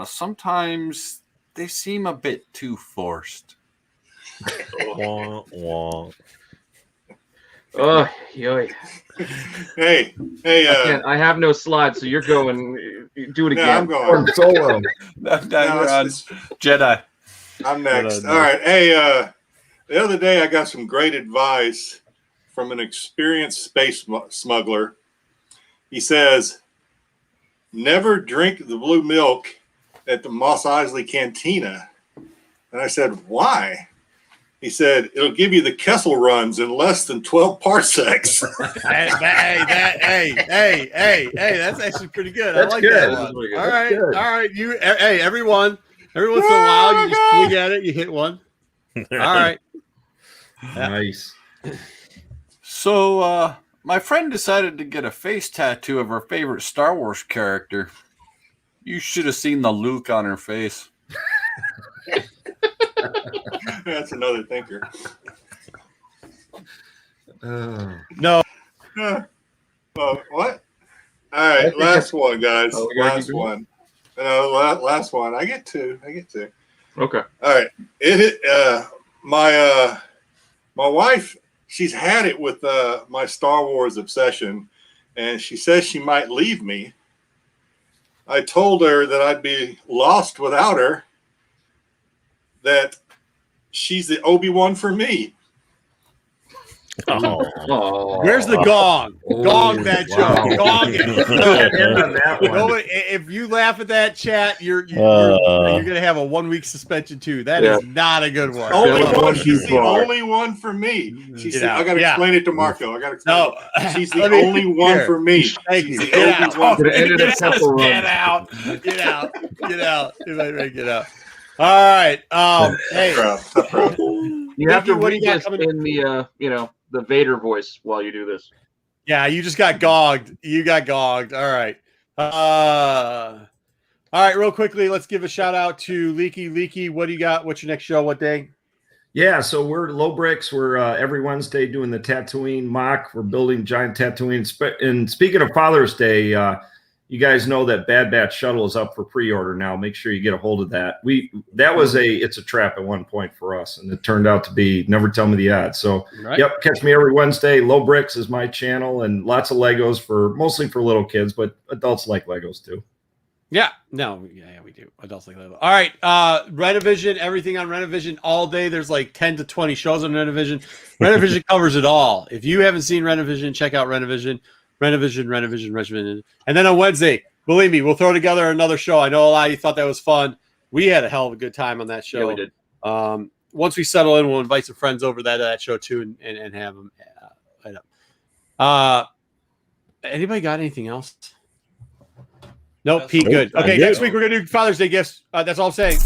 Sometimes they seem a bit too forced. Wah, wah. Oh, yoy. Hey, I have no slides, so you're going. Do it no, again. I'm going. Solo. Now No, you're on Jedi. I'm next. No. All right. Hey, the other day I got some great advice from an experienced space smuggler. He says, never drink the blue milk at the Mos Eisley Cantina. And I said, why? He said, it'll give you the Kessel runs in less than 12 parsecs. Hey, that's actually pretty good. That's I like good. that That's one. pretty good. All right. That's good. All right. Hey, everyone. Every once in a while, you just swing at it, you hit one. All right. Nice. So my friend decided to get a face tattoo of her favorite Star Wars character. You should have seen the Luke on her face. That's another thinker. No. Well, what? All right, last one, guys. Oh, we gotta Last keep going? one. Last one. I get two. Okay. All right. My wife, she's had it with my Star Wars obsession, and she says she might leave me. I told her that I'd be lost without her, that she's the Obi-Wan for me. Oh. Where's the gong? Gong that wow. joke. Gong it. End on that one. Nobody, if you laugh at that, chat, you're gonna have a 1 week suspension too. That is not a good one. Only Yeah. one. She's the only one for me. She said, I got to explain it to Marco. I got to explain No, it. She's the only one for me. Thank She's you. the Get only out. one for Could've ended me. at Temple Run. Get out. Get out. Get out. Get out. All right. Hey, Tough crowd. You have to Mickey, what do read you got this coming? in the the Vader voice while you do this. yeah, you just got gogged. You got gogged. All right. All right. Real quickly, let's give a shout out to Leaky. Leaky, what do you got? What's your next show? What day? Yeah, so we're Low Bricks. We're every Wednesday doing the Tatooine mock. We're building giant Tatooine. And speaking of Father's Day, you guys know that Bad Batch Shuttle is up for pre-order now. Make sure you get a hold of that. It's a trap at one point for us, and it turned out to be never tell me the odds. So Right. Yep, catch me every Wednesday. Low Bricks is my channel, and lots of Legos mostly for little kids, but adults like Legos too. Yeah, no, yeah, we do. Adults like that. All right, Renovision, everything on Renovision all day. There's like 10 to 20 shows on Renovision. Renovision covers it all. If you haven't seen Renovision, check out Renovision. Renovision. And then on Wednesday, believe me, we'll throw together another show. I know a lot of you thought that was fun. We had a hell of a good time on that show. Yeah, we did. Once we settle in, we'll invite some friends over to that show too and have them light up. Anybody got anything else? Nope, Pete, good. Okay, next week we're going to do Father's Day gifts. That's all I'm saying.